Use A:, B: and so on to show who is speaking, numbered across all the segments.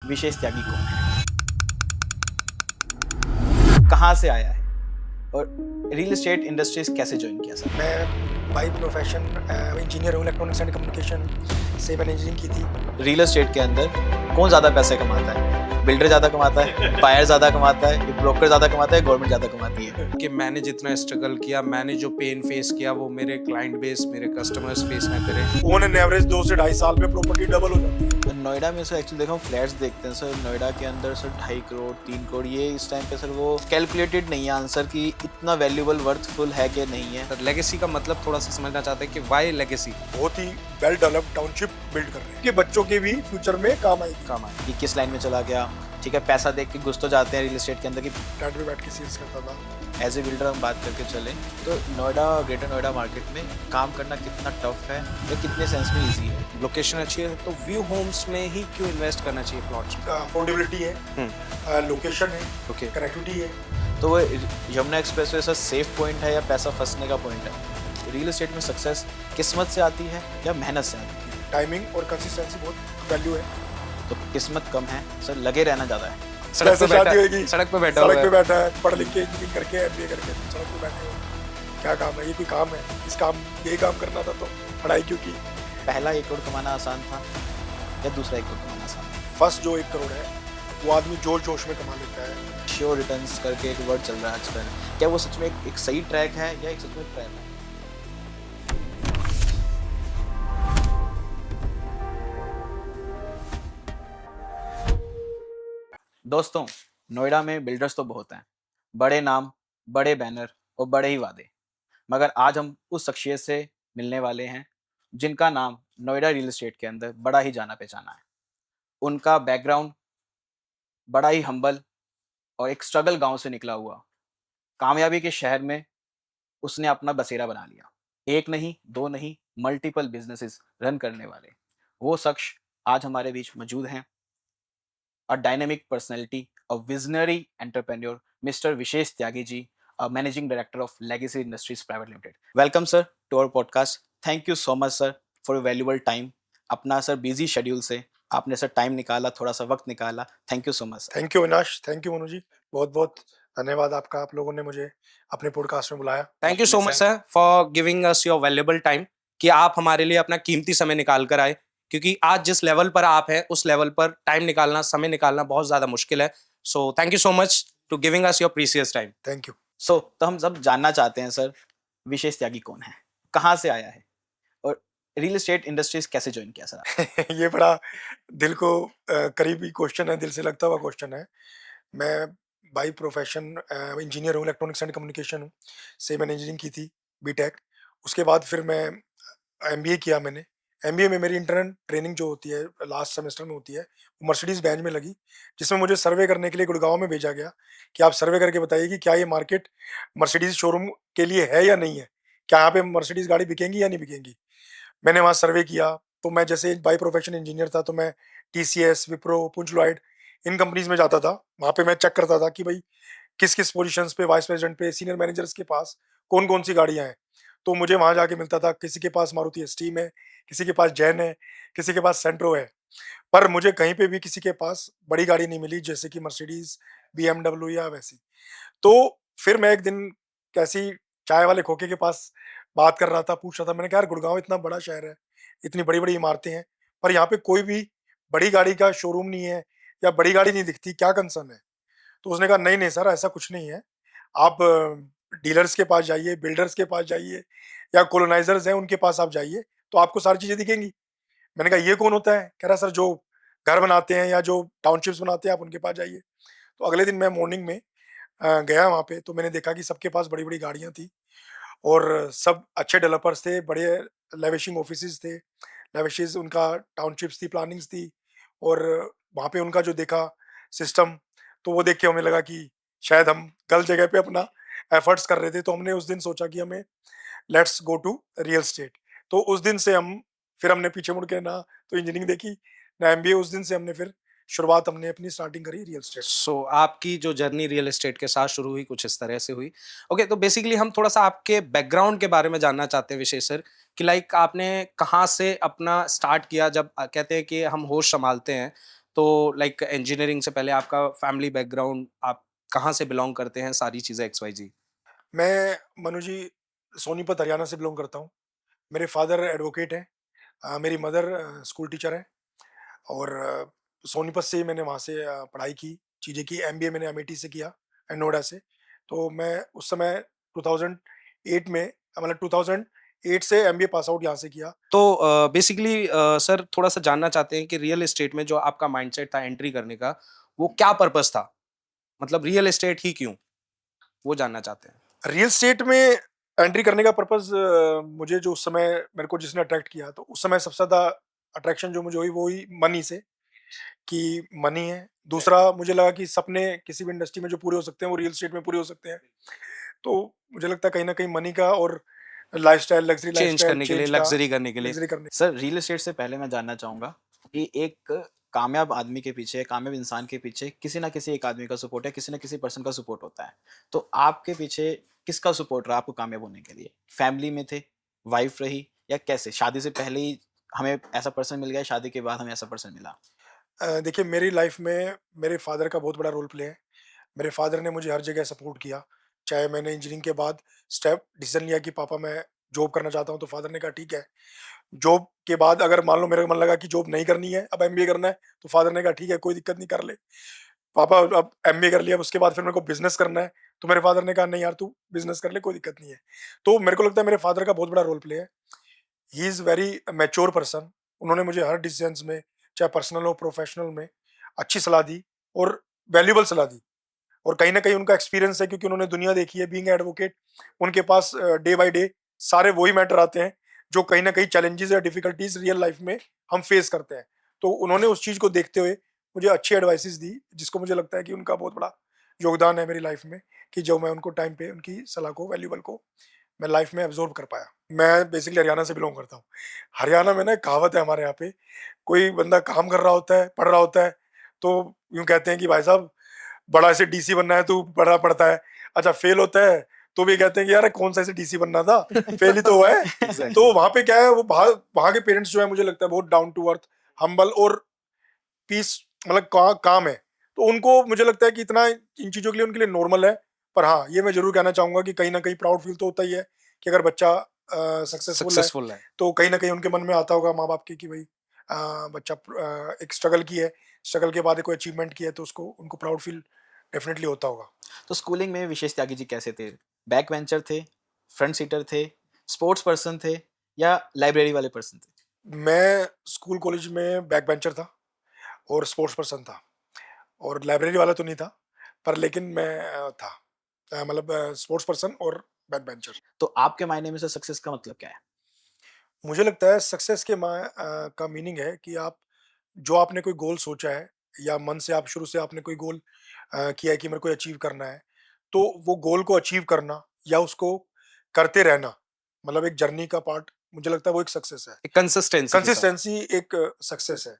A: विशेष त्यागी कौन है, कहाँ से आया है और रियल एस्टेट इंडस्ट्रीज कैसे ज्वाइन किया सर?
B: मैं बाई प्रोफेशन इंजीनियर हूँ, इलेक्ट्रॉनिक्स एंड कम्युनिकेशन से मैंने इंजीनियरिंग की थी।
A: रियल एस्टेट के अंदर कौन ज़्यादा पैसे कमाता है? बिल्डर ज़्यादा कमाता है, बायर ज़्यादा कमाता है, ब्रोकर ज़्यादा कमाता है, गवर्नमेंट ज़्यादा कमाती है?
C: कि मैंने जितना स्ट्रगल किया, मैंने जो पेन फेस किया, वो मेरे क्लाइंट बेस, मेरे कस्टमर्स फेस ना करें।
B: ऑन एन एवरेज 2 से 2.5 साल में प्रॉपर्टी डबल हो जाती है।
A: तो नोएडा में सर एक्चुअली देखो फ्लैट्स देखते हैं सर, नोएडा के अंदर सर 2.5 करोड़ 3 करोड़, ये इस टाइम पे सर वो कैलकुलेटेड नहीं है आंसर कि इतना वैल्यूएबल वर्थफुल है कि नहीं है।
C: सर लेगेसी का मतलब थोड़ा सा समझना चाहते हैं कि वाई लेगेसी
B: बहुत ही वेल डेवलप्ड टाउनशिप बिल्ड कर रहे हैं कि बच्चों के भी फ्यूचर में काम आएगी।
C: काम आए।
A: कि किस लाइन में चला गया, ठीक है, पैसा देख के घुस तो जाते हैं रियल एस्टेट के अंदर कि
B: फ्लैट में बैठ के सेल्स करता था।
A: एज ए बिल्डर हम बात करके चलें तो नोएडा, ग्रेटर नोएडा मार्केट में काम करना कितना टफ है या कितने सेंस में ईजी है?
C: लोकेशन अच्छी है तो व्यू होम्स में ही क्यों इन्वेस्ट करना चाहिए प्लॉट्स में?
B: अफोर्डेबिलिटी है, लोकेशन है,
C: ओके।
B: कनेक्टिविटी है।
A: तो वो Yamuna express way sir safe point है या पैसा फंसने का पॉइंट है? रियल एस्टेट में सक्सेस किस्मत से आती है या मेहनत से आती है?
B: टाइमिंग और कंसिस्टेंसी बहुत वैल्यू है।
A: तो किस्मत कम है सर, लगे रहना ज़्यादा है।
C: सड़क पे
B: शादी होगी,
C: सड़क पे बैठा
B: सड़क
C: हुआ
B: पे
C: है।
B: बैठा है, पढ़ लिख के इंजीनियरिंग करके एमबीए करके सड़क पे बैठे हो। क्या काम है? ये कोई काम है? इस काम यही काम करना था तो पढ़ाई क्यों की?
A: पहला 1 करोड़ कमाना आसान था या दूसरा 1 करोड़ कमाना आसान था?
B: फर्स्ट जो 1 करोड़ है वो आदमी जोश जोश में कमा लेता है।
A: श्योर रिटर्न्स करके एक वर्ड चल रहा है आजकल, क्या वो सच में एक सही ट्रैक है या एक सच में ट्रैप है? दोस्तों, नोएडा में बिल्डर्स तो बहुत हैं, बड़े नाम, बड़े बैनर और बड़े ही वादे, मगर आज हम उस शख्सियत से मिलने वाले हैं जिनका नाम नोएडा रियल एस्टेट के अंदर बड़ा ही जाना पहचाना है। उनका बैकग्राउंड बड़ा ही हम्बल और एक स्ट्रगल गांव से निकला हुआ, कामयाबी के शहर में उसने अपना बसेरा बना लिया। एक नहीं, दो नहीं, मल्टीपल बिजनेसेस रन करने वाले वो शख्स आज हमारे बीच मौजूद हैं। A dynamic personality, a visionary entrepreneur, mister Vishesh Tyagi ji, managing director of Legacy Industries Private Limited. Welcome sir to our podcast. Thank you so much sir for your valuable time. अपना सर बिजी शेड्यूल से आपने sir time निकाला, थोड़ा सा वक्त निकाला, thank you so much sir.
B: Thank you Avinash, thank you Manu ji, बहुत बहुत धन्यवाद आपका, आप लोगों ने मुझे अपने पॉडकास्ट में बुलाया।
C: Thank you so much sir for giving us your valuable time, कि आप हमारे लिए अपना कीमती समय निकाल कर आए, क्योंकि आज जिस लेवल पर आप हैं उस लेवल पर टाइम निकालना, समय निकालना बहुत ज़्यादा मुश्किल है। So thank you so much to giving us your precious time.
B: Thank you.
A: So तो हम सब जानना चाहते हैं सर, विशेष त्यागी कौन है, कहाँ से आया है और रियल एस्टेट इंडस्ट्रीज कैसे ज्वाइन किया सर?
B: ये बड़ा दिल को करीबी क्वेश्चन है, दिल से लगता हुआ क्वेश्चन है। मैं बाई प्रोफेशन इंजीनियर हूँ, इलेक्ट्रॉनिक्स एंड कम्युनिकेशन हूँ, से मैंने इंजीनियरिंग की थी, बीटेक। उसके बाद फिर मैं एमबीए किया मैंने। एमबीए में मेरी इंटर्न ट्रेनिंग जो होती है लास्ट सेमेस्टर में होती है, वो मर्सिडीज बेंज में लगी, जिसमें मुझे सर्वे करने के लिए गुड़गांव में भेजा गया कि आप सर्वे करके बताइए कि क्या ये मार्केट मर्सिडीज शोरूम के लिए है या नहीं है, क्या यहाँ पे मर्सिडीज गाड़ी बिकेंगी या नहीं बिकेंगी। मैंने वहाँ सर्वे किया, तो मैं जैसे बाई प्रोफेशन इंजीनियर था, तो मैं टीसीएस, विप्रो, पुंज लॉयड इन कंपनीज में जाता था। वहाँ पे मैं चेक करता था कि भाई किस किस पोजीशंस पे, वाइस प्रेसिडेंट पे, सीनियर मैनेजर्स के पास कौन कौन सी गाड़ियाँ हैं। तो मुझे वहाँ जाके मिलता था किसी के पास मारुति एस्टीम है, किसी के पास जैन है, किसी के पास सेंट्रो है, पर मुझे कहीं पे भी किसी के पास बड़ी गाड़ी नहीं मिली, जैसे कि मर्सिडीज, बीएमडब्ल्यू या वैसी। तो फिर मैं एक दिन कैसी चाय वाले खोखे के पास बात कर रहा था, पूछ रहा था, मैंने कहा यार गुड़गांव इतना बड़ा शहर है, इतनी बड़ी बड़ी इमारतें हैं, पर यहाँ पे कोई भी बड़ी गाड़ी का शोरूम नहीं है या बड़ी गाड़ी नहीं दिखती, क्या कंसर्न है। तो उसने कहा नहीं नहीं सर, ऐसा कुछ नहीं है, आप डीलर्स के पास जाइए, बिल्डर्स के पास जाइए, या कोलोनाइजर्स हैं उनके पास आप जाइए, तो आपको सारी चीजें दिखेंगी। मैंने कहा ये कौन होता है? कह रहा सर जो घर बनाते हैं या जो टाउनशिप्स बनाते हैं आप उनके पास जाइए। तो अगले दिन मैं मॉर्निंग में गया वहाँ पे, तो मैंने देखा कि सबके पास बड़ी बड़ी गाड़ियाँ थी और सब अच्छे डेवलपर्स थे, बड़े लेविशिंग ऑफिसेज थे, लेविशेस उनका टाउनशिप्स थी, प्लानिंग्स थी, और वहाँ पे उनका जो देखा सिस्टम, तो वो देख के हमें लगा कि शायद हम गलत जगह पे अपना एफर्ट्स कर रहे थे। तो हमने उस दिन सोचा कि हमें let's go to real estate. तो उस दिन से हम फिर हमने पीछे मुड़ के ना तो इंजीनियरिंग देखी ना एमबीए, उस दिन से हमने फिर शुरुआत हमने अपनी स्टार्टिंग करी रियल स्टेट।
C: सो आपकी जो जर्नी रियल एस्टेट के साथ शुरू हुई कुछ इस तरह से हुई। ओके, तो बेसिकली हम थोड़ा सा आपके बैकग्राउंड के बारे में जानना चाहते हैं विशेष सर, कि लाइक आपने कहाँ से अपना स्टार्ट किया। जब कहते हैं कि हम होश संभालते हैं, तो लाइक इंजीनियरिंग से पहले आपका फैमिली बैकग्राउंड, आप कहाँ से बिलोंग करते हैं, सारी चीज़ें XYZ?
B: मैं मनु जी सोनीपत हरियाणा से बिलोंग करता हूँ। मेरे फादर एडवोकेट हैं, मेरी मदर स्कूल टीचर है और सोनीपत से ही मैंने वहाँ से पढ़ाई की, चीज़ें की। एमबीए मैंने अमेठी से किया नोएडा से। तो मैं उस समय 2008 में मतलब 2008 से एमबीए पास आउट यहाँ से किया।
C: तो बेसिकली सर थोड़ा-सा जानना चाहते हैं कि रियल एस्टेट में जो आपका माइंडसेट था एंट्री करने का, वो क्या पर्पज़ था? मतलब रियल एस्टेट ही क्यों? वो जानना चाहते हैं।
B: रियल एस्टेट में एंट्री करने का पर्पज़ मुझे जो उस समय मेरे को जिसने अट्रैक्ट किया, तो उस समय सबसे ज़्यादा अट्रैक्शन जो मुझे हुई वो हुई मनी से, कि मनी है। दूसरा मुझे लगा कि सपने किसी भी इंडस्ट्री में जो पूरे हो सकते हैं वो रियल एस्टेट में पूरे हो सकते हैं। तो मुझे लगता है कहीं न कहीं मनी का और लाइफ़स्टाइल, लग्ज़री
C: चेंज
B: लाइफ़स्टाइल
C: करने के लिए,
B: चेंज का,
C: लग्ज़री करने के लिए।
B: लग्ज़री करने।
A: सर रियल एस्टेट से पहले मैं जानना चाहूँगा कि एक कामयाब आदमी के पीछे, कामयाब इंसान के पीछे किसी ना किसी एक आदमी का सपोर्ट है, किसी ना किसी पर्सन का सपोर्ट होता है। तो आपके पीछे किसका सपोर्ट रहा आपको कामयाब होने के लिए? फैमिली में थे, वाइफ रही या कैसे? शादी से पहले ही हमें ऐसा पर्सन मिल गया, शादी के बाद हमें ऐसा पर्सन मिला?
B: देखिए मेरी लाइफ़ में मेरे फ़ादर का बहुत बड़ा रोल प्ले है। मेरे फ़ादर ने मुझे हर जगह सपोर्ट किया, चाहे मैंने इंजीनियरिंग के बाद स्टेप डिसीज़न लिया कि पापा मैं जॉब करना चाहता हूँ, तो फ़ादर ने कहा ठीक है। जॉब के बाद अगर मान लो मेरा मन लगा कि जॉब नहीं करनी है, अब एमबीए करना है, तो फ़ादर ने कहा ठीक है कोई दिक्कत नहीं कर ले। पापा अब एमबीए कर लिया, अब उसके बाद फिर मेरे को बिज़नेस करना है, तो मेरे फ़ादर ने कहा नहीं यार तू बिज़नेस कर ले, कोई दिक्कत नहीं है। तो मेरे को लगता है मेरे फ़ादर का बहुत बड़ा रोल प्ले है। He is very mature person. उन्होंने मुझे हर डिसीज़न्स में, चाहे पर्सनल हो, प्रोफ़ेशनल में, अच्छी सलाह दी और वैल्यूएबल सलाह दी। और कहीं न कहीं उनका एक्सपीरियंस है, क्योंकि उन्होंने दुनिया देखी है बीइंग एडवोकेट। उनके पास डे बाय डे सारे वही मैटर आते हैं, जो कहीं न कहीं चैलेंजेज़ या डिफिकल्टीज़ रियल लाइफ़ में हम फेस करते हैं। तो उन्होंने उस चीज़ को देखते हुए मुझे अच्छी एडवाइसेज़ दी, जिसको मुझे लगता है कि उनका बहुत बड़ा योगदान है मेरी लाइफ़ में, कि जो मैं उनको टाइम पे उनकी सलाह को, वैल्यूएबल को मैं लाइफ़ में एब्ज़ॉर्ब कर पाया। मैं बेसिकली हरियाणा से बिलॉन्ग करता हूँ। हरियाणा में ना एक कहावत है हमारे यहाँ पे, कोई बंदा काम कर रहा होता है, पढ़ रहा होता है, तो यूँ कहते हैं कि भाई साहब बड़ा ऐसे डीसी बनना है, तू पढ़ा पढ़ता है। अच्छा फेल होता है, तो भी कहते हैं कि यार कौन सा ऐसे डीसी बनना था, फेल ही तो हुआ है।
C: एग्ज़ैक्टली।
B: तो वहाँ पे क्या है, वो वहाँ के पेरेंट्स जो है मुझे लगता है बहुत डाउन टू अर्थ, हम्बल और पीस मतलब काम है। तो उनको मुझे लगता है कि इतना इन चीज़ों के लिए उनके लिए नॉर्मल है। पर हाँ, ये मैं ज़रूर कहना चाहूँगा कि कहीं न कहीं प्राउड फील तो होता ही है, कि अगर बच्चा सक्सेसफुल है,
C: सक्सेसफुल है।
B: तो कहीं न कहीं उनके मन में आता होगा माँ-बाप के कि भई बच्चा एक स्ट्रगल की है, स्ट्रगल के बाद कोई अचीवमेंट की है, तो उसको उनको प्राउड फील डेफिनिटली होता होगा।
A: तो स्कूलिंग में विशेष त्यागी जी कैसे थे? बैक बेंचर थे, फ्रंट सीटर थे, स्पोर्ट्स पर्सन थे या लाइब्रेरी वाले पर्सन थे?
B: मैं स्कूल कॉलेज में बैक बेंचर था और स्पोर्ट्स पर्सन था, और लाइब्रेरी वाला तो नहीं था, पर लेकिन मैं था मतलब स्पोर्ट्स पर्सन और बैक बेंचर।
A: तो आपके मायने में से सक्सेस का मतलब क्या है?
B: मुझे लगता है सक्सेस के का मीनिंग है कि आप जो आपने कोई गोल सोचा है, या मन से आप शुरू से आपने कोई गोल किया है कि मेरे को अचीव करना है, तो वो गोल को अचीव करना या उसको करते रहना, मतलब एक जर्नी का पार्ट, मुझे लगता है वो एक सक्सेस है।
C: एक कंसिस्टेंसी के साथ।
B: कंसिस्टेंसी एक सक्सेस है।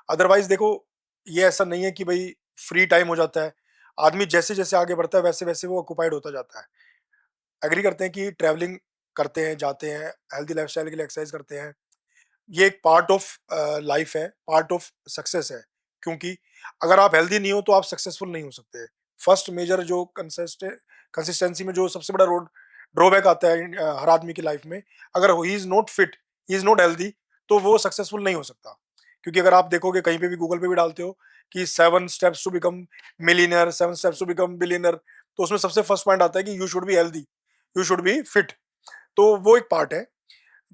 B: अदरवाइज़ देखो, ये ऐसा नहीं है कि भई फ्री टाइम हो जाता है। आदमी जैसे-जैसे आगे बढ़ता है वैसे-वैसे वो ऑक्युपाइड होता जाता है। एग्री करते हैं कि ट्रैवलिंग करते हैं, जाते हैं, हेल्दी लाइफ़स्टाइल के लिए एक्सरसाइज करते हैं। ये एक पार्ट ऑफ लाइफ़ है, पार्ट ऑफ सक्सेस है। क्योंकि अगर आप हेल्दी नहीं हो तो आप सक्सेसफुल नहीं हो सकते। फर्स्ट मेजर जो कंसिस्टेंसी में जो सबसे बड़ा ड्रॉबैक आता है हर आदमी की लाइफ़ में, अगर he is not fit, he is not healthy, तो वो सक्सेसफुल नहीं हो सकता। क्योंकि अगर आप देखोगे कहीं पे भी गूगल पे भी डालते हो कि 7 steps to become millionaire, 7 steps to become billionaire, तो उसमें सबसे फर्स्ट पॉइंट आता है कि you should be healthy, you should be fit. तो वो एक पार्ट है।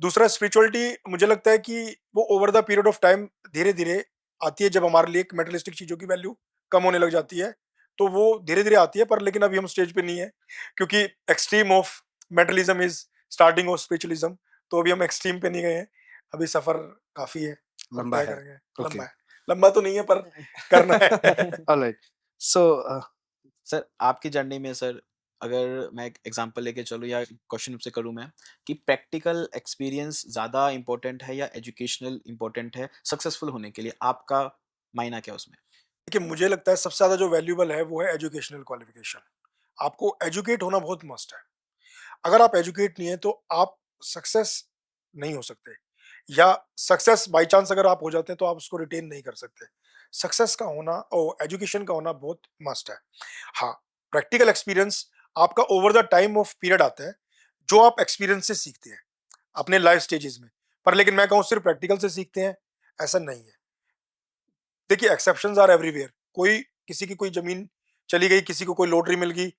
B: दूसरा स्पिरिचुअलिटी, मुझे लगता है कि वो over the period of time धीरे-धीरे आती है, जब हमारे लिए एक मटेरियलिस्टिक चीज़ों की वैल्यू कम होने लग जाती है, तो वो धीरे-धीरे आती है, पर लेकिन अभी हम स्टेज पे नहीं है, क्योंकि extreme of materialism is starting of spiritualism, तो अभी हम एक्सट्रीम पे नहीं गए हैं। अभी सफ़र काफ़ी है और
C: लंबा
B: तय
C: है।
B: करेंगे।
C: ओके।
B: लंबा है। लंबा तो नहीं है पर करना है।
C: ऑलराइट। सो
A: सर आपकी जर्नी में सर अगर मैं एक एग्जांपल लेके चलूँ या क्वेश्चन आपसे करूँ मैं कि प्रैक्टिकल एक्सपीरियंस ज़्यादा इम्पोर्टेंट है या एजुकेशनल इम्पोर्टेंट है सक्सेसफुल होने के लिए? आपका मायना क्या है उसमें?
B: देखिए, मुझे लगता है सबसे ज़्यादा जो वैल्यूएबल है वो है एजुकेशनल क्वालिफ़िकेशन। आपको एजुकेट होना बहुत मस्ट है। अगर आप एजुकेट नहीं है तो आप सक्सेस नहीं हो सकते, या सक्सेस बाय चांस अगर आप हो जाते हैं तो आप उसको रिटेन नहीं कर सकते। सक्सेस का होना और एजुकेशन का होना बहुत मस्ट है। हाँ, प्रैक्टिकल एक्सपीरियंस आपका over the time of period आता है, जो आप एक्सपीरियंस से सीखते हैं अपने लाइफ स्टेजेस में। पर लेकिन मैं कहूँ सिर्फ प्रैक्टिकल से सीखते हैं, ऐसा नहीं है। देखिए, एक्सेप्शंस आर एवरीवेयर। कोई किसी की कोई ज़मीन चली गई, किसी को कोई लॉटरी मिल गई,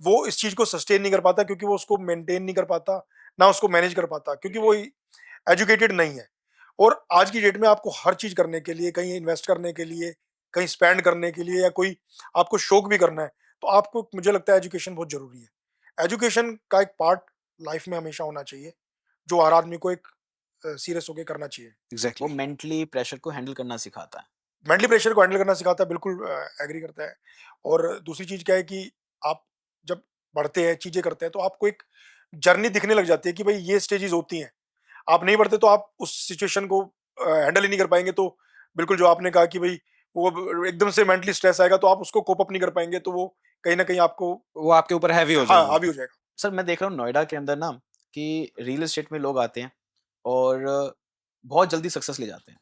B: वो इस चीज़ को सस्टेन नहीं कर पाता क्योंकि वो उसको मेंटेन नहीं कर पाता, ना उसको मैनेज कर पाता क्योंकि वो एजुकेटेड नहीं है। और आज की डेट में आपको हर चीज़ करने के लिए, कहीं इन्वेस्ट करने के लिए, कहीं स्पेंड करने के लिए या कोई आपको शौक भी करना है, तो आपको मुझे लगता है एजुकेशन बहुत ज़रूरी है। एजुकेशन का एक पार्ट लाइफ में हमेशा होना चाहिए, जो हर आदमी को एक सीरियस होके करना चाहिए।
A: वो
C: एग्जैक्टली।
A: मेंटली प्रेशर को हैंडल करना सिखाता है।
B: मेंटली प्रेशर को हैंडल करना सिखाता है, बिल्कुल एग्री करता है। और दूसरी चीज़ क्या है कि आप जब बढ़ते हैं, चीज़ें करते हैं, तो आपको एक जर्नी दिखने लग जाती है कि भाई ये स्टेजेस होती हैं। आप नहीं बढ़ते तो आप उस सिचुएशन को हैंडल ही नहीं कर पाएँगे। तो बिल्कुल जो आपने कहा कि भई वो ब एकदम से मेंटली स्ट्रेस आएगा तो आप उसको कोप अप नहीं कर पाएँगे, तो वो कहीं न कहीं आपको
C: वो आपके ऊपर हैवी हो
B: हाँ,
C: जाएगी।
B: हावी हो जाएगा।
A: सर मैं देख रहा हूँ नोएडा के अंदर ना कि रियल एस्टेट में लोग आते हैं और बहुत जल्दी सक्सेस ले जाते हैं।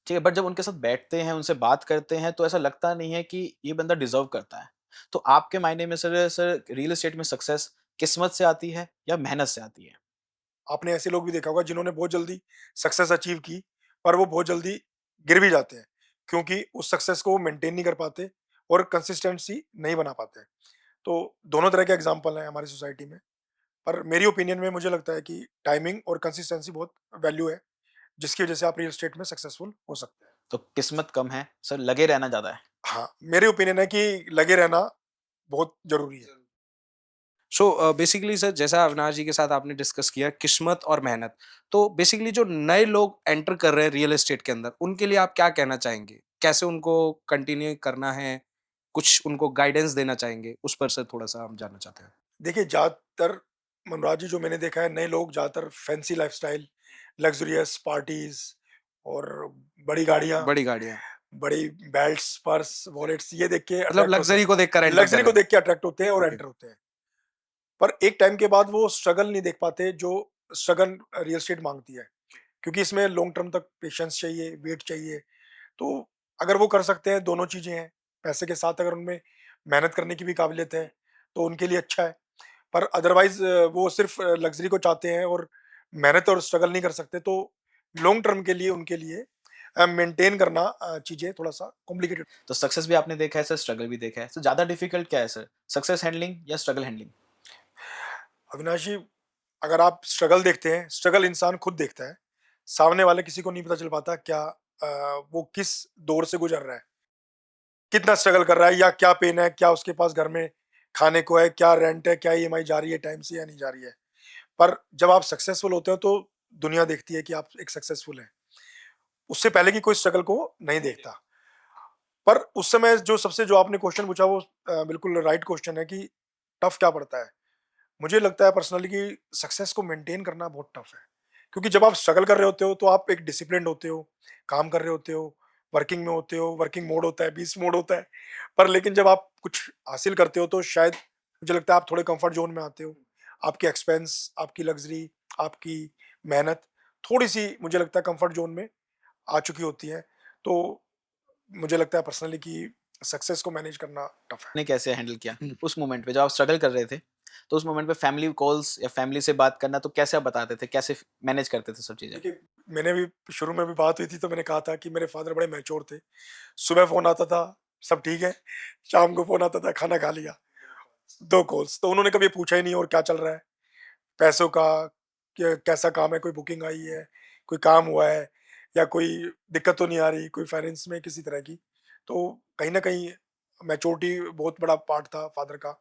A: ठीक है, बट जब उनके साथ बैठते हैं, उनसे बात करते हैं तो ऐसा लगता नहीं है कि ये बंदा डिज़र्व करता है। तो आपके मायने में सर रियल एस्टेट में सक्सेस किस्मत से आती है या मेहनत से आती है?
B: आपने ऐसे लोग भी देखा होगा जिन्होंने बहुत जल्दी सक्सेस अचीव की, पर वो बहुत जल्दी गिर भी जाते हैं, क्योंकि उस सक्सेस को वो मेंटेन नहीं कर पाते और कंसिस्टेंसी नहीं बना पाते। तो दोनों तरह के एग्जाम्पल हैं हमारी सोसाइटी में। पर मेरी ओपिनियन में मुझे लगता है कि टाइमिंग और कंसिस्टेंसी बहुत वैल्यू है, जिसकी वजह से आप रियल एस्टेट में सक्सेसफुल हो सकते हैं।
A: तो किस्मत कम है, सर लगे रहना ज़्यादा है।
B: हाँ, मेरी ओपिनियन है कि लगे रहना बहुत ज़रूरी है।
C: सो बेसिकली सर, जैसा अविनाश जी के साथ आपने डिस्कस किया किस्मत और मेहनत, तो बेसिकली जो नए लोग एंटर कर रहे हैं रियल एस्टेट के अंदर, उनके लिए आप क्या कहना चाहेंगे? कैसे उनको कंटिन्यू करना है? कुछ उनको गाइडेंस देना चाहेंगे? उस पर सर थोड़ा-सा हम जानना चाहते हैं।
B: देखिए, ज़्यादातर मनोराज जी, जो मैंने देखा है, नए लोग ज़्यादातर फैंसी लाइफ़स्टाइल, लग्ज़रियस पार्टीज़ और बड़ी गाड़ियाँ,
C: बड़ी गाड़ियाँ,
B: बड़ी बेल्ट्स, पर्स, वॉलेट्स ये देख के
C: मतलब
B: अट्रैक्ट होते
C: लग्ज़री को देखकर
B: हैं।
C: एंटर कर
B: लग्ज़री को
C: रहे हैं।
B: देख के अट्रैक्ट होते हैं और
C: ओके,
B: एंटर होते हैं। पर एक टाइम के बाद वो स्ट्रगल नहीं देख पाते जो स्ट्रगल रियल एस्टेट माँगती है। क्योंकि इसमें लॉन्ग टर्म तक पेशेंस चाहिए, वेट चाहिए। तो अगर वो कर सकते हैं, दोनों चीज़ें हैं। पैसे के साथ अगर उनमें मेहनत करने की भी काबिलियत है, तो उनके लिए अच्छा है। पर अदरवाइज़ वो सिर्फ़ लग्ज़री को चाहते हैं और मेहनत और स्ट्रगल नहीं कर सकते, तो लॉन्ग टर्म के लिए उनके लिए मेंटेन करना चीज़ें थोड़ा-सा कॉम्प्लिकेटेड।
A: तो सक्सेस भी आपने देखा है सर, स्ट्रगल भी देखा है। तो ज़्यादा डिफ़िकल्ट क्या है सर? सक्सेस हैंडलिंग या स्ट्रगल हैंडलिंग?
B: अविनाश जी, अगर आप स्ट्रगल देखते हैं, स्ट्रगल इंसान खुद देखता है। सामने वाले किसी को नहीं पता चल पाता क्या वो किस दौर से गुज़र रहा है, कितना स्ट्रगल कर रहा है या क्या पेन है, क्या उसके पास घर में खाने को है, क्या रेंट है, क्या ईएमआई जा रही है टाइम से या नहीं जा रही है। पर जब आप सक्सेसफुल होते हो तो दुनिया देखती है कि आप एक सक्सेसफुल हैं। उससे पहले की कोई स्ट्रगल को नहीं देखता। पर उस समय जो आपने क्वेश्चन पूछा वो बिल्कुल राइट क्वेश्चन है कि टफ क्या पड़ता है। मुझे लगता है पर्सनली कि सक्सेस को मेंटेन करना बहुत टफ है। क्योंकि जब आप स्ट्रगल कर रहे होते हो तो आप एक डिसिप्लिन्ड होते हो, काम कर रहे होते हो, वर्किंग में होते हो, वर्किंग मोड होता है, बीस्ट मोड होता है। पर लेकिन जब आप कुछ हासिल करते हो तो शायद मुझे लगता है आप थोड़े कंफर्ट ज़ोन में आते हो। आपके एक्सपेंस, आपकी लग्ज़री, आपकी मेहनत थोड़ी-सी मुझे लगता है कंफर्ट ज़ोन में आ चुकी होती है। तो मुझे लगता है पर्सनली कि सक्सेस को मैनेज करना टफ है।
A: आपने कैसे हैंडल किया उस मोमेंट पे जब आप स्ट्रगल कर रहे थे? तो उस मोमेंट पे फैमिली कॉल्स या फैमिली से बात करना तो कैसे आप बताते थे? कैसे मैनेज करते थे सब चीज़ें?
B: देखिए, मैंने भी शुरू में भी बात हुई थी तो मैंने कहा था कि मेरे फादर बड़े मैच्योर थे। सुबह फ़ोन आता था, सब ठीक है, शाम को फ़ोन आता था, खाना खा लिया, 2 कॉल्स। तो उन्होंने कभी पूछा ही नहीं और क्या चल रहा है, पैसों का, कैसा काम है, कोई बुकिंग आई है, कोई काम हुआ है या कोई दिक्कत तो नहीं आ रही, कोई फाइनेंस में किसी तरह की। तो कहीं न कहीं मैच्योरिटी बहुत बड़ा पार्ट था फादर का,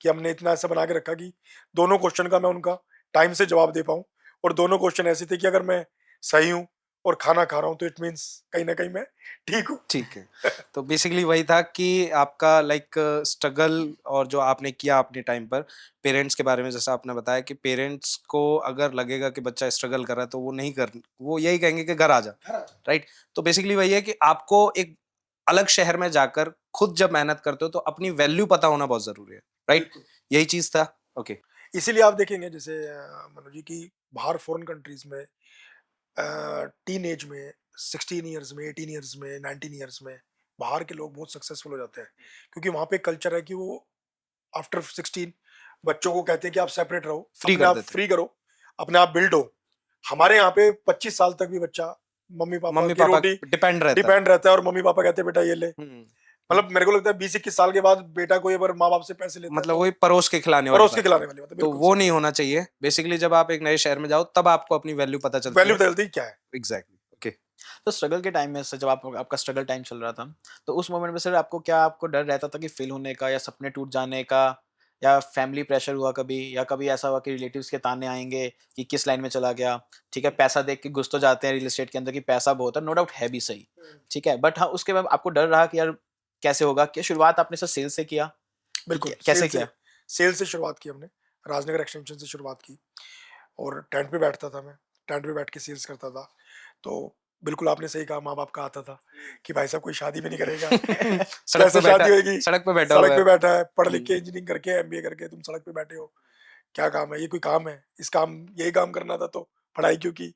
B: कि हमने इतना ऐसा बना के रखा कि दोनों क्वेश्चन का मैं उनका टाइम से जवाब दे पाऊँ। और दोनों क्वेश्चन ऐसे थे कि अगर मैं सही हूँ और खाना खा रहा हूँ तो इट मीन्स कहीं न कहीं मैं ठीक हूँ।
C: ठीक है। तो बेसिकली वही था कि आपका लाइक स्ट्रगल और जो आपने किया अपने टाइम पर, पेरेंट्स के बारे में जैसा आपने बताया कि पेरेंट्स को अगर लगेगा कि बच्चा स्ट्रगल कर रहा है तो वो यही कहेंगे कि घर आ जा, राइट? तो बेसिकली वही है कि आपको एक अलग शहर में जाकर खुद जब मेहनत करते हो तो अपनी वैल्यू पता होना बहुत ज़रूरी है, राइट?
B: बिल्कुल।
C: यही चीज़ था? ओके।
B: इसीलिए आप देखेंगे जैसे मनोज जी कि बाहर फॉरेन कंट्रीज़ में टीनेज में 16 इयर्स में, 18 इयर्स में, 19 इयर्स में बाहर के लोग बहुत सक्सेसफुल हो जाते हैं, क्योंकि वहाँ पे कल्चर है कि वो आफ्टर 16 बच्चों को कहते हैं कि आप सेपरेट रहो,
C: फ्री
B: अपने
C: कर
B: आप
C: देते हैं।
B: फ्री करो, अपने आप बिल्ड हो। हमारे यहाँ पे 25 साल तक भी बच्चा मम्मी पापा
C: मम्मी
B: की
C: पापा
B: रोटी
C: डिपेंड रहता है।
B: डिपेंड रहता है, और मम्मी पापा कहते हैं बेटा ये ले।
C: हम्म,
B: मतलब मेरे को लगता है 20-21 साल के बाद बेटा कोई अगर माँ बाप से पैसे लेता है
C: मतलब
B: तो
C: वही परोस के खिलाने वाली
B: परोस के
C: बात।
B: खिलाने वाली बात है,
C: तो
B: बिल्कुल
C: वो
B: सही।
C: नहीं होना चाहिए। बेसिकली जब आप एक नए शहर में जाओ तब आपको अपनी वैल्यू पता चलती
B: वैल्यू
C: है।
B: पता चलती है क्या है।
C: Exactly, okay.
A: तो स्ट्रगल के टाइम में से जब आपका स्ट्रगल टाइम चल रहा था, तो उस मोमेंट में सर आपको डर रहता था कि फेल होने का या सपने टूट जाने का, या फैमिली प्रेशर हुआ कभी, या कभी ऐसा हुआ कि रिलेटिव्स के ताने आएँगे कि किस लाइन में चला गया, ठीक है? पैसा देख के घुस तो जाते हैं रियल एस्टेट के अंदर कि पैसा बहुत है, नो डाउट है भी सही, ठीक है? बट हाँ, उसके बाद आपको डर रहा कि यार कैसे होगा? क्या शुरुआत आपने सर सेल्स से किया कि
B: बिल्कुल,
A: कैसे किया?
B: सेल से शुरुआत की हमने, राजनगर एक्सटेंशन से शुरुआत की, और टेंट पे बैठता था मैं, टेंट पे बैठ के सेल्स करता था। तो बिल्कुल आपने सही कहा, माँ-बाप का आता था कि भाई साहब कोई शादी भी नहीं करेगा, कैसे शादी होएगी?
C: सड़क पे बैठा
B: सड़क
C: हुआ है।
B: पे बैठा है, पढ़ लिख
C: हम्म,
B: के इंजीनियरिंग करके, एमबीए करके तुम सड़क पे बैठे हो, क्या काम है? ये कोई काम है? यही काम करना था तो पढ़ाई क्यों की?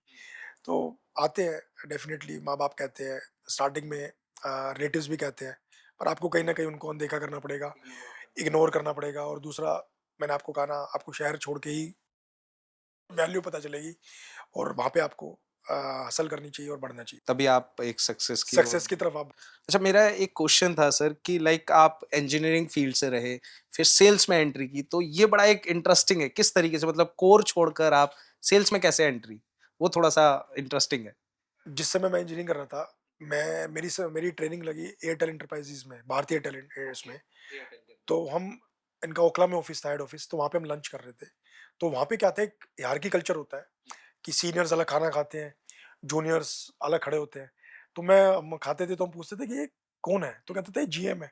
B: तो आते हैं डेफ़िनेटली, माँ-बाप कहते हैं, स्टार्टिंग में रिलेटिव्स भी कहते हैं, पर आपको कहीं न कहीं उनको अनदेखा करना पड़ेगा, इग्नोर करना पड़ेगा। और दूसरा, मैंने आपको कहा ना, आपको शहर छोड़ के ही वैल्यू पता चलेगी, और वहाँ पे आपको हसल करनी चाहिए और बढ़ना चाहिए।
C: तभी आप एक सक्सेस की ओर।
B: सक्सेस की तरफ आप।
C: अच्छा, मेरा एक क्वेश्चन था सर कि लाइक आप इंजीनियरिंग फील्ड से रहे, फिर सेल्स में एंट्री की, तो ये बड़ा एक इंटरेस्टिंग है। किस तरीके से, मतलब कोर छोड़कर आप सेल्स में कैसे एंट्री? वो थोड़ा-सा इंटरेस्टिंग है।
B: जिस समय मैं इंजीनियरिंग कर रहा था, मेरी ट्रेनिंग लगी एयरटेल एंटरप्राइज़ेज़ में, भारतीय एयरटेल इसमें। तो हम इनका ओखला में ऑफ़िस था, हेड ऑफ़िस, तो वहाँ पे हम लंच कर रहे थे। तो वहाँ पे क्या था, एक हायरार्की कल्चर होता है कि सीनियर्स अलग खाना खाते हैं, जूनियर्स अलग खड़े होते हैं। तो हम खाते थे तो हम पूछते थे कि ये कौन है? तो कहते थे जीएम है।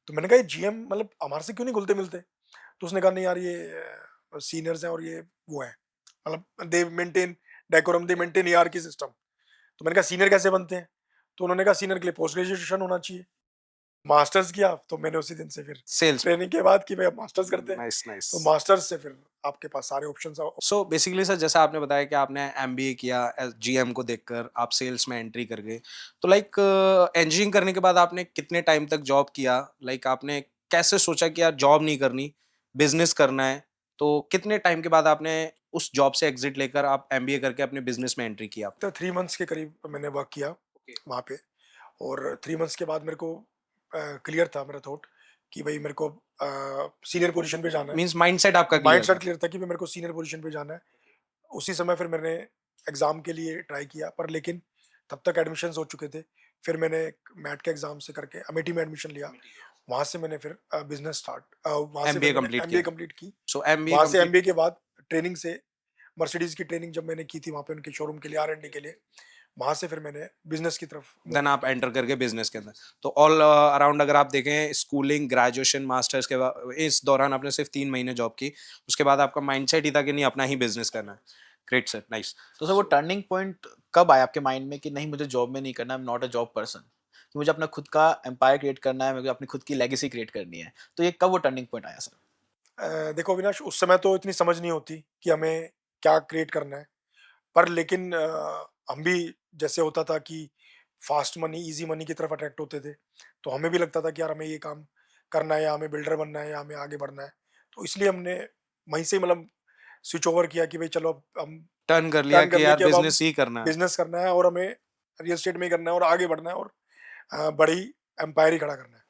B: तो मैंने कहा ये जीएम मतलब हमारे से क्यों नहीं घुलते-मिलते? तो उसने कहा नहीं यार, ये सीनियर्स हैं और ये वो हैं, मतलब they maintain decorum, they maintain hierarchy system. तो मैंने कहा सीनियर कैसे बनते हैं? तो उन्होंने कहा सीनियर के लिए पोस्ट ग्रेजुएशन होना चाहिए। मास्टर्स किया, तो मैंने उसी दिन से फिर
C: सेल्स में।
B: ट्रेनिंग के बाद कि भाई अब मास्टर्स करते हैं।
C: Nice, nice.
B: तो मास्टर्स से फिर आपके पास सारे ऑप्शंस
C: सो बेसिकली सर, जैसा आपने बताया कि आपने एमबीए किया, जीएम को देखकर आप सेल्स में एंट्री कर गए। तो लाइक इंजीनियरिंग करने के बाद आपने कितने टाइम तक जॉब किया? लाइक आपने कैसे सोचा कि यार जॉब नहीं करनी, बिजनेस करना है? तो कितने टाइम के बाद आपने उस जॉब से एग्जिट लेकर आप एमबीए करके अपने बिजनेस में एंट्री किया आपने?
B: तो 3 मंथ्स के करीब मैंने वर्क किया वहाँ पे, और 3 मंथ्स के बाद मेरे को क्लियर था मेरा थॉट कि भई मेरे को सीनियर पोज़ीशन पे जाना है।
C: मींस माइंडसेट आपका क्लियर
B: माइंडसेट
C: था।
B: क्लियर था कि भई मेरे को सीनियर पोज़ीशन पे जाना है। उसी समय फिर मैंने एग्ज़ाम के लिए ट्राई किया, पर लेकिन तब तक एडमिशन्स हो चुके थे। फिर मैंने मैट के एग्ज़ाम से करके अमेठी में एडमिशन लिया। वहाँ से मैंने फिर बिज़नेस वहाँ से फिर
C: एमबीए
B: मैंने
C: कंप्लीट
B: एमबीए
C: किया।
B: कंप्लीट की।
C: सो एमबीए
B: वहाँ से
C: कंप्लीट।
B: एमबीए के बाद ट्रेनिंग से मर्सिडीज़ की ट्रेनिंग जब मैंने की थी वहाँ पे उनके शोरूम के लिए, आर-एन-डी के लिए, वहाँ से फिर मैंने बिज़नेस की तरफ मूव
C: देन आप एंटर करके बिजनेस के अंदर। तो ऑल अराउंड अगर आप देखें, स्कूलिंग, ग्रेजुएशन, मास्टर्स के बाद इस दौरान आपने सिर्फ 3 महीने जॉब की। उसके बाद आपका माइंडसेट ही था कि नहीं, अपना ही बिजनेस करना है। Great sir, nice.
A: तो सर वो टर्निंग पॉइंट कब आया आपके माइंड में कि नहीं मुझे जॉब में नहीं करना, I am not a job person, कि मुझे अपना खुद का एम्पायर क्रिएट करना है, मुझे अपनी खुद की लेगेसी क्रिएट करनी है? तो ये कब वो टर्निंग पॉइंट आया सर?
B: देखो अविनाश, उस समय तो इतनी समझ नहीं होती कि हमें क्या क्रिएट करना है। पर लेकिन हम भी जैसे होता था कि फास्ट मनी, ईज़ी मनी की तरफ अट्रैक्ट होते थे। तो हमें भी लगता था कि यार हमें ये काम करना है, या हमें बिल्डर बनना है, या हमें आगे बढ़ना है। तो इसलिए हमने वहीं से मतलब स्विच ओवर किया कि भई चलो अब हम
C: टर्न कर लिया
B: टर्न कर
C: कि
B: लिया
C: यार
B: कि अब हम
C: बिजनेस ही करना है।
B: बिज़नेस करना है, और हमें रियल एस्टेट में ही करना है और आगे बढ़ना है, और बड़ी एम्पायर ही खड़ा करना है।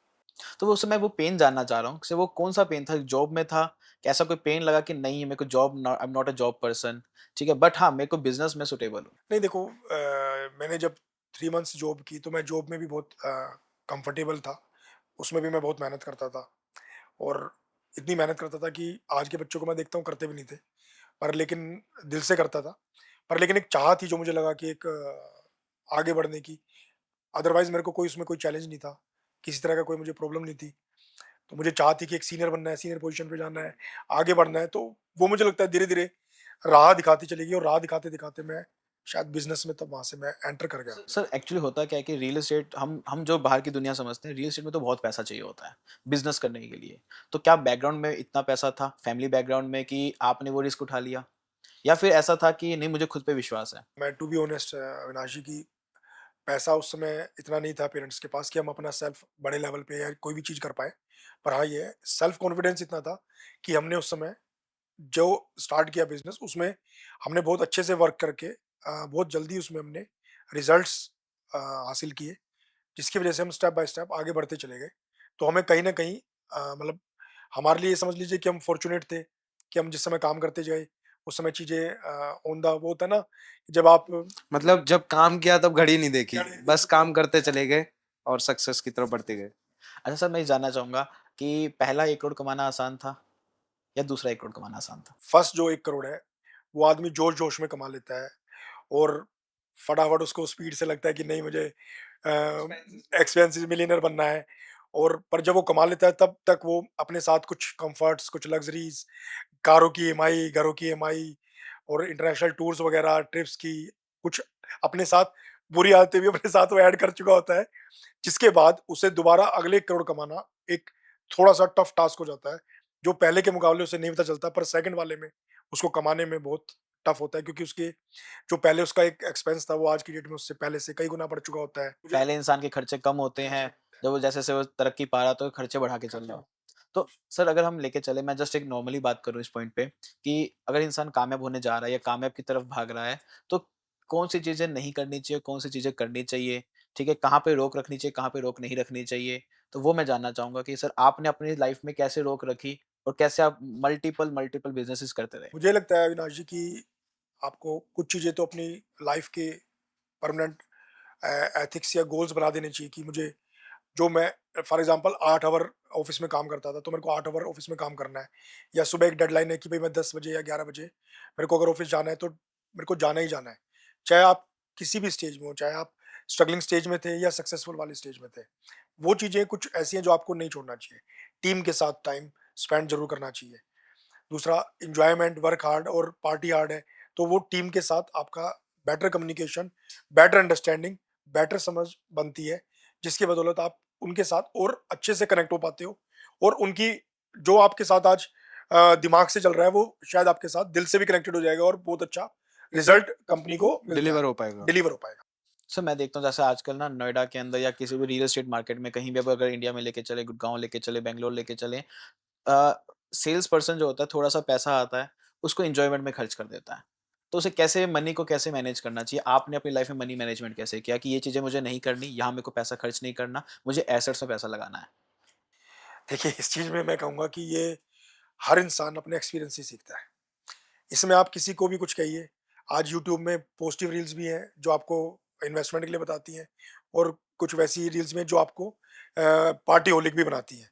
A: तो वो उस समय वो पेन जानना चाह रहा हूँ कि वो कौन-सा पेन था? जॉब में था? कि ऐसा कोई पेन लगा कि नहीं मेरे को I am not a job person, ठीक है? बट हाँ, मेरे को बिज़नेस में सूटेबल हूँ।
B: नहीं देखो, मैंने जब 3 मंथ्स जॉब की तो मैं जॉब में भी बहुत कंफर्टेबल था। उसमें भी मैं बहुत मेहनत करता था, और इतनी मेहनत करता था कि आज के बच्चों को मैं देखता हूँ करते भी नहीं थे। पर लेकिन दिल से करता था। पर लेकिन एक चाह थी जो मुझे लगा कि एक आगे बढ़ने की। अदरवाइज़ मेरे को कोई उसमें कोई चैलेंज नहीं था। किसी तरह का कोई मुझे प्रॉब्लम नहीं थी। तो मुझे चाह थी कि एक सीनियर बनना है, सीनियर पोज़ीशन पे जाना है, आगे बढ़ना है। तो वो मुझे लगता है धीरे-धीरे राह दिखाती चली गई, और राह दिखाते-दिखाते मैं शायद बिज़नेस में, तब वहाँ से मैं एंटर कर गया।
A: सर एक्चुअली होता क्या है कि रियल एस्टेट हम जो बाहर की दुनिया समझते हैं, रियल एस्टेट में तो बहुत पैसा चाहिए होता है, बिज़नेस करने के लिए। तो क्या बैकग्राउंड में इतना पैसा था, फैमिली बैकग्राउंड में, कि आपने वो रिस्क उठा लिया? या फिर ऐसा था कि नहीं मुझे खुद पे विश्वास है?
B: मैं टू बी ऑनेस्ट अविनाश जी, की पैसा उस समय इतना नहीं था पेरेंट्स के पास कि हम अपना सेल्फ बड़े लेवल पे या कोई भी चीज़ कर पाएँ। पर हाँ, ये सेल्फ कॉन्फिडेंस इतना था कि हमने उस समय जो स्टार्ट किया बिज़नेस उसमें हमने बहुत अच्छे से वर्क करके बहुत जल्दी उसमें हमने रिज़ल्ट्स हासिल किए, जिसकी वज़ह से हम स्टेप बाय स्टेप आगे बढ़ते चले गए। तो हमें कहीं न कहीं मतलब हमारे लिए ये समझ लीजिए कि हम फॉर्च्यूनेट थे कि हम जिस समय काम करते गए, उस समय चीज़ें ऑन द वो होता है ना, जब आप
C: मतलब जब काम किया तब घड़ी नहीं देखी,
B: घड़ी नहीं
C: बस
B: देखी तो
C: काम करते चले गए और सक्सेस की तरफ बढ़ते गए।
A: अच्छा सर, मैं ये जानना चाहूँगा कि पहला 1 करोड़ कमाना आसान था या दूसरा 1 करोड़ कमाना आसान था?
B: फर्स्ट जो 1 करोड़ है, वो आदमी जोश-जोश में कमा लेता है और फटाफट उसको स्पीड से लगता है कि नहीं मुझे एक्सपेंसिव मिलियनेयर बनना है। और पर जब वो कमा लेता है तब तक वो अपने साथ कुछ कम्फर्ट्स, कुछ लग्ज़रीज़, कारों की ईएमआई, घरों की ईएमआई और इंटरनेशनल टूर्स वगैरह, ट्रिप्स की कुछ अपने साथ बुरी आदतें भी अपने साथ वो ऐड कर चुका होता है। जिसके बाद उसे दोबारा अगले 1 करोड़ कमाना एक थोड़ा-सा टफ टास्क हो जाता है, जो पहले के मुकाबले उसे नहीं पता चलता, पर सेकंड वाले में उसको कमाने में बहुत टफ होता है क्योंकि उसके जो पहले उसका एक एक्सपेंस था, वो आज की डेट में उससे पहले से कई गुना बढ़ चुका होता है। मुझे
A: पहले इंसान के खर्चे कम होते हैं, जब वो जैसे-जैसे वो तरक्की पा रहा है तो खर्चे बढ़ा के चल रहा हो। तो सर अगर हम लेके चले, मैं जस्ट एक नॉर्मली बात करूँ इस पॉइंट पे कि अगर इंसान कामयाब होने जा रहा है या कामयाब की तरफ भाग रहा है, तो कौन-सी चीज़ें नहीं करनी चाहिए, कौन-सी चीज़ें करनी चाहिए? ठीक है, कहाँ पे रोक रखनी चाहिए, कहाँ पे रोक नहीं रखनी चाहिए? तो वो मैं जानना चाहूँगा कि सर आपने अपनी लाइफ़ में कैसे रोक रखी और कैसे आप मल्टीपल मल्टीपल बिज़नेसेस करते रहे?
B: मुझे लगता है अविनाश जी कि आपको कुछ चीज़ें तो अपनी लाइफ़ के परमानेंट एथिक्स या गोल्स बना देने चाहिए कि मुझे जो मैं फॉर एग्जांपल 8 आवर ऑफिस में काम करता था, तो मेरे को 8 आवर ऑफिस में काम करना है। या सुबह एक डेडलाइन है कि भई मैं 10 बजे या 11 बजे मेरे को अगर ऑफिस जाना है, तो मेरे को जाना ही जाना है। चाहे आप किसी भी स्टेज में हो, चाहे आप स्ट्रगलिंग स्टेज में थे या सक्सेसफुल वाली स्टेज में थे। वो चीज़ें कुछ ऐसी हैं जो आपको नहीं छोड़ना चाहिए। टीम के साथ टाइम स्पेंड ज़रूर करना चाहिए। दूसरा एन्जॉयमेंट, वर्क हार्ड और पार्टी हार्ड है, तो वो टीम के साथ आपका better communication, better understanding, better समझ बनती है, जिसकी बदौलत आप उनके साथ और अच्छे से कनेक्ट हो पाते हो और उनकी जो आपके साथ आज दिमाग से चल रहा है, वो शायद आपके साथ दिल से भी कनेक्टेड हो जाएगा और बहुत अच्छा रिज़ल्ट कंपनी को मिल
C: डिलीवर
B: जाएगा,
C: हो पाएगा।
B: डिलीवर हो पाएगा।
A: सर मैं देखता हूँ जैसे आजकल ना नोएडा के अंदर या किसी भी रियल एस्टेट मार्केट में कहीं भी अब अगर इंडिया में लेके चले, गुड़गाँव लेके चले, बैंगलोर लेके चले, सेल्स पर्सन जो होता है थोड़ा-सा पैसा आता है, उसको एन्जॉयमेंट में खर्च कर देता है। तो उसे कैसे मनी को कैसे मैनेज करना चाहिए? आपने अपनी लाइफ़ में मनी मैनेजमेंट कैसे किया कि ये चीज़ें मुझे नहीं करनी, यहाँ मेरे को पैसा खर्च नहीं करना, मुझे एसेट्स में पैसा लगाना है?
B: देखिए, इस चीज़ में मैं कहूँगा कि ये हर इंसान अपने एक्सपीरियंस से सीखता है। इसमें आप किसी को भी कुछ कहिए, आज यूट्यूब में पॉजिटिव रील्स भी हैं, जो आपको इन्वेस्टमेंट के लिए बताती हैं और कुछ वैसी रील्स में जो आपको पार्टीहोलिक भी बनाती हैं।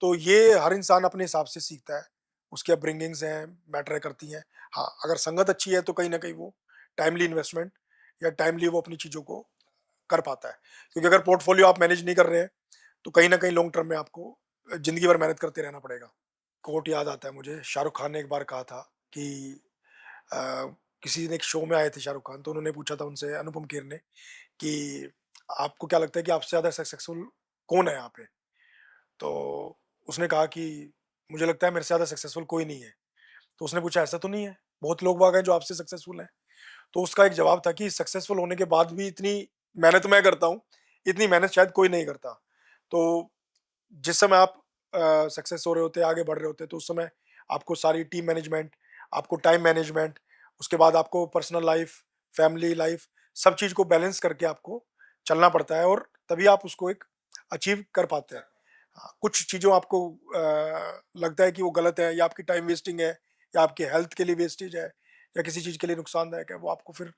B: तो ये हर इंसान अपने हिसाब से सीखता है, उसकी अपब्रिंगिंग्स हैं, मैटर करती हैं। हाँ, अगर संगत अच्छी है तो कहीं न कहीं वो टाइमली इन्वेस्टमेंट या टाइमली वो अपनी चीज़ों को कर पाता है। क्योंकि अगर पोर्टफोलियो आप मैनेज नहीं कर रहे हैं, तो कहीं न कहीं लॉन्ग टर्म में आपको ज़िंदगी भर मेहनत करते रहना पड़ेगा। कोट याद आता है मुझे, शाहरुख खान ने एक बार कहा था कि अ, किसी ने एक शो में आए थे शाहरुख खान, तो उन्होंने पूछा था उनसे अनुपम खेर ने कि आपको क्या लगता है कि आपसे ज़्यादा सक्सेसफुल कौन है यहाँ पे? तो उसने कहा कि मुझे लगता है मेरे से ज़्यादा सक्सेसफुल कोई नहीं है। तो उसने पूछा ऐसा तो नहीं है? बहुत लोग बाग हैं जो आपसे सक्सेसफुल हैं। तो उसका एक जवाब था कि सक्सेसफुल होने के बाद भी इतनी मेहनत मैं करता हूँ, इतनी मेहनत शायद कोई नहीं करता। तो जिस समय आप सक्सेस हो रहे होते हैं, आगे बढ़ रहे होते हैं, तो उस समय आपको सारी टीम मैनेजमेंट, आपको टाइम मैनेजमेंट, उसके बाद आपको पर्सनल लाइफ, फैमिली लाइफ, सब चीज़ को बैलेंस करके आपको चलना पड़ता है और तभी आप उसको एक अचीव कर पाते हैं। हाँ, कुछ चीज़ों आपको लगता है कि वो गलत है या आपकी टाइम वेस्टिंग है या आपकी हेल्थ के लिए वेस्टेज है या किसी चीज़ के लिए नुकसानदायक है, वो आपको फिर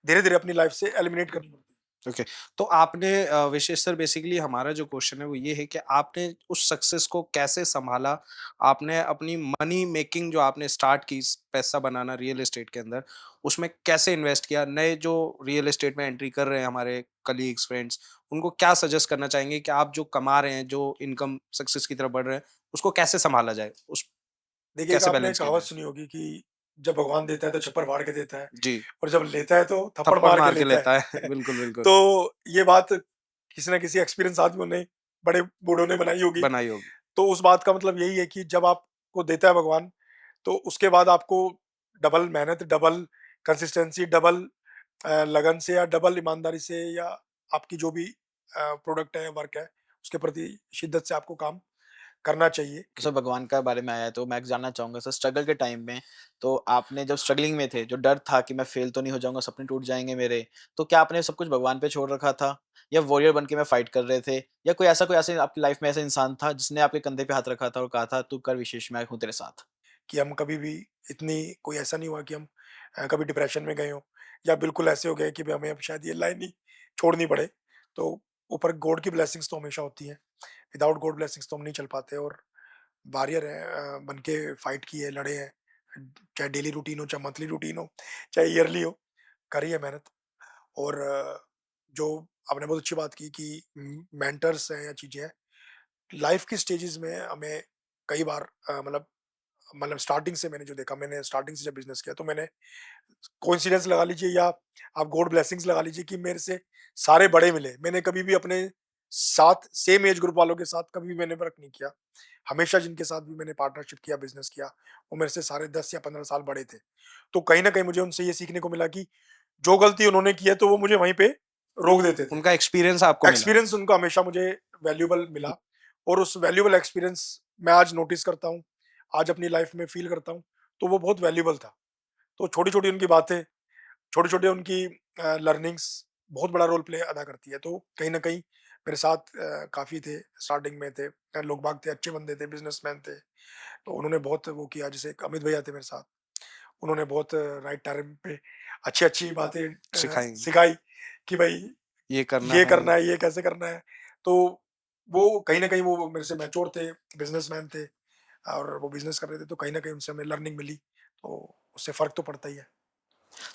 B: धीरे-धीरे अपनी लाइफ से एलिमिनेट करनी पड़ती है।
C: ओके, तो आपने विशेष सर बेसिकली हमारा जो क्वेश्चन है वो ये है कि आपने उस सक्सेस को कैसे संभाला? आपने अपनी मनी मेकिंग जो आपने स्टार्ट की पैसा बनाना रियल एस्टेट के अंदर, उसमें कैसे इन्वेस्ट किया? नए जो रियल एस्टेट में एंट्री कर रहे हैं हमारे कलीग्स, फ्रेंड्स, उनको क्या सजेस्ट करना चाहेंगे कि आप जो कमा रहे हैं, जो इनकम सक्सेस की तरफ बढ़ रहे हैं, उसको कैसे संभाला जाए? उस
B: देखिए, एक
C: कैसे
B: आपने
C: बैलेंस किया
B: कहावत
C: जाए?
B: सुनी होगी कि जब भगवान देता है तो छप्पर फाड़ के देता है
C: जी,
B: और जब लेता है तो थप्पड़
C: थप्पड़
B: मार के
C: मार के
B: लेता
C: लेता है।
B: है।
C: बिल्कुल, बिल्कुल,
B: तो ये बात किसी न किसी एक्सपीरियंस आदमियों ने, बड़े बूढ़ों ने बनाई होगी।
C: बनाई होगी।
B: तो उस बात का मतलब यही है कि जब आपको देता है भगवान, तो उसके बाद आपको डबल मेहनत, डबल कंसिस्टेंसी, डबल लगन से या डबल ईमानदारी से या आपकी जो भी प्रोडक्ट है, वर्क है, उसके प्रति शिद्दत से आपको काम करना चाहिए।
A: सर भगवान का बारे में आया है तो मैं जानना चाहूँगा सर स्ट्रगल के टाइम में तो आपने जब स्ट्रगलिंग में थे, जो डर था कि मैं फेल तो नहीं हो जाऊँगा, सपने टूट जाएँगे मेरे, तो क्या आपने सब कुछ भगवान पे छोड़ रखा था? या वॉरियर बन के मैं फाइट कर रहे थे? या कोई ऐसे आपकी लाइफ में ऐसा इंसान था जिसने आपके कंधे पे हाथ रखा था और कहा था तू कर विशेष मैं हूँ तेरे साथ?
B: कि हम कभी भी इतनी कोई ऐसा नहीं हुआ कि हम कभी डिप्रेशन में गए हों या बिल्कुल ऐसे हो गए कि भी हमें अब शायद ये लाइन ही छोड़नी पड़े। तो ऊपर गॉड की ब्लेसिंग्स तो हमेशा होती हैं। विदाउट गॉड ब्लेसिंग्स तो हम नहीं चल पाते और वॉरियर हैं बन के फाइट किए, लड़े हैं। चाहे डेली रूटीन हो, चाहे मंथली रूटीन हो, चाहे ईयरली हो, करी है मेहनत। और जो आपने बहुत अच्छी बात की कि मेंटर्स हैं या चीज़ें हैं, लाइफ की स्टेजेस में हमें कई बार मतलब स्टार्टिंग से मैंने जो देखा, मैंने स्टार्टिंग से जब बिज़नेस किया तो मैंने कोइंसिडेंस लगा लीजिए या आप गॉड ब्लेसिंग्स लगा लीजिए कि मेरे से सारे बड़े मिले। मैंने कभी भी अपने साथ सेम एज ग्रुप वालों के साथ कभी भी मैंने वर्क नहीं किया। हमेशा जिनके साथ भी मैंने पार्टनरशिप किया, बिज़नेस किया, वो मेरे से सारे 10 या 15 साल बड़े थे। तो कहीं न कहीं मुझे उनसे ये सीखने को मिला कि जो गलती उन्होंने की है तो वो मुझे वहीं पे रोक देते थे।
C: उनका एक्सपीरियंस आपको मिला।
B: एक्सपीरियंस उनका हमेशा मुझे वैल्यूएबल मिला और उस वैल्यूएबल एक्सपीरियंस मैं आज नोटिस करता हूँ, आज अपनी लाइफ में फ़ील करता हूँ, तो वो बहुत वैल्यूएबल था। तो छोटी-छोटी उनकी बातें, छोटे-छोटे उनकी लर्निंग्स बहुत बड़ा रोल प्ले अदा करती है। तो कहीं न कहीं मेरे साथ काफ़ी थे, स्टार्टिंग में थे, लोग-बाग थे, अच्छे बंदे थे, बिज़नेसमैन थे। तो उन्होंने बहुत वो किया, जैसे एक अमित भैया थे मेरे साथ, उन्होंने बहुत राइट टाइम पे अच्छी-अच्छी बातें
C: सिखाई,
B: सिखाई कि भई
C: ये करना
B: ये
C: है।
B: करना है, ये कैसे करना है। तो वो कहीं न कहीं वो मेरे से मैच्योर थे, बिज़नेसमैन थे और वो बिज़नेस कर रहे थे, तो कहीं न कहीं उनसे हमें लर्निंग मिली। तो उससे फ़र्क तो पड़ता ही है।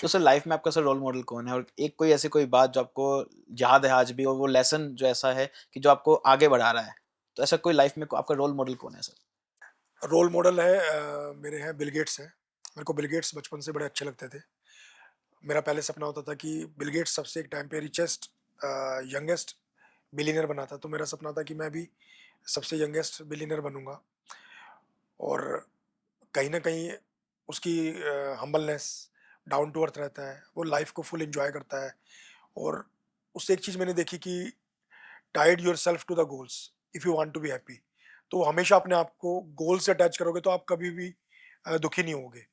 A: तो सर लाइफ में आपका सर रोल मॉडल कौन है? और एक कोई ऐसी कोई बात जो आपको याद है आज भी और वो लेसन जो ऐसा है कि जो आपको आगे बढ़ा रहा है? तो ऐसा कोई लाइफ में को आपका रोल मॉडल कौन है सर?
B: रोल मॉडल है मेरे हैं बिल गेट्स हैं। मेरे को बिल गेट्स बचपन से बड़े अच्छे लगते थे। मेरा पहले सपना होता था कि बिल गेट्स सबसे एक टाइम पे रिचेस्ट यंगेस्ट बिलियनियर बना था। तो मेरा सपना था कि मैं भी सबसे यंगेस्ट बिलियनियर बनूँगा और कहीं न कहीं उसकी हम्बलनेस, डाउन टू अर्थ रहता है, वो लाइफ़ को फुल एन्जॉय करता है और उससे एक चीज़ मैंने देखी कि tied yourself to the goals if you want to be happy. तो हमेशा अपने आप को गोल से अटैच करोगे तो आप कभी भी दुखी नहीं होगे।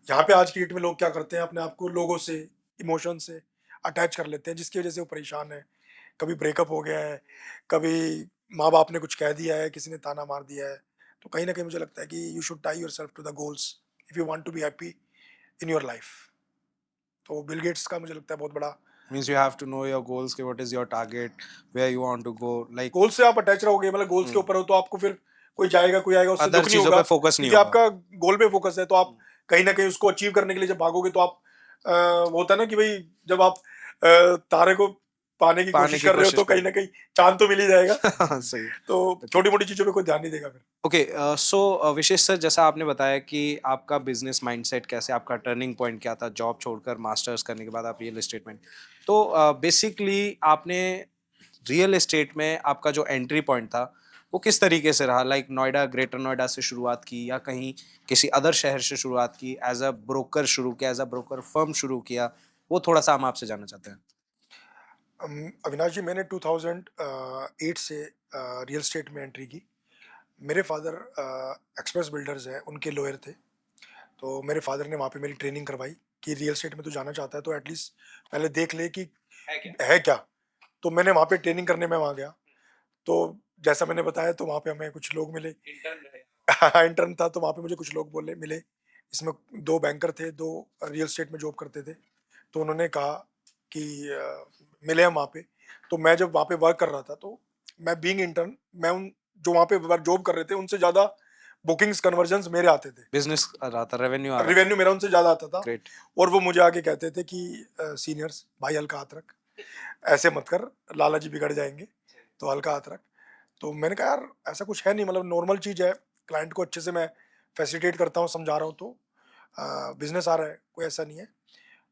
B: यहाँ पे आज की डेट में लोग क्या करते हैं, अपने आप को लोगों से, इमोशन से अटैच कर लेते हैं, जिसकी वजह से वो परेशान है। कभी ब्रेकअप हो गया है, कभी माँ बाप ने कुछ कह दिया है, किसी ने ताना मार दिया है। तो कहीं ना कहीं मुझे लगता है कि you should tie your self to the goals if you want to be happy in your life. तो बिल गेट्स का मुझे लगता है बहुत बड़ा
C: Means you have to know your goals, कि what is your target, where you want to go, like
B: गोल से आप अटैच रहोगे, मतलब गोल्स के ऊपर हो तो आपको फिर कोई जाएगा कोई आएगा उससे
C: अदर
B: दुख नहीं
C: चीजों
B: होगा,
C: पे फोकस नहीं
B: क्योंकि
C: होगा।
B: आपका गोल पे फोकस है। तो आप कहीं ना कहीं उसको अचीव करने के लिए जब भागोगे तो आप वो होता है ना कि भाई जब आप तारे को पाने की
C: पाने
B: कोशिश
C: की
B: कर रहे हो
C: कोशिश
B: तो कहीं ना कहीं चांद तो मिल ही जाएगा।
C: कर सही।
B: तो
C: Okay.
B: छोटी मोटी चीजों पे कोई ध्यान नहीं देगा फिर।
C: ओके, सो विशेष सर, जैसा आपने बताया कि आपका बिजनेस माइंडसेट कैसे, आपका टर्निंग पॉइंट क्या था जॉब छोड़कर मास्टर्स करने के बाद आप रियल एस्टेट में, तो बेसिकली आपने रियल एस्टेट में आपका जो एंट्री पॉइंट था वो किस तरीके से रहा, लाइक नोएडा, ग्रेटर नोएडा से शुरुआत की या कहीं किसी अदर शहर से शुरुआत की, एज अ ब्रोकर शुरू किया, एज अ ब्रोकर फर्म शुरू किया, वो थोड़ा सा हम आपसे जानना चाहते हैं।
B: अविनाश जी, मैंने 2008 से रियल स्टेट में एंट्री की। मेरे फादर एक्सप्रेस बिल्डर्स हैं, उनके लॉयर थे। तो मेरे फादर ने वहाँ पे मेरी ट्रेनिंग करवाई कि रियल स्टेट में तू जाना चाहता है तो एटलीस्ट पहले देख ले कि
C: है क्या?
B: है क्या। तो मैंने वहाँ पे ट्रेनिंग करने में वहाँ गया। तो जैसा मैंने बताया तो वहाँ पे हमें कुछ लोग मिले।
C: इंटर्न रहे।
B: इंटर्न था तो वहाँ पे मुझे कुछ लोग बोले मिले। इसमें 2 बैंकर थे, 2 रियल एस्टेट में जॉब करते थे। तो उन्होंने कहा कि मिले हम वहाँ पे। तो मैं जब वहाँ पे वर्क कर रहा था तो मैं बीइंग इंटर्न, मैं उन जो वहाँ पे वर्क जॉब कर रहे थे उनसे ज़्यादा बुकिंग्स कन्वर्जन्स मेरे आते थे।
C: बिजनेस आ रहा था, रेवेन्यू आ रहा था।
B: रिवेन्यू मेरा उनसे ज़्यादा आता था।
C: ग्रेट।
B: और वो मुझे आके कहते थे कि सीनियर्स भाई हल्का हाथ रख, ऐसे मत कर, लाला जी बिगड़ जाएँगे, तो हल्का हाथ रख। तो मैंने कहा यार ऐसा कुछ है नहीं, मतलब नॉर्मल चीज़ है, क्लाइंट को अच्छे से मैं फैसिलिटेट करता हूँ, समझा रहा हूँ, तो बिज़नेस आ रहा है, कोई ऐसा नहीं है।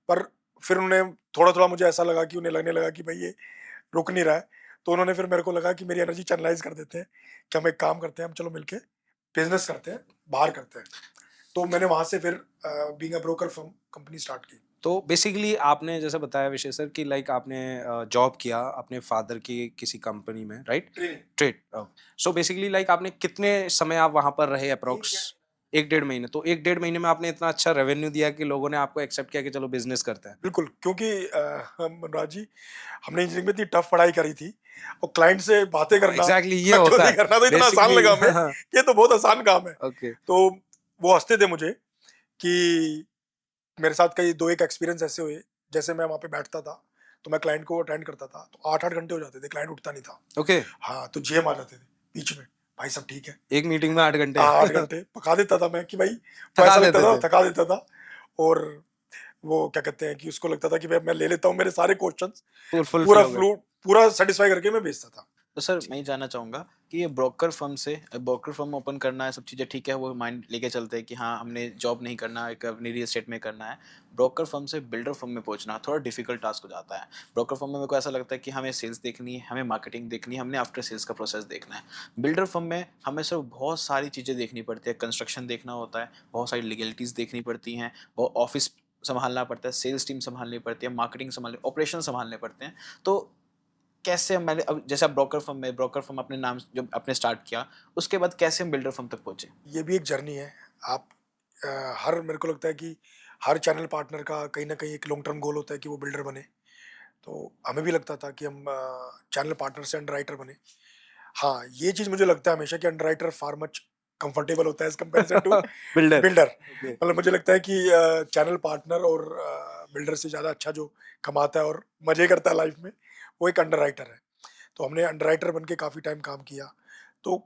B: पर फिर उन्हें थोड़ा-थोड़ा मुझे ऐसा लगा कि उन्हें लगने लगा कि भई ये रुक नहीं रहा है। तो उन्होंने फिर मेरे को लगा कि मेरी एनर्जी चैनलाइज़ कर देते हैं, कि हम एक काम करते हैं, हम चलो मिलके बिज़नेस करते हैं, बाहर करते हैं। तो मैंने वहाँ से फिर being a broker firm company start की।
C: तो बेसिकली आपने जैसे बताया विशेष सर कि लाइक आपने जॉब किया अपने फादर की किसी कंपनी में, right?
B: Training
C: trade. So basically like आपने कितने समय आप वहाँ पर रहे अप्रोक्स? 1 डेढ़ महीने। तो 1 डेढ़ महीने में आपने इतना अच्छा रेवेन्यू दिया कि लोगों ने आपको एक्सेप्ट किया कि चलो बिजनेस करते हैं।
B: बिल्कुल, क्योंकि मनराज जी, हमने इंजीनियरिंग में इतनी टफ पढ़ाई करी थी और क्लाइंट से बातें करना,
C: एग्जैक्टली ये होता
B: क्लोजिंग
C: है
B: करना तो इतना आसान
C: बेसिकली।
B: लगा हमें कि ये तो बहुत आसान काम है।
C: ओके।
B: तो वो हँसते थे मुझे कि मेरे साथ कई 2-1 एक्सपीरियंस ऐसे हुए, जैसे मैं वहाँ पे बैठता था, तो मैं क्लाइंट को अटेंड करता था, तो 8-8 घंटे हो जाते थे, क्लाइंट उठता नहीं था।
C: ओके।
B: हाँ, तो जीएम आ जाते थे बीच में, भाई सब ठीक है?
C: एक मीटिंग में 8 घंटे।
B: हाँ, 8 घंटे पका देता था मैं कि भाई, वो
C: थका
B: ऐसा लगता
C: देते
B: था
C: थे।
B: थका देता था। और वो क्या कहते हैं कि उसको लगता था कि भाई मैं ले लेता हूँ मेरे सारे क्वेश्चंस,
C: फुलफिल
B: पूरा
C: हो गए।
B: फ्लो पूरा सैटिस्फाई करके मैं भेजता था।
A: तो सर मैं ये जानना चाहूँगा कि ये ब्रोकर फर्म ओपन करना है सब चीज़ें ठीक है, वो माइंड लेके चलते हैं कि हाँ हमने जॉब नहीं करना है, अपनी रियल एस्टेट में करना है। ब्रोकर फर्म से बिल्डर फर्म में पहुंचना थोड़ा डिफिकल्ट टास्क हो जाता है। ब्रोकर फर्म में मेरे को ऐसा लगता है कि हमें सेल्स देखनी है, हमें मार्केटिंग देखनी है, हमने आफ्टर सेल्स का प्रोसेस देखना है। बिल्डर फर्म में हमें सिर्फ बहुत सारी चीज़ें देखनी पड़ती है, कंस्ट्रक्शन देखना होता है, बहुत सारी लीगलिटीज़ देखनी पड़ती हैं, वो ऑफिस संभालना पड़ता है, सेल्स टीम संभालनी पड़ती है, मार्केटिंग संभालनी, ऑपरेशन संभालने पड़ते हैं। तो कैसे मैंने अब जैसे आप ब्रोकर फर्म अपने नाम जब आपने स्टार्ट किया, उसके बाद कैसे हम बिल्डर फर्म तक पहुँचे?
B: ये भी एक जर्नी है। आप हर मेरे को लगता है कि हर चैनल पार्टनर का कहीं न कहीं एक लॉन्ग टर्म गोल होता है कि वो बिल्डर बने। तो हमें भी लगता था कि हम चैनल पार्टनर से अंडरराइटर बने। हाँ, ये चीज़ मुझे लगता है हमेशा कि अंडरराइटर फार मच कंफर्टेबल होता है as comparison to
C: builder.
B: Builder.
C: Okay.
B: मतलब मुझे लगता है कि चैनल पार्टनर और बिल्डर से ज़्यादा अच्छा जो कमाता है और मज़े करता है लाइफ़ में, वो एक अंडरराइटर है। तो हमने अंडरराइटर बन के काफ़ी टाइम काम किया। तो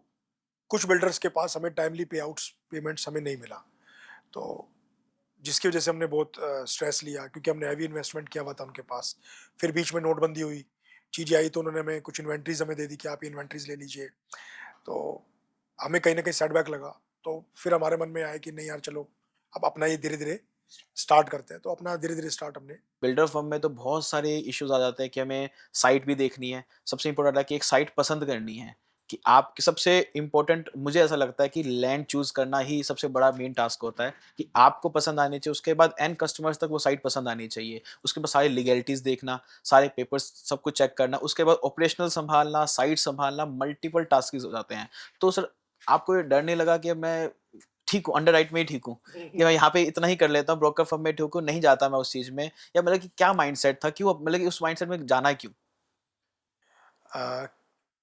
B: कुछ बिल्डर्स के पास हमें टाइमली पेमेंट्स हमें नहीं मिला। तो जिसकी वजह से हमने बहुत स्ट्रेस लिया, क्योंकि हमने हेवी इन्वेस्टमेंट किया हुआ था उनके पास। फिर बीच में नोटबंदी हुई, चीज़ें आई तो उन्होंने हमें कुछ इन्वेंटरीज़ हमें दे दी कि आप ये इन्वेंटरीज़ ले लीजिए। तो हमें कहीं न कहीं सेटबैक लगा। तो फिर हमारे मन में आया कि नहीं यार चलो, अब अपना ये धीरे-धीरे स्टार्ट करते हैं। तो अपना धीरे-धीरे स्टार्ट हमने
A: बिल्डर फर्म में तो बहुत सारे इश्यूज़ आ जाते हैं कि हमें साइट भी देखनी है। सबसे इम्पोर्टेंट है कि एक साइट पसंद करनी है, कि आपकी सबसे इम्पोर्टेंट मुझे ऐसा लगता है कि लैंड चूज़ करना ही सबसे बड़ा मेन टास्क होता है, कि आपको पसंद आनी चाहिए, उसके बाद एंड कस्टमर्स तक वो साइट पसंद आनी चाहिए। उसके बाद सारी लीगैलिटीज़ देखना, सारे पेपर्स सब कुछ चेक करना, उसके बाद ऑपरेशनल सँभालना, साइट सँभालना, मल्टीपल टास्क्स हो जाते हैं। तो सर आपको ये डर नहीं लगा कि अब मैं ठीक हूँ, अंडरराइट में ही ठीक हूँ, कि मैं यहाँ पे इतना ही कर लेता हूँ, ब्रोकर फर्म में ठीक हूँ, नहीं जाता मैं उस चीज़ में, या मतलब कि क्या माइंडसेट था? क्यों मतलब कि उस माइंडसेट में जाना क्यों?
B: अ,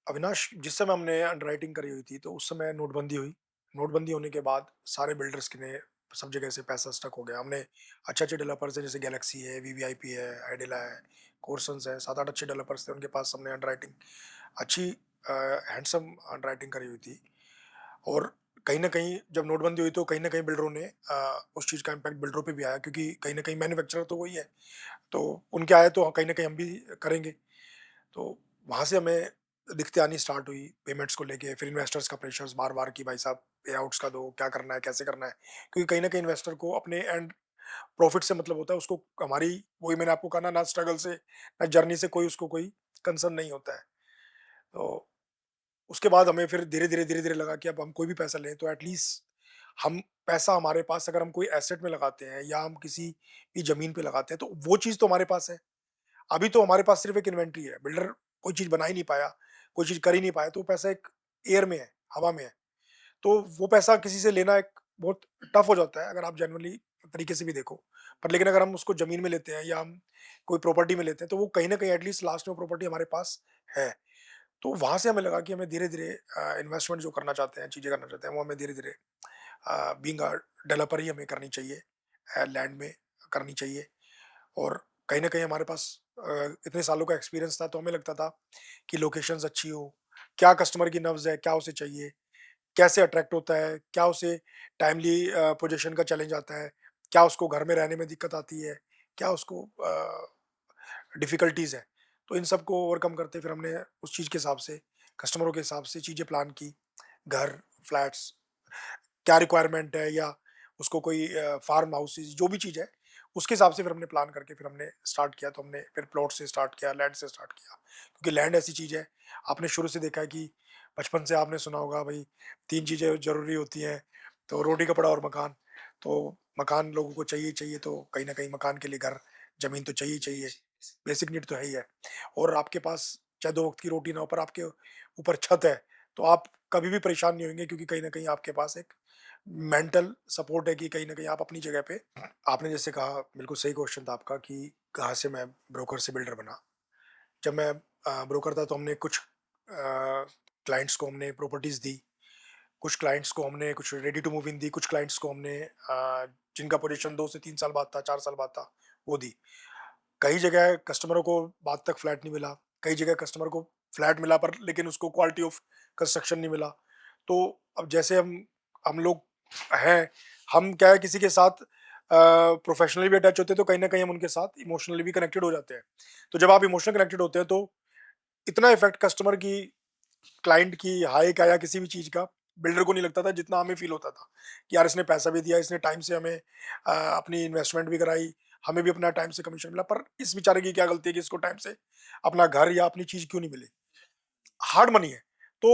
B: अविनाश, जिस समय हमने अंडरराइटिंग करी हुई थी, तो उस समय नोटबंदी हुई। नोटबंदी होने के बाद सारे बिल्डर्स के ने सब जगह से पैसा स्टक हो गया। हमने अच्छे-अच्छे डेवलपर्स हैं, जैसे गैलेक्सी है, वीवीआईपी है, आइडिला है, कोर्सन्स है, 7-8 अच्छे डेवलपर्स थे, उनके पास हमने अंडरराइटिंग अच्छी हैंडसम अंडरराइटिंग करी हुई थी। और कहीं न कहीं जब नोटबंदी हुई तो कहीं न कहीं बिल्डरों ने उस चीज़ का इम्पैक्ट बिल्डरों पे भी आया, क्योंकि कहीं न कहीं मैन्युफैक्चरर तो वही है। तो उनके आए तो कहीं न कहीं हम भी करेंगे। तो वहाँ से हमें दिक्कतें आनी स्टार्ट हुई पेमेंट्स को लेके, फिर इन्वेस्टर्स का प्रेशर्स बार-बार कि भाई साहब पे-आउट्स का दो, क्या करना है, कैसे करना है? क्योंकि कहीं न कहीं इन्वेस्टर को अपने एंड प्रॉफिट से मतलब होता है, उसको हमारी वही मैंने आपको कहा ना स्ट्रगल से, ना जर्नी से कोई उसको कोई कंसर्न नहीं होता है। तो उसके बाद हमें फिर धीरे-धीरे लगा कि अब हम कोई भी पैसा लें तो एटलीस्ट हम पैसा हमारे पास अगर हम कोई एसेट में लगाते हैं या हम किसी भी ज़मीन पे लगाते हैं, तो वो चीज़ तो हमारे पास है। अभी तो हमारे पास सिर्फ़ एक इन्वेंटरी है, बिल्डर कोई चीज़ बना ही नहीं पाया, कोई चीज़ कर ही नहीं पाया, तो वो पैसा एक एयर में है, हवा में है। तो वो पैसा किसी से लेना एक बहुत टफ़ हो जाता है, अगर आप जेनुइनली तरीके से भी देखो। पर लेकिन अगर हम उसको ज़मीन में लेते हैं या हम कोई प्रॉपर्टी में लेते हैं, तो वो कहीं न कहीं एटलीस्ट लास्ट में प्रॉपर्टी हमारे पास है। तो वहाँ से हमें लगा कि हमें धीरे-धीरे इन्वेस्टमेंट जो करना चाहते हैं, चीज़ें करना चाहते हैं, वो हमें धीरे-धीरे बीइंग अ डेवलपर ही हमें करनी चाहिए, लैंड में करनी चाहिए। और कहीं न कहीं हमारे पास इतने सालों का एक्सपीरियंस था, तो हमें लगता था कि लोकेशंस अच्छी हो, क्या कस्टमर की नब्ज़ है, क्या उसे चाहिए, कैसे अट्रैक्ट होता है, क्या उसे टाइमली पोज़ीशन का चैलेंज आता है, क्या उसको घर में रहने में दिक्कत आती है, क्या उसको डिफ़िकल्टीज़ हैं। तो इन सब को ओवरकम करते फिर हमने उस चीज़ के हिसाब से, कस्टमरों के हिसाब से चीज़ें प्लान की। घर, फ्लैट्स, क्या रिक्वायरमेंट है या उसको कोई फार्म हाउसेज़ जो भी चीज़ है, उसके हिसाब से फिर हमने प्लान करके फिर हमने स्टार्ट किया। तो हमने फिर प्लॉट से स्टार्ट किया, लैंड से स्टार्ट किया। क्योंकि लैंड ऐसी चीज़ है, आपने शुरू से देखा है कि बचपन से आपने सुना होगा भई 3 चीज़ें ज़रूरी होती हैं, तो रोटी, कपड़ा और मकान। तो मकान लोगों को चाहिए चाहिए, तो कहीं ना कहीं मकान के लिए घर, जमीन तो चाहिए चाहिए, बेसिक नीड तो है ही है। और आपके पास चाहे 2 वक्त की रोटी ना हो, पर आपके ऊपर छत है, तो आप कभी भी परेशान नहीं होंगे, क्योंकि कहीं ना कहीं आपके पास एक मेंटल सपोर्ट है कि कहीं ना कहीं आप अपनी जगह पे। आपने जैसे कहा, बिल्कुल सही क्वेश्चन था आपका कि कहाँ से मैं ब्रोकर से बिल्डर बना। जब मैं ब्रोकर था तो हमने कुछ क्लाइंट्स को हमने प्रॉपर्टीज दी, कुछ क्लाइंट्स को हमने कुछ रेडी टू मूव इन दी, कुछ क्लाइंट्स को हमने जिनका पोजीशन 2 से 3 साल बाद था, 4 साल बाद था, वो दी। कई जगह कस्टमरों को बाद तक फ्लैट नहीं मिला, कई जगह कस्टमर को फ्लैट मिला पर लेकिन उसको क्वालिटी ऑफ कंस्ट्रक्शन नहीं मिला। तो अब जैसे हम लोग हैं, हम क्या है, किसी के साथ प्रोफेशनली भी अटैच होते हैं, तो कहीं ना कहीं हम उनके साथ इमोशनली भी कनेक्टेड हो जाते हैं। तो जब आप इमोशनल कनेक्टेड होते हैं, तो इतना इफेक्ट कस्टमर की, क्लाइंट की हाई का या किसी भी चीज़ का बिल्डर को नहीं लगता था, जितना हमें फील होता था कि यार इसने पैसा भी दिया, इसने टाइम से हमें अपनी इन्वेस्टमेंट भी कराई, हमें भी अपना टाइम से कमीशन मिला, पर इस बेचारे की क्या गलती है कि इसको टाइम से अपना घर या अपनी चीज़ क्यों नहीं मिली। हार्ड मनी है। तो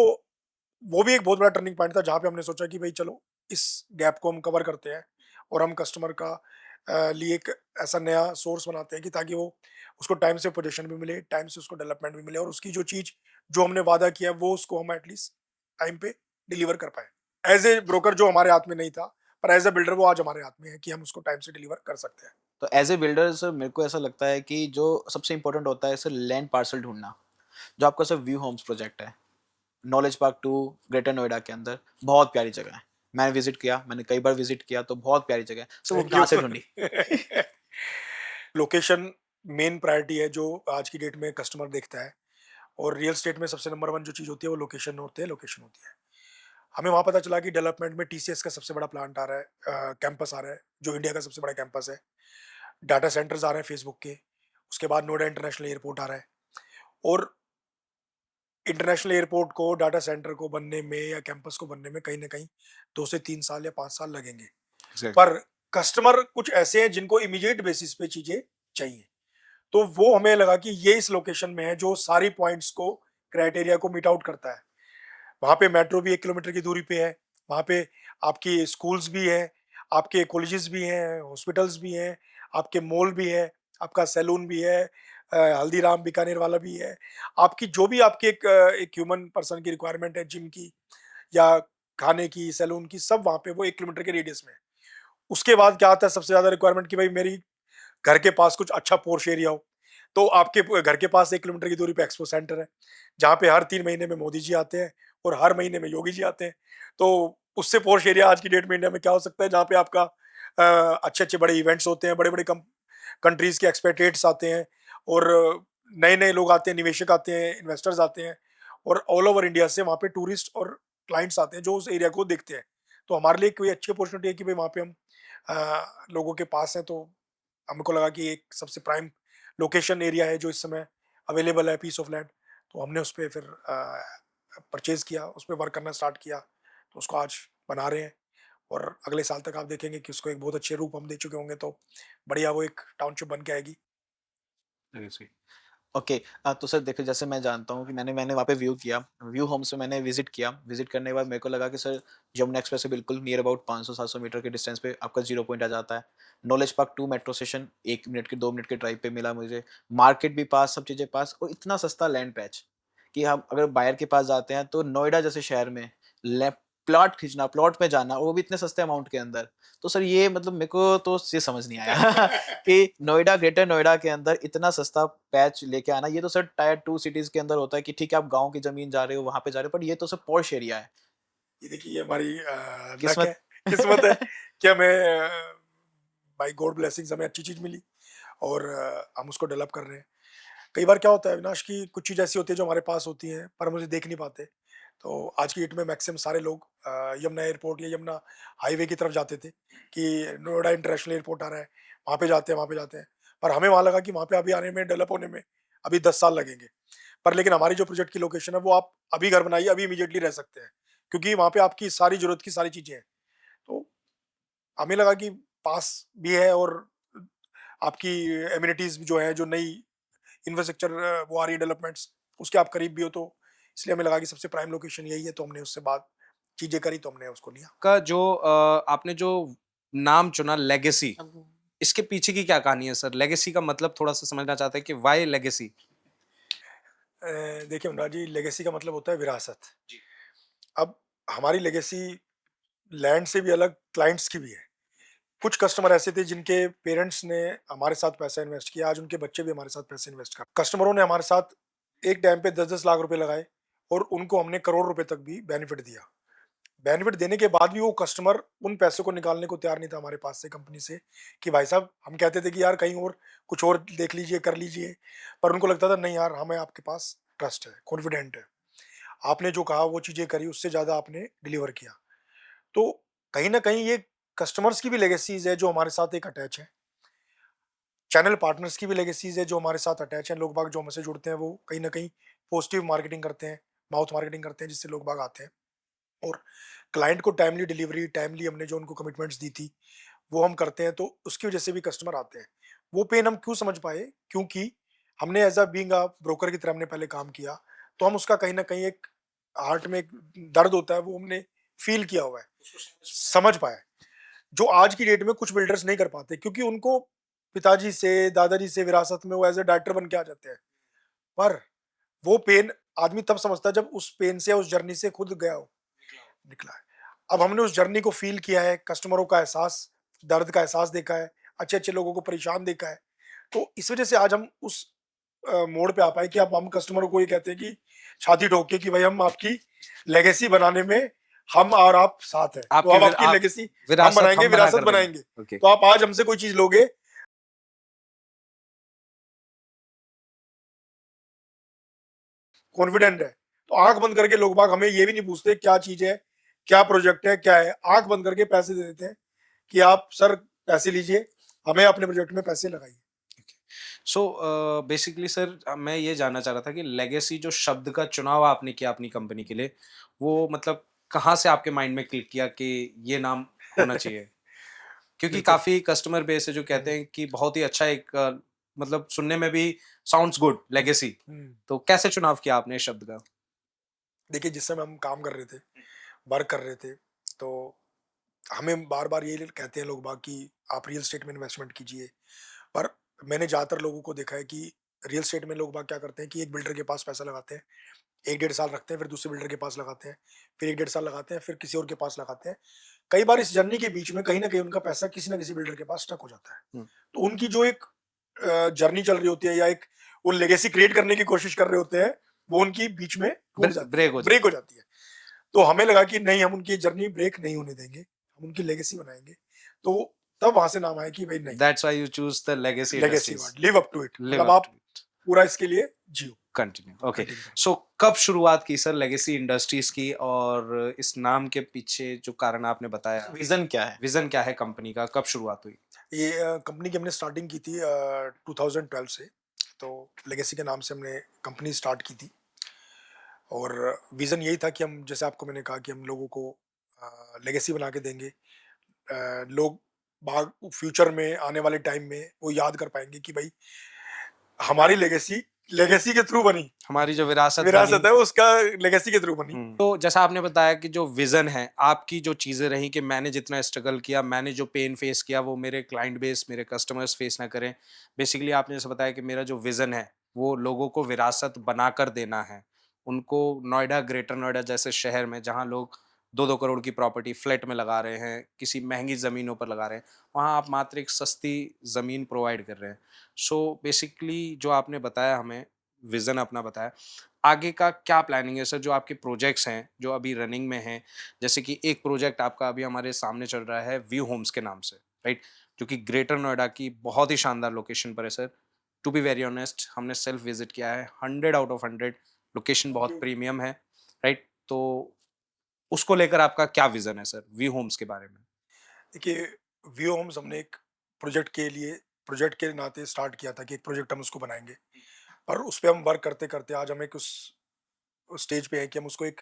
B: वो भी एक बहुत बड़ा टर्निंग पॉइंट था, जहाँ पे हमने सोचा कि भाई चलो इस गैप को हम कवर करते हैं और हम कस्टमर का लिए एक ऐसा नया सोर्स बनाते हैं कि ताकि वो उसको टाइम से पोजीशन भी मिले, टाइम से उसको डेवलपमेंट भी मिले, और उसकी जो चीज़ जो हमने वादा किया वो उसको हम एटलीस्ट टाइम पे डिलीवर कर पाए। एज ए ब्रोकर जो हमारे हाथ में नहीं था, पर एज ए बिल्डर वो आज हमारे हाथ में है कि हम उसको टाइम से डिलीवर कर सकते हैं।
A: तो एज ए बिल्डर सर मेरे को ऐसा लगता है कि जो सबसे इंपॉर्टेंट होता है सर लैंड पार्सल ढूंढना। जो आपका सर व्यू होम्स प्रोजेक्ट है नॉलेज पार्क 2 ग्रेटर नोएडा के अंदर, बहुत प्यारी जगह है। मैंने विजिट किया, मैंने कई बार विजिट किया, तो बहुत प्यारी जगह है। सो वो
B: थैंक
A: कहाँ
B: यू।
A: से ढूंढी?
B: लोकेशन मेन प्रायोरिटी है जो आज की डेट में कस्टमर देखता है, और रियल एस्टेट में सबसे नंबर वन जो चीज़ होती है वो लोकेशन होती है, लोकेशन होती है। हमें वहाँ पता चला कि डेवलपमेंट में टीसीएस का सबसे बड़ा प्लांट आ रहा है, कैंपस आ रहा है, जो इंडिया का सबसे बड़ा कैंपस है। डाटा सेंटर्स आ रहे हैं फेसबुक के, उसके बाद नोएडा इंटरनेशनल एयरपोर्ट आ रहा है, और इंटरनेशनल एयरपोर्ट को, डाटा सेंटर को बनने में या कैंपस को बनने में कहीं ना कहीं 2 से 3 साल या 5 साल लगेंगे।
A: एग्जैक्टली।
B: पर कस्टमर कुछ ऐसे हैं जिनको इमीडिएट बेसिस पे चीजें चाहिए, तो वो हमें लगा कि ये इस लोकेशन में है जो सारी पॉइंट्स को, क्राइटेरिया को मीट आउट करता है। वहाँ पे मेट्रो भी 1 किलोमीटर की दूरी पे है, वहाँ पे आपकी स्कूल्स भी है, आपके कॉलेजेस भी हैं, हॉस्पिटल्स भी हैं, आपके मॉल भी है, आपका सैलून भी है, हल्दीराम बीकानेर वाला भी है। आपकी जो भी आपकी एक ह्यूमन पर्सन की रिक्वायरमेंट है, जिम की या खाने की, सैलून की, सब वहाँ पे वो 1 किलोमीटर के रेडियस में है। उसके बाद क्या आता है सबसे ज़्यादा रिक्वायरमेंट कि भाई मेरी घर के पास कुछ अच्छा पोर्श एरिया हो। तो आपके घर के पास 1 किलोमीटर की दूरी पे एक्सपो सेंटर है, जहाँ पे हर 3 महीने में मोदी जी आते हैं और हर महीने में योगी जी आते हैं। तो उससे पोर्श एरिया आज की डेट में इंडिया में क्या हो सकता है, जहाँ पे आपका अच्छे अच्छे बड़े इवेंट्स होते हैं, बड़े बड़े कंट्रीज के एक्सपेट्रिएट्स आते हैं, और नए नए लोग आते हैं, निवेशक आते हैं, इन्वेस्टर्स आते हैं, और ऑल ओवर इंडिया से वहाँ पे टूरिस्ट और क्लाइंट्स आते हैं जो उस एरिया को देखते हैं। तो हमारे लिए कोई अच्छी अपॉर्चुनिटी है कि भाई वहाँ पे हम लोगों के पास हैं, तो हमको लगा कि एक सबसे प्राइम लोकेशन एरिया है जो इस समय अवेलेबल है, पीस ऑफ लैंड। तो हमने उस पे फिर परचेज़ किया, उस पे वर्क करना स्टार्ट किया, तो उसको आज बना रहे हैं, और अगले साल तक आप देखेंगे कि उसको एक बहुत अच्छे रूप हम दे चुके होंगे, तो बढ़िया वो एक टाउनशिप बन के आएगी।
A: ओके। तो सर देखिए जैसे मैं जानता हूँ कि मैंने मैंने वहाँ पे व्यू किया, व्यू होम्स में मैंने विजिट किया। विजिट करने के बाद मेरे को लगा कि सर यमुना एक्सप्रेस से बिल्कुल नियर अबाउट 500-700 मीटर के डिस्टेंस पे आपका जीरो पॉइंट आ जाता है। Knowledge park 2 metro station 1 minute के 2 मिनट के ड्राइव पे मिला मुझे। मार्केट भी पास, सब चीज़ें पास, और इतना सस्ता लैंड पैच कि हम अगर बायर के पास जाते हैं तो नोएडा जैसे शहर में ले प्लॉट खींचना, प्लॉट में जाना, वो भी इतने सस्ते अमाउंट के अंदर। तो सर ये मतलब मेरे को तो ये समझ नहीं आया कि नोएडा, ग्रेटर नोएडा के अंदर इतना सस्ता पैच लेके आना। ये तो सर टायर 2 सिटीज़ के अंदर होता है कि ठीक है आप गाँव की ज़मीन जा रहे हो, वहाँ पे जा रहे हो, बट ये तो सर पॉश एरिया है।
B: ये देखिए, ये हमारी लक है,
A: किस्मत।
B: किस्मत है कि हमें बाय गॉड ब्लेसिंग्स हमें अच्छी चीज़ मिली, और हम उसको डेवलप कर रहे हैं। कई बार क्या होता है अविनाश की कुछ चीज़ ऐसी होती है जो हमारे पास होती हैं पर हम उसे देख नहीं पाते। तो आज की डेट में मैक्सिमम सारे लोग यमुना एयरपोर्ट या यमुना हाईवे की तरफ जाते थे कि नोएडा इंटरनेशनल एयरपोर्ट आ रहा है, वहाँ पे जाते हैं, वहाँ पे जाते हैं। पर हमें वहाँ लगा कि वहाँ पे अभी आने में, डेवलप होने में अभी 10 साल लगेंगे। पर लेकिन हमारी जो प्रोजेक्ट की लोकेशन है वो आप अभी घर बनाइए, अभी इमीडिएटली रह सकते हैं, क्योंकि वहाँ पे आपकी सारी ज़रूरत की सारी चीज़ें हैं। तो हमें लगा कि पास भी है, और आपकी एमिनिटीज़ जो है, जो नई इंफ्रास्ट्रक्चर वो आ रही है डेवलपमेंट्स, उसके आप करीब भी हो, तो इसलिए हमें लगा कि सबसे प्राइम लोकेशन यही है, तो हमने उससे बात चीज़ें करी, तो हमने उसको लिया।
C: का जो आपने जो नाम चुना लेगेसी, इसके पीछे की क्या कहानी है सर? लेगेसी का मतलब थोड़ा-सा समझना चाहते हैं कि व्हाई लेगेसी?
B: देखिए अनुराग जी, लेगेसी का मतलब होता है विरासत।
C: जी।
B: अब हमारी लेगेसी लैंड से भी अलग, क्लाइंट्स की भी है। कुछ कस्टमर ऐसे थे जिनके पेरेंट्स ने हमारे साथ पैसा इन्वेस्ट किया, आज उनके बच्चे भी हमारे साथ पैसे इन्वेस्ट कर, कस्टमरों ने हमारे साथ एक टाइम पे 10-10 लाख रुपए लगाए और उनको हमने करोड़ रुपए तक भी बेनिफिट दिया। बेनिफिट देने के बाद भी वो कस्टमर उन पैसों को निकालने को तैयार नहीं था हमारे पास से, कंपनी से, कि भाई साहब, हम कहते थे कि यार कहीं और कुछ और देख लीजिए, कर लीजिए, पर उनको लगता था नहीं यार, हमें आपके पास ट्रस्ट है, कॉन्फिडेंट है, आपने जो कहा वो चीजें करी, उससे ज्यादा आपने डिलीवर किया। तो कहीं ना कहीं ये कस्टमर्स की भी लेगेसीज है जो हमारे साथ एक अटैच है, चैनल पार्टनर्स की भी लेगेसीज है जो हमारे साथ अटैच हैं। लोग बाग जो हमसे जुड़ते हैं वो कहीं ना कहीं पॉजिटिव मार्केटिंग करते हैं, माउथ मार्केटिंग करते हैं, जिससे लोग बाग आते हैं। और क्लाइंट को टाइमली डिलीवरी, टाइमली हमने जो उनको कमिटमेंट्स दी थी वो हम करते हैं, तो उसकी वजह से भी कस्टमर आते हैं। वो पेन हम क्यों समझ पाए, क्योंकि हमने as a being a broker की तरह हमने पहले काम किया, तो हम उसका कहीं ना कहीं एक हार्ट में एक दर्द होता है, वो हमने फील किया हुआ है, समझ पाए, जो आज की डेट में कुछ बिल्डर्स नहीं कर पाते, क्योंकि उनको पिताजी से, दादाजी से विरासत में वो एज ए डायरेक्टर बन के आ जाते हैं। पर वो पेन आदमी तब समझता है जब उस पेन से, उस जर्नी से खुद गया हो, निकला है। अब हमने उस जर्नी को फील किया है, कस्टमरों का एहसास, दर्द का एहसास देखा है, अच्छे अच्छे लोगों को परेशान देखा है, तो इस वजह से आज हम उस मोड़ पे आ पाए कि अब हम कस्टमरों को ये कहते हैं कि छाती ठोक के कि भाई हम आपकी लेगेसी बनाने में, हम और आप साथ हैं, तो
C: आपकी
B: अब आपकी
C: आप
B: लेगेसी हम
C: विरासत
B: बनाएंगे,
C: हम बना
B: विरासत
C: कर देंगे।
B: बनाएंगे।
C: ओके।
B: तो आप आज हमसे कोई चीज लोगे, कॉन्फिडेंट है, तो आंख बंद करके लोग बाग हमें ये भी नहीं पूछते क्या चीज है, क्या प्रोजेक्ट है, क्या है, आंख बंद करके पैसे दे देते हैं कि आप सर पैसे लीजिए, हमें अपने प्रोजेक्ट में पैसे लगाइए।
C: सो बेसिकली सर मैं ये जानना चाह रहा था कि लेगेसी जो शब्द का चुनाव आपने किया अपनी कंपनी के लिए, वो मतलब कहाँ से आपके माइंड में क्लिक किया कि ये नाम होना चाहिए? क्योंकि
B: बिल्कुल।
C: काफ़ी कस्टमर बेस है जो कहते हैं कि बहुत ही अच्छा एक मतलब सुनने में भी साउंड्स गुड लेगेसी।
B: हम्म।
C: तो कैसे चुनाव किया आपने इस शब्द का?
B: देखिए, जिस समय हम काम कर रहे थे, वर्क कर रहे थे, तो हमें बार बार ये कहते हैं लोग बाग कि आप रियल स्टेट में इन्वेस्टमेंट कीजिए, पर मैंने ज़्यादातर लोगों को देखा है कि रियल स्टेट में लोग बाग क्या करते हैं कि एक बिल्डर के पास पैसा लगाते हैं, 1-1.5 साल रखते हैं, फिर दूसरे बिल्डर के पास लगाते हैं, फिर 1-1.5 साल लगाते हैं, फिर किसी और के पास लगाते हैं। कई बार इस जर्नी के बीच में कहीं न कहीं उनका पैसा किसी न किसी बिल्डर के पास स्टक हो जाता है।
C: हुँ।
B: तो उनकी जो एक जर्नी चल रही होती है, या एक वो लेगेसी क्रिएट करने की कोशिश कर रहे होते हैं, वो उनकी बीच में टूट जाती है,
C: ब्रेक हो
B: ब्रेक हो
C: जाती है।
B: जाती है। तो हमें लगा कि नहीं, हम उनकी जर्नी ब्रेक नहीं होने देंगे, हम उनकी लेगेसी बनाएँगे। तो तब वहाँ से नाम आया कि भाई नहीं,
C: that's why you choose the legacy
B: legacy
C: industries.
B: Word, live up to it,
C: live
B: मतलब
C: अप
B: आप
C: टू इट।
B: पूरा इसके लिए जियो,
C: कंटिन्यू ओके।
B: कंटिन्यू करें।
C: सो कब शुरुआत की सर लेगेसी इंडस्ट्रीज़ की और इस नाम के पीछे जो कारण आपने बताया,
A: विजन क्या है?
C: विज़न क्या है कंपनी का? कब शुरुआत हुई?
B: ये कंपनी की हमने स्टार्टिंग की थी 2012 से, तो लेगेसी के नाम से हमने कंपनी स्टार्ट की थी, और विज़न यही था कि हम, जैसे आपको मैंने कहा कि हम लोगों को लेगेसी बना के देंगे। लोग बाग फ्यूचर में, आने वाले टाइम में वो याद कर पाएँगे कि भाई हमारी लेगेसी लेगेसी के थ्रू बनी,
C: हमारी जो विरासत बनी।
B: विरासत है वो उसका लेगेसी के थ्रू बनी।
C: तो जैसा आपने बताया कि जो विज़न है, आपकी जो चीज़ें रहीं कि मैंने जितना स्ट्रगल किया, मैंने जो पेन फेस किया, वो मेरे क्लाइंट बेस, मेरे कस्टमर्स फेस ना करें। बेसिकली आपने जैसे बताया कि मेरा जो विज़न है, वो लोगों को विरासत बनाकर देना है। उनको नोएडा, ग्रेटर नोएडा जैसे शहर में जहाँ लोग 2-2 करोड़ की प्रॉपर्टी फ्लैट में लगा रहे हैं, किसी महँगी ज़मीनों पर लगा रहे हैं, वहाँ आप मात्र एक सस्ती ज़मीन प्रोवाइड कर रहे हैं। सो बेसिकली जो आपने बताया हमें, विज़न अपना बताया, आगे का क्या प्लानिंग है सर? जो आपके प्रोजेक्ट्स हैं, जो अभी रनिंग में हैं, जैसे कि एक प्रोजेक्ट आपका अभी हमारे सामने चल रहा है व्यू होम्स के नाम से, राइट? जो कि ग्रेटर नोएडा की बहुत ही शानदार लोकेशन पर है sir. To be very honest हमने सेल्फ विज़िट किया है, 100 आउट ऑफ 100 लोकेशन
B: थैंक
C: बहुत
B: यू।
C: प्रीमियम है, राइट? तो उसको लेकर आपका क्या विज़न है सर, व्यू होम्स के बारे में?
B: देखिए, व्यू होम्स हमने एक प्रोजेक्ट के लिए, प्रोजेक्ट के नाते स्टार्ट किया था कि एक प्रोजेक्ट हम उसको बनाएँगे। और उस पे हम वर्क करते-करते आज हम एक उस स्टेज पे हैं कि हम उसको एक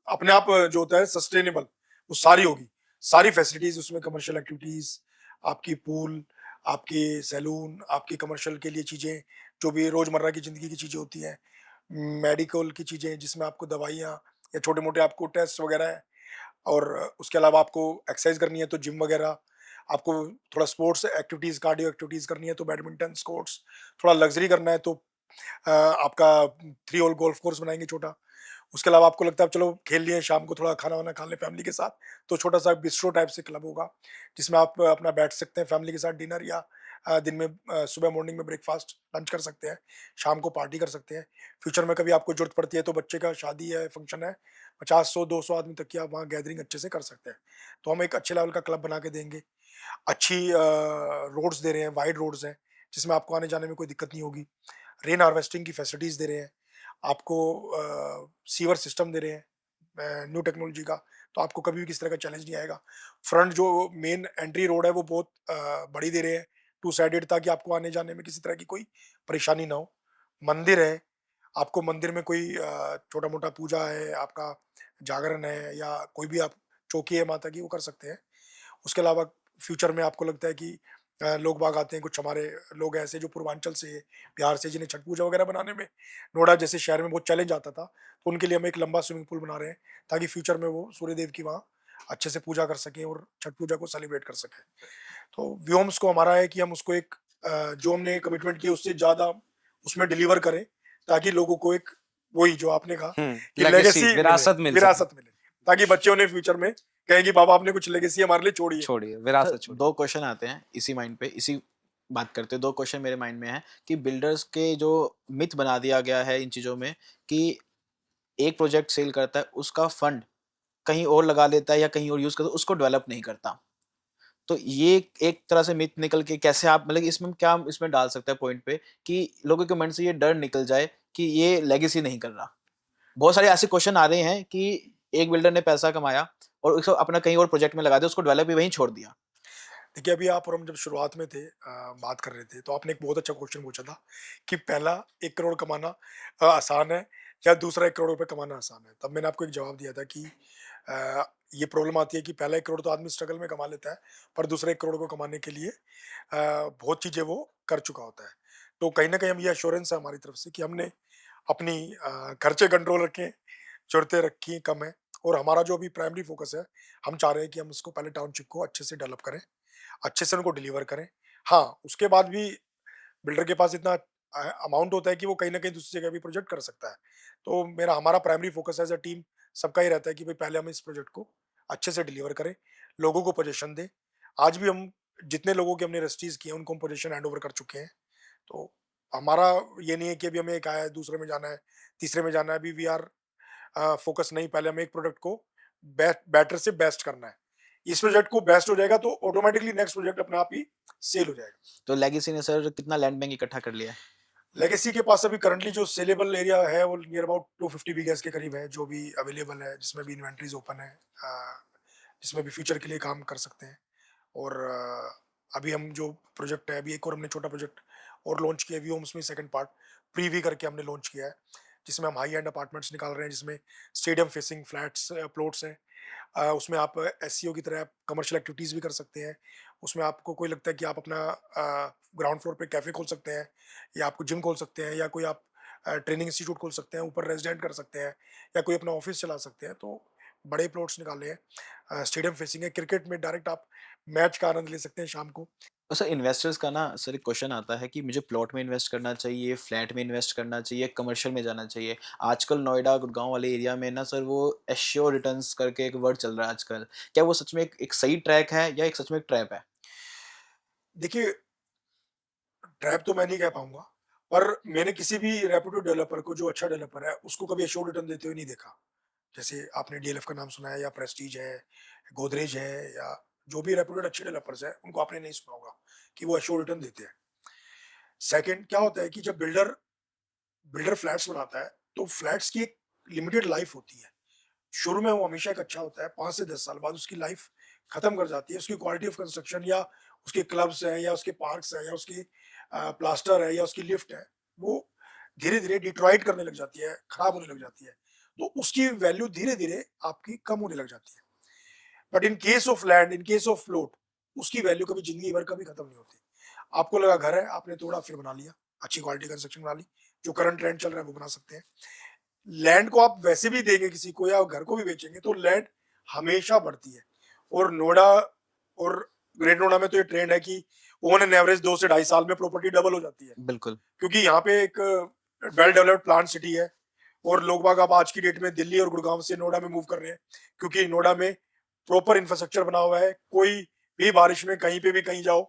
B: अपने आप जो होता है सस्टेनेबल, वो सारी होगी। सारी फैसिलिटीज़ उसमें, कमर्शियल एक्टिविटीज़, आपकी पूल, आपके सैलून, आपकी कमर्शियल के लिए चीज़ें, जो भी रोज़मर्रा की ज़िंदगी की चीज़ें होती हैं, मेडिकल की चीज़ें जिसमें आपको दवाइयाँ, या छोटे मोटे आपको टेस्ट वगैरह है, और उसके अलावा आपको एक्सरसाइज करनी है तो जिम वगैरह, आपको थोड़ा स्पोर्ट्स एक्टिविटीज, कार्डियो एक्टिविटीज करनी है तो बैडमिंटन, स्पोर्ट्स, थोड़ा लग्जरी करना है तो आपका 3 होल गोल्फ कोर्स बनाएंगे छोटा। उसके अलावा आपको लगता है चलो खेल लिए, शाम को थोड़ा खाना वाना खा लें फैमिली के साथ, तो छोटा सा बिस्ट्रो टाइप से क्लब होगा जिसमें आप अपना बैठ सकते हैं फैमिली के साथ डिनर, या दिन में सुबह मॉर्निंग में ब्रेकफास्ट लंच कर सकते हैं, शाम को पार्टी कर सकते हैं। फ्यूचर में कभी आपको जरूरत पड़ती है तो बच्चे का शादी है, फंक्शन है, 50 100 200 आदमी तक की आप वहाँ गैदरिंग अच्छे से कर सकते हैं। तो हम एक अच्छे लेवल का क्लब बना के देंगे। अच्छी रोड्स दे रहे हैं, वाइड रोड्स हैं जिसमें आपको आने जाने में कोई दिक्कत नहीं होगी। रेन हार्वेस्टिंग की फैसिलिटीज दे रहे हैं आपको, सीवर सिस्टम दे रहे हैं न्यू टेक्नोलॉजी का, तो आपको कभी भी किसी तरह का चैलेंज नहीं आएगा। फ्रंट जो मेन एंट्री रोड है वो बहुत बड़ी दे रहे हैं, 2 साइडेड, ताकि आपको आने जाने में किसी तरह की कोई परेशानी ना हो। मंदिर है, आपको मंदिर में कोई छोटा मोटा पूजा है, आपका जागरण है, या कोई भी आप चौकी है माता की, वो कर सकते हैं। उसके अलावा फ्यूचर में आपको लगता है कि लोग बाग आते हैं, कुछ हमारे लोग ऐसे जो पूर्वांचल से, बिहार से, जिन्हें छठ पूजा वगैरह बनाने में नोएडा जैसे शहर में बहुत चैलेंज आता था, तो उनके लिए हम एक लंबा स्विमिंग पूल बना रहे हैं ताकि फ्यूचर में वो सूर्य देव की वहाँ अच्छे से पूजा कर सकें और छठ पूजा को सेलिब्रेट कर सकें। तो व्योम्स को हमारा है कि हम उसको एक जो हमने कमिटमेंट की उससे ज़्यादा उसमें डिलीवर करें, ताकि लोगों को एक वही जो आपने कहा कि
C: लेगेसी,
B: लेगेसी मिले,
C: विरासत मिल सके।
B: विरासत मिले, ताकि बच्चे उन्हें फ्यूचर में कहें कि बाबा आपने कुछ लेगेसी हमारे लिए छोड़ी है।
C: छोड़िए,
A: सर,
C: विरासत छोड़िए।
A: 2 क्वेश्चन आते हैं इसी माइंड पे, इसी बात करते हैं। 2 क्वेश्चन मेरे माइंड में है कि बिल्डर्स के जो मिथ बना दिया गया है इन चीज़ों में कि एक प्रोजेक्ट सेल करता है, उसका फंड कहीं और लगा लेता है या कहीं और यूज़ करता है, उसको डेवलप नहीं करता। तो ये एक तरह से मिथ निकल के कैसे आप मतलब इसमें क्या इसमें डाल सकते हैं पॉइंट पे कि लोगों के मन से ये डर निकल जाए कि ये लेगेसी नहीं कर रहा। बहुत सारे ऐसे क्वेश्चन आ रहे हैं कि एक बिल्डर ने पैसा कमाया और उसको अपना कहीं और प्रोजेक्ट में लगा दिया, उसको डेवलप भी वहीं छोड़ दिया।
B: देखिए, अभी आप और हम जब शुरुआत में थे बात कर रहे थे, तो आपने एक बहुत अच्छा क्वेश्चन पूछा था कि पहला 1 करोड़ कमाना आसान है या दूसरा 1 करोड़ रुपए कमाना आसान है। तब मैंने आपको एक जवाब दिया था कि ये प्रॉब्लम आती है कि पहला 1 करोड़ तो आदमी स्ट्रगल में कमा लेता है, पर दूसरे 1 करोड़ को कमाने के लिए बहुत चीज़ें वो कर चुका होता है। तो कहीं न कहीं हम ये एश्योरेंस है हमारी तरफ से कि हमने अपनी खर्चे कंट्रोल रखे हैं, ज़रूरतें रखी हैं कम है, और हमारा जो अभी प्राइमरी फ़ोकस है, हम चाह रहे हैं कि हम उसको पहले टाउनशिप को अच्छे से डेवलप करें, अच्छे से उनको डिलीवर करें। हाँ, उसके बाद भी बिल्डर के पास इतना अमाउंट होता है कि वो कहीं न कहीं दूसरी जगह भी प्रोजेक्ट कर सकता है। तो हमारा primary focus as a team सबका ही रहता है कि भई पहले हम इस प्रोजेक्ट को अच्छे से डिलीवर करें, लोगों को पोज़ीशन दें। आज भी हम जितने लोगों की हमने रजिस्ट्रीज़ की हैं, उनको हम पोज़ीशन हैंडओवर कर चुके हैं। तो हमारा ये नहीं है कि अभी हमें एक आया है, दूसरे में जाना है, तीसरे में जाना है। अभी वी आर फ़ोकस नहीं, पहले हमें एक प्रोडक्ट को बेटर से बेस्ट करना है। इस प्रोजेक्ट को बेस्ट हो जाएगा तो ऑटोमैटिकली नेक्स्ट प्रोजेक्ट अपने आप ही सेल हो जाएगा।
A: तो लेगेसी ने सर कितना लैंड बैंक इकट्ठा कर लिया है?
B: लेगेसी के पास अभी करंटली जो सेलेबल एरिया है वो नियर अबाउट 250 बीघास के करीब है, जो भी अवेलेबल है, जिसमें भी इन्वेंटरीज ओपन है, जिसमें भी फ्यूचर के लिए काम कर सकते हैं। और अभी हम जो प्रोजेक्ट है, अभी एक और हमने छोटा प्रोजेक्ट और लॉन्च किया, वी होम्स में सेकंड पार्ट प्रीवी करके हमने लॉन्च किया है, जिसमें हम हाई एंड अपार्टमेंट्स निकाल रहे हैं, जिसमें स्टेडियम फेसिंग फ्लैट्स प्लॉट्स हैं। उसमें आप एसईओ की तरह कमर्शियल एक्टिविटीज़ भी कर सकते हैं। उसमें आपको कोई लगता है कि आप अपना ग्राउंड फ्लोर पे कैफ़े खोल सकते हैं, या आपको जिम खोल सकते हैं, या कोई आप ट्रेनिंग इंस्टीट्यूट खोल सकते हैं, ऊपर रेज़िडेंट कर सकते हैं, या कोई अपना ऑफ़िस चला सकते हैं। तो बड़े प्लॉट्स निकाले हैं, स्टेडियम फेसिंग है, क्रिकेट में डायरेक्ट आप मैच का आनंद ले सकते हैं शाम को।
A: तो सर इन्वेस्टर्स का ना सर एक क्वेश्चन आता है कि मुझे प्लॉट में इन्वेस्ट करना चाहिए, फ्लैट में इन्वेस्ट करना चाहिए, कमर्शियल में जाना चाहिए। आजकल नोएडा, गुड़गाँव वाले एरिया में ना सर वो एश्योर रिटर्न्स करके एक वर्ड चल रहा है आजकल। क्या वो सच में एक सही ट्रैक है या एक सच में एक ट्रैप है?
B: देखिए, ट्रैप तो मैं नहीं कह पाऊँगा, पर मैंने किसी भी रेप्यूटेड डेवलपर को, जो अच्छा डेवलपर है, उसको कभी एश्योर्ड रिटर्न देते हुए नहीं देखा। जैसे आपने डीएलएफ का नाम सुना है, या प्रेस्टीज है, गोदरेज है, या जो भी रेप्यूटेड अच्छे डेवलपर्स हैं, उनको आपने नहीं सुना होगा कि वो एश्योर्ड रिटर्न देते हैं। सेकंड क्या होता है कि जब बिल्डर बिल्डर फ्लैट्स बनाता है, तो फ्लैट्स की एक लिमिटेड लाइफ होती है। शुरू में वो हमेशा एक अच्छा होता है, 5 से 10 साल बाद उसकी लाइफ खत्म कर जाती है। उसकी क्वालिटी ऑफ कंस्ट्रक्शन, या उसके क्लब्स हैं, या उसके पार्क्स हैं, या उसकी प्लास्टर है, या उसकी लिफ्ट है, वो धीरे-धीरे डिट्रॉइट करने लग जाती है, खराब होने लग जाती है। तो उसकी वैल्यू धीरे-धीरे आपकी कम होने लग जाती है। But in case of land, in case of plot, उसकी वैल्यू कभी ज़िंदगी भर कभी खत्म नहीं होती। आपको लगा घर है, आपने तोड़ा फिर बना लिया, अच्छी क्वालिटी कंस्ट्रक्शन बना ली, जो करंट ट्रेंड चल रहा है वो बना सकते हैं। लैंड को आप वैसे भी देंगे किसी को या घर को भी बेचेंगे तो लैंड हमेशा बढ़ती है। और नोएडा और ग्रेट नोएडा में तो ये ट्रेंड है कि ऑन एन एवरेज 2 से 2.5 साल में प्रॉपर्टी डबल हो जाती है,
A: बिल्कुल।
B: क्योंकि यहाँ पे एक वेल डेवलप्ड प्लांट सिटी है और लोग बाग अब आज की डेट में दिल्ली और गुड़गांव से नोएडा में मूव कर रहे हैं, क्योंकि नोएडा में प्रॉपर इंफ्रास्ट्रक्चर बना हुआ है। कोई भी बारिश में कहीं पे भी कहीं जाओ,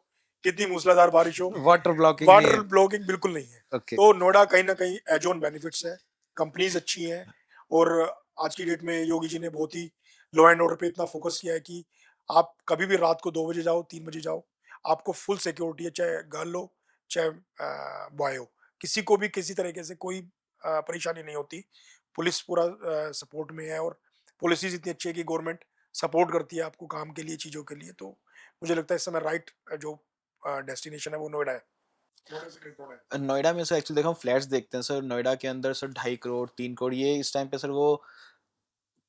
B: कितनी मूसलाधार बारिश हो,
C: वाटर ब्लॉकिंग नहीं
B: वाटर
C: है।
B: ब्लॉकिंग बिल्कुल नहीं है।
C: ओके।
B: तो नोएडा कहीं ना कहीं एज ऑन बेनिफिट्स है, कंपनीज अच्छी हैं और आज की डेट में योगी जी ने बहुत ही लॉ एंड ऑर्डर पे इतना फोकस किया है कि आप कभी भी रात को 2 बजे जाओ, 3 बजे जाओ, आपको फुल सिक्योरिटी है, चाहे गर्ल हो चाहे बॉय हो, किसी को भी किसी तरीके से कोई परेशानी नहीं होती। पुलिस पूरा सपोर्ट में है और पॉलिसीज इतनी अच्छी है कि गवर्नमेंट सपोर्ट करती है आपको काम के लिए, चीज़ों के लिए। तो मुझे लगता है इस समय राइट जो डेस्टिनेशन है वो नोएडा है। नोएडा से great नोएडा है।
A: नोएडा में सर एक्चुअली देखो हम फ्लैट्स देखते हैं सर, नोएडा के अंदर सर 2.5 करोड़ 3 करोड़, ये इस टाइम पे सर वो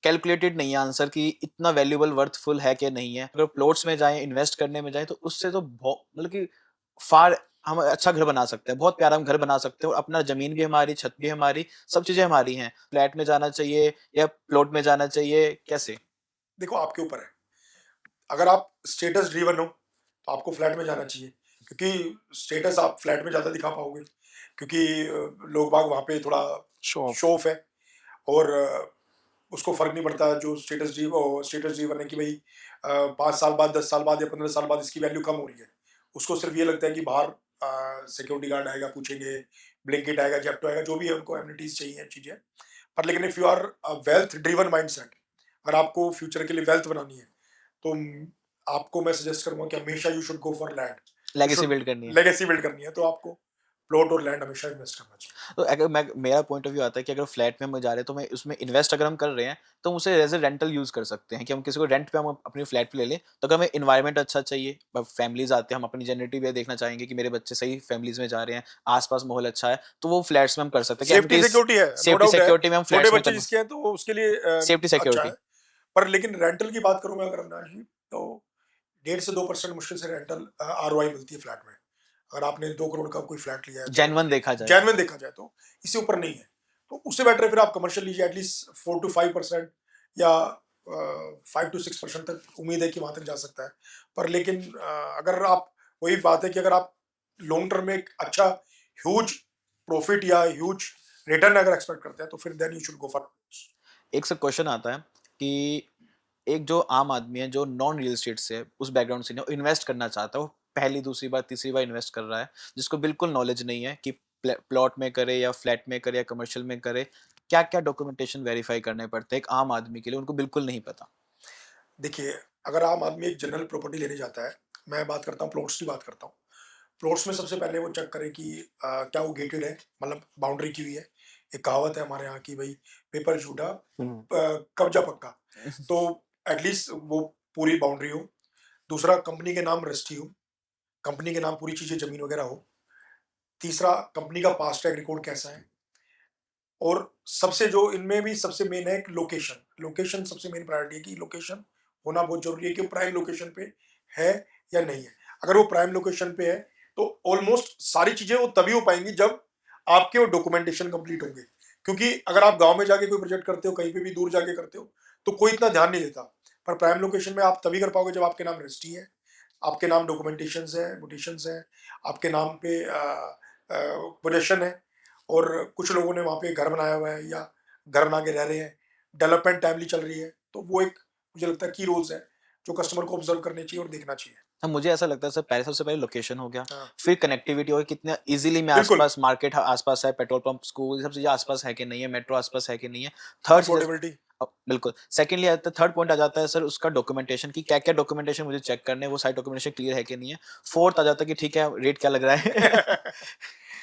A: कैलकुलेटेड नहीं है आंसर कि इतना वैल्यूएबल वर्थफुल है कि नहीं है। अगर प्लॉट्स में जाएं, इन्वेस्ट करने में जाएं, तो उससे तो बहुत मतलब कि फार हम अच्छा घर बना सकते हैं, बहुत प्यारा हम घर बना सकते हैं और अपना जमीन भी हमारी, छत भी हमारी, सब चीजें हमारी हैं। फ्लैट में जाना चाहिए या प्लॉट में जाना चाहिए, कैसे?
B: देखो आपके ऊपर है। अगर आप स्टेटस ड्रिवन हो तो आपको फ्लैट में जाना चाहिए, क्योंकि स्टेटस आप फ्लैट में ज़्यादा दिखा पाओगे, क्योंकि लोग बाग वहाँ पे थोड़ा
C: शो ऑफ।
B: शो ऑफ है और उसको फ़र्क नहीं पड़ता जो स्टेटस ड्रिवन है कि भाई 5 साल बाद, 10 साल बाद या 15 साल बाद इसकी वैल्यू कम हो रही है। उसको सिर्फ ये लगता है कि बाहर सिक्योरिटी गार्ड आएगा, पूछेंगे, ब्लिंकिट आएगा, ज़ेप्टो आएगा, जो भी है उनको एमिनिटीज़ चाहिए चीज़ें। पर लेकिन if you are wealth driven mindset, अगर आपको फ्यूचर के लिए वेल्थ बनानी है तो आपको मैं सजेस्ट करूंगा कि हमेशा you should go for land.
A: Legacy build करनी है।
B: लेगेसी बिल्ड करनी है तो आपको प्लॉट और लैंड हमेशा इन्वेस्ट करना चाहिए।
A: तो अगर मैं मेरा पॉइंट ऑफ व्यू आता है कि अगर फ्लैट में हम जा रहे हैं तो मैं उसमें इन्वेस्ट अगर हम कर रहे हैं तो हम उसे एज ए रेंटल यूज कर सकते हैं कि हम किसी को रेंट पे हम अपनी फ्लैट पे ले लें। तो अगर हमें इन्वायरमेंट अच्छा चाहिए, फैमिलीज आते हैं, हम अपनी जेनेटिव वे देखना चाहेंगे कि मेरे बच्चे सही फैमिलीज में जा रहे हैं, आसपास माहौल अच्छा है, तो वो फ्लैट्स में हम कर सकते हैं कि
B: सेफ्टी
A: एमटीज
B: सिक्योरिटी है, नो
A: सेफ्टी
B: डाउट है।
A: सिक्योरिटी में हम
B: छोटे
A: फ्लैट्स में
B: बच्चे
A: कर
B: जिसके हैं तो वो उसके लिए
A: सेफ्टी
B: अच्छा है।
A: सिक्योरिटी।
B: पर लेकिन रेंटल की बात करूं मैं अगर अविनाश जी, तो 1.5 से 2% मुश्किल से रेंटल आरओआई मिलती है फ्लैट में। अगर आपने 2 करोड़ का कोई फ्लैट लिया है तो
A: जेन्युइन देखा जाए।
B: जेन्युइन देखा जाए तो इससे ऊपर नहीं है। तो उससे बेटर है फिर आप कमर्शियल लीजिए, एटलीस्ट 4 to 5% या 5 to 6% तक उम्मीद है कि वहां तक जा सकता है। पर लेकिन अगर आप, वही बात है कि अगर आप लॉन्ग टर्म में एक अच्छा ह्यूज प्रॉफिट या ह्यूज रिटर्न अगर एक्सपेक्ट करते हैं तो फिर then you should go for.
A: एक से क्वेश्चन आता है कि एक जो आम आदमी है जो नॉन रियल एस्टेट से है, उस बैकग्राउंड से नहीं, वो इन्वेस्ट करना चाहता है, वो पहली दूसरी बार तीसरी बार इन्वेस्ट कर रहा है, जिसको बिल्कुल नॉलेज नहीं है कि प्लॉट में करे या फ्लैट में करे या कमर्शियल में करे, क्या क्या डॉक्यूमेंटेशन वेरीफाई करने पड़ते हैं एक आम आदमी के लिए, उनको बिल्कुल नहीं पता।
B: देखिए, अगर आम आदमी एक जनरल प्रॉपर्टी लेने जाता है, मैं बात करता हूँ प्लॉट्स की बात करता हूँ। प्लॉट्स में सबसे पहले वो चेक करें कि क्या वो गेटेड है, मतलब बाउंड्री की हुई है। एक कहावत है हमारे यहाँ की, भाई पेपर झूठा कब्जा पक्का। तो एटलीस्ट वो पूरी बाउंड्री हो। दूसरा, कंपनी के नाम रजिस्ट्री हो, कंपनी के नाम पूरी चीजें जमीन वगैरह हो। तीसरा, कंपनी का पास्ट ट्रैक रिकॉर्ड कैसा है। और सबसे जो इनमें भी सबसे मेन है लोकेशन। लोकेशन सबसे मेन प्रायोरिटी है कि लोकेशन होना बहुत जरूरी है कि प्राइम लोकेशन पे है या नहीं है। अगर वो प्राइम लोकेशन पे है तो ऑलमोस्ट सारी चीजें वो तभी हो पाएंगी जब आपके वो डॉक्यूमेंटेशन कंप्लीट होंगे। क्योंकि अगर आप गांव में जाके कोई प्रोजेक्ट करते हो, कहीं पे भी दूर जाके करते हो, तो कोई इतना ध्यान नहीं देता। पर प्राइम लोकेशन में आप तभी कर पाओगे जब आपके नाम रजिस्ट्री है, आपके नाम डॉक्यूमेंटेशन है, म्यूटेशंस है, आपके नाम पे पोजेशन है और कुछ लोगों ने वहाँ पे घर बनाया हुआ है या घर बना के रह रहे हैं, डेवलपमेंट टाइमली चल रही है। तो वो एक मुझे लगता है की रोल्स है जो कस्टमर को ऑब्जर्व करने चाहिए और देखना चाहिए।
A: हाँ, मुझे ऐसा लगता है सर, पहले सबसे पहले लोकेशन हो गया,
B: हाँ,
A: फिर कनेक्टिविटी हो, कितना इजीली मैं
B: बिल्कुल।
A: आसपास मार्केट आसपास है, पेट्रोल पंप, स्कूल, ये सब चीजें आसपास है कि नहीं है, मेट्रो आसपास है कि नहीं है। थर्ड चीज
B: अफोर्डेबिलिटी।
A: बिल्कुल, सेकंडली आता है, थर्ड पॉइंट आ जाता है सर उसका डॉक्यूमेंटेशन की क्या क्या डॉक्यूमेंटेशन मुझे चेक करने हैं, वो सारी डॉक्यूमेंटेशन क्लियर है कि नहीं है। फोर्थ आ जाता है कि ठीक है रेट क्या लग रहा है।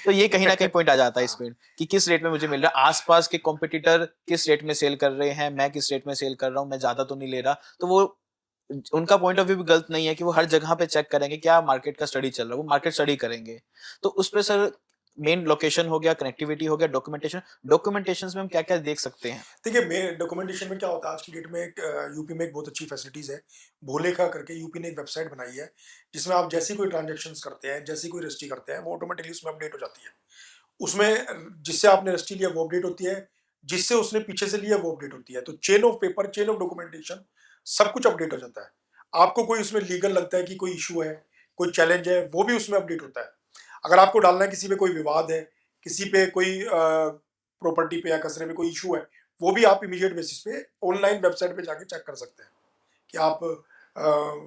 A: तो ये कहीं ना कहीं पॉइंट आ जाता है
B: हाँ,
A: इसमें कि किस रेट में मुझे मिल रहा है, आसपास के कॉम्पिटिटर किस रेट में सेल कर रहे हैं, मैं किस रेट में सेल कर रहा हूँ, मैं ज्यादा तो नहीं ले रहा। तो वो उनका पॉइंट ऑफ व्यू भी गलत नहीं है कि वो हर जगह पे चेक करेंगे क्या मार्केट का स्टडी चल रहा है, वो मार्केट स्टडी करेंगे। तो उस पे सर मेन लोकेशन हो गया, कनेक्टिविटी हो गया, डॉक्यूमेंटेशन, डॉक्यूमेंटेशन में हम क्या क्या देख सकते हैं?
B: देखिए मैं डॉक्यूमेंटेशन में क्या होता है आज की डेट में, एक यूपी में एक बहुत अच्छी फैसिलिटीज है, भोलेखा करके यूपी ने एक वेबसाइट बनाई है, जिसमें आप जैसी कोई ट्रांजेक्शन करते हैं, जैसी कोई रजिस्ट्री करते हैं, वो ऑटोमेटिकली उसमें अपडेट हो जाती है। उसमें जिससे आपने रजिस्ट्री लिया वो अपडेट होती है, जिससे उसने पीछे से लिया वो अपडेट होती है। तो chain of paper, chain of documentation सब कुछ अपडेट हो जाता है। आपको कोई उसमें लीगल लगता है कि कोई इश्यू है, कोई चैलेंज है, वो भी उसमें अपडेट होता है। अगर आपको डालना है किसी पे कोई विवाद है, किसी पे कोई प्रॉपर्टी पे या कचरे में कोई इश्यू है, वो भी आप इमीडिएट बेसिस पे ऑनलाइन वेबसाइट पे जाके चेक कर सकते हैं कि आप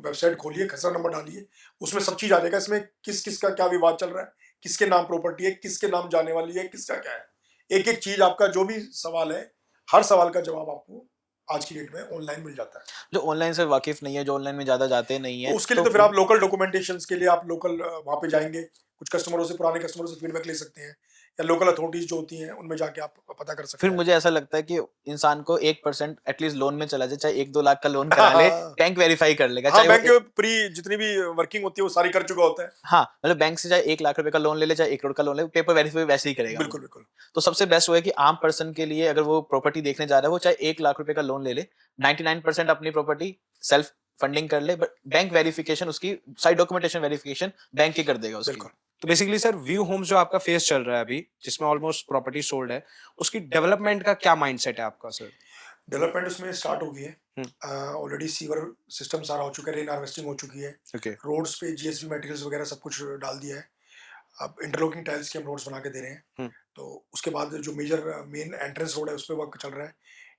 B: वेबसाइट खोलिए, खसरा नंबर डालिए, उसमें सब चीज़ आ जाएगा। इसमें किस-किस का क्या विवाद चल रहा है, किसके नाम प्रॉपर्टी है, किसके नाम जाने वाली है, किसका क्या है। एक-एक चीज़ आपका जो भी सवाल है, हर सवाल का जवाब आपको आज की डेट में ऑनलाइन मिल जाता है।
A: जो ऑनलाइन से वाकिफ़ नहीं है, जो ऑनलाइन में ज़्यादा जाते नहीं
B: तो
A: हैं,
B: उसके लिए तो फिर आप लोकल डॉक्यूमेंटेशंस के लिए आप लोकल वहाँ पे जाएँगे, कुछ कस्टमरों से, पुराने कस्टमरों से फीडबैक ले सकते हैं या लोकल अथॉरिटीज़ जो होती हैं, उनमें जाके आप पता कर
A: फिर
B: सकते हैं।
A: मुझे ऐसा लगता है कि इंसान को 1% एटलीस्ट लोन में चला जाए, चाहे 1-2 लाख का लोन
B: हाँ,
A: करा ले,
B: हाँ।
A: बैंक वेरीफ़ाई कर लेगा।
B: हाँ,
A: चाहे वो
B: बैंक प्री जितनी भी वर्किंग होती है, वो सारी कर चुका होता है।
A: हाँ, मतलब बैंक से चाहे 1 लाख रुपए का लोन ले ले, चाहे 1 करोड़ का लोन ले, पेपर वेरीफ़ाई वैसे ही करेगा वो।
B: बिल्कुल, बिल्कुल।
A: तो सबसे बेस्ट वो है कि आम पर्सन के लिए अगर वो प्रॉपर्टी देखने जा रहा है, वो चाहे 1 लाख रुपए का लोन ले ले, 99% अपनी प्रॉपर्टी सेल्फ फंडिंग कर ले, बट बैंक वेरिफिकेशन उसकी साइट डॉक्यूमेंटेशन वेरिफिकेशन बैंक ही कर देगा उसकी।
B: बिल्कुल।
C: तो बेसिकली सर व्यू होम्स जो आपका फेज चल रहा है अभी, जिसमें ऑलमोस्ट प्रॉपर्टी सोल्ड है, उसकी डेवलपमेंट का क्या माइंडसेट है आपका सर?
B: डेवलपमेंट उसमें स्टार्ट हो गई है।
C: हुँ,
B: ऑलरेडी सीवर सिस्टम सारा हो चुका है, रेन हार्वेस्टिंग हो चुकी है।
C: ओके,
B: रोड्स पे जीएसबी मटेरियल्स वगैरह सब कुछ डाल दिया है। अब इंटरलॉकिंग टाइल्स के हम रोड्स बना के दे रहे हैं।
C: हुँ,
B: तो उसके बाद जो मेजर मेन एंट्रेंस रोड है उस पे वर्क चल रहा है।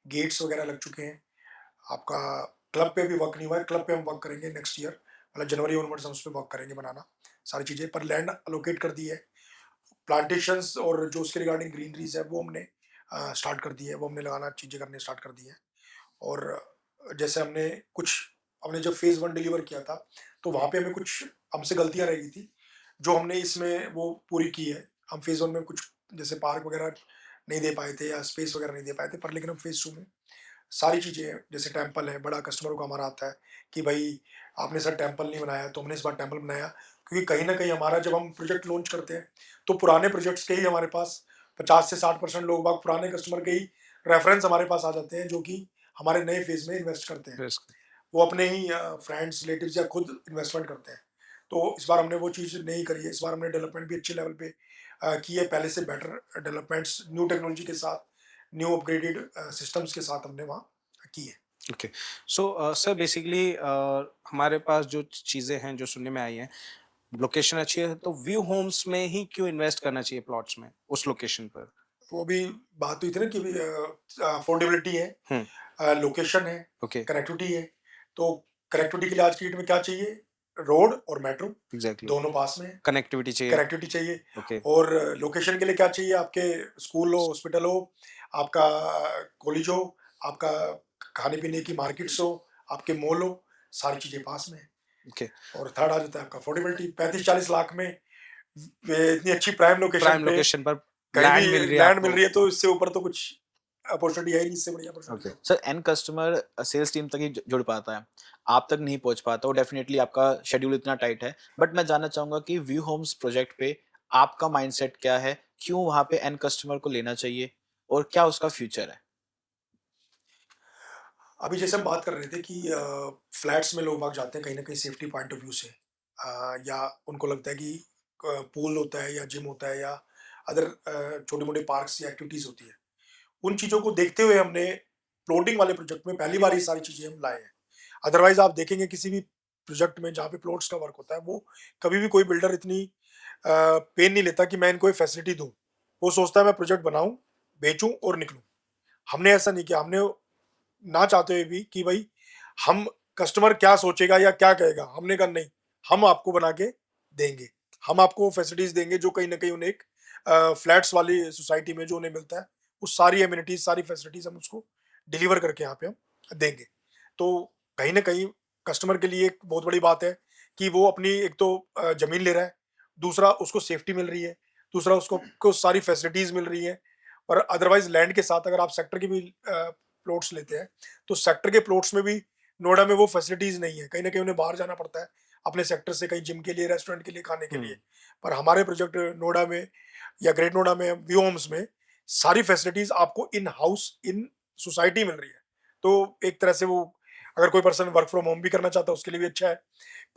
B: गेट्स वगैरह लग चुके हैं। आपका क्लब पे भी वर्क नहीं हुआ है, क्लब पे हम वर्क करेंगे नेक्स्ट ईयर, मतलब जनवरी ऑनवर्ड्स हम उस पे वर्क करेंगे बनाना, सारी चीज़ें। पर लैंड अलोकेट कर दी है। प्लांटेशंस और जो उसके रिगार्डिंग ग्रीनरीज़ है वो हमने स्टार्ट कर दी है, वो हमने लगाना चीज़ें करनी स्टार्ट कर दी है। और जैसे हमने जब फेज़ 1 डिलीवर किया था, तो वहाँ पे हमें कुछ हमसे गलतियाँ रह गई थी, जो हमने इसमें वो पूरी की है। हम फेज़ 1 में कुछ जैसे पार्क वगैरह नहीं दे पाए थे या स्पेस वगैरह नहीं दे पाए थे, पर लेकिन हम फेज़ 2 में सारी चीज़ें, जैसे टेम्पल है, बड़ा कस्टमरों का हमारा आता है कि भाई आपने सर टेम्पल नहीं बनाया, तो हमने इस बार टेम्पल बनाया। क्योंकि कहीं न कहीं हमारा जब हम प्रोजेक्ट लॉन्च करते हैं, तो पुराने प्रोजेक्ट्स के ही हमारे पास 50 से 60% लोग बाग पुराने कस्टमर के ही रेफरेंस हमारे पास आ जाते हैं, जो कि हमारे नए फेज़ में इन्वेस्ट करते हैं।
C: रिस्क,
B: वो अपने ही फ्रेंड्स, रिलेटिव्स या खुद इन्वेस्टमेंट करते हैं। तो इस बार हमने वो चीज़ नहीं करी है। इस बार हमने डेवलपमेंट भी अच्छे लेवल पे की है, पहले से बेटर डेवलपमेंट्स न्यू टेक्नोलॉजी के साथ, न्यू अपग्रेडेड सिस्टम्स के साथ हमने वहाँ की है।
C: ओके। सो सर बेसिकली हमारे पास जो चीज़ें हैं, जो सुनने में आई हैं, लोकेशन अच्छी है, तो व्यू होम्स में ही क्यों इन्वेस्ट करना चाहिए प्लॉट्स में, उस लोकेशन पर?
B: वो भी बात हुई थी ना कि अफोर्डेबिलिटी है,
C: हुँ,
B: लोकेशन है,
C: ओके,
B: कनेक्टिविटी है। तो कनेक्टिविटी के लिए आज की डेट में क्या चाहिए? रोड और मेट्रो
C: एग्ज़ैक्टली,
B: दोनों पास में है।
C: कनेक्टिविटी चाहिए,
B: कनेक्टिविटी चाहिए।
C: ओके,
B: और लोकेशन के लिए क्या चाहिए? आपके स्कूल हो, हॉस्पिटल हो, आपका कॉलेज हो, आपका खाने-पीने की मार्केट्स हो, आपके मॉल हो, सारी चीज़ें पास में हैं।
C: ओके।
B: और थर्ड आ जाता है आपका अफोर्डेबिलिटी, 35-40 लाख में वे इतनी अच्छी प्राइम लोकेशन
C: प्राइम
B: पे
C: लोकेशन पर
B: कहीं भी
C: लैंड मिल रही है
B: लैंड मिल
C: आपको,
B: रही है, तो इससे ऊपर तो कुछ अपॉर्चुनिटी है ही नहीं, इससे बढ़िया अपॉर्चुनिटी
C: ओके।
B: तो।
A: Sir and customer sales team तक ही जुड़ पाता है, आप तक नहीं पहुंच पाता। और डेफिनेटली आपका शेड्यूल इतना टाइट है। बट मैं जानना चाहूंगा कि व्यू होम्स प्रोजेक्ट पे आपका माइंडसेट क्या है, क्यों वहां पे एंड कस्टमर को लेना चाहिए और क्या उसका फ्यूचर है?
B: अभी जैसे हम बात कर रहे थे कि फ्लैट्स में लोग भाग जाते हैं कहीं न कहीं सेफ्टी पॉइंट ऑफ व्यू से, या उनको लगता है कि पूल होता है या जिम होता है या अदर छोटे-मोटे पार्क्स या एक्टिविटीज़ होती है। उन चीज़ों को देखते हुए हमने प्लॉटिंग वाले प्रोजेक्ट में पहली बार ये सारी चीज़ें हम लाए हैं। अदरवाइज़ आप देखेंगे किसी भी प्रोजेक्ट में जहाँ पे प्लॉट्स का वर्क होता है, वो कभी भी कोई बिल्डर इतनी पेन नहीं लेता कि मैं इनको ये फैसिलिटी दूँ। वो सोचता है मैं प्रोजेक्ट बनाऊँ, बेचूँ और निकलूँ। हमने ऐसा नहीं किया। हमने ना चाहते हुए भी कि भाई हम कस्टमर क्या सोचेगा या क्या कहेगा, हमने कहा नहीं, हम आपको बना के देंगे। हम आपको फैसिलिटीज़ देंगे जो कहीं न कहीं उन्हें एक फ्लैट्स वाली सोसाइटी में जो उन्हें मिलता है, वो सारी एमिनिटीज़, सारी फैसिलिटीज़ हम उसको डिलीवर करके यहाँ पे हम देंगे। तो कहीं न कहीं कस्टमर के लिए एक बहुत बड़ी बात है कि वो अपनी एक तो ज़मीन ले रहा है, दूसरा उसको सेफ्टी मिल रही है, दूसरा उसको सारी फैसिलिटीज़ मिल रही हैं। और अदरवाइज़ लैंड के साथ अगर आप सेक्टर की भी प्लॉट्स लेते हैं, तो सेक्टर के प्लॉट्स में भी नोएडा में वो फैसिलिटीज़ नहीं है। कहीं न कहीं उन्हें बाहर जाना पड़ता है, अपने सेक्टर से कहीं जिम के लिए, रेस्टोरेंट के लिए, खाने के लिए।
C: हुँ,
B: पर हमारे प्रोजेक्ट नोएडा में या ग्रेट नोएडा में, व्यू होम्स में सारी फैसिलिटीज़ आपको इन हाउस, इन सोसाइटी मिल रही है। तो एक तरह से वो अगर कोई पर्सन वर्क फ्रॉम होम भी करना चाहता है, उसके लिए भी अच्छा है।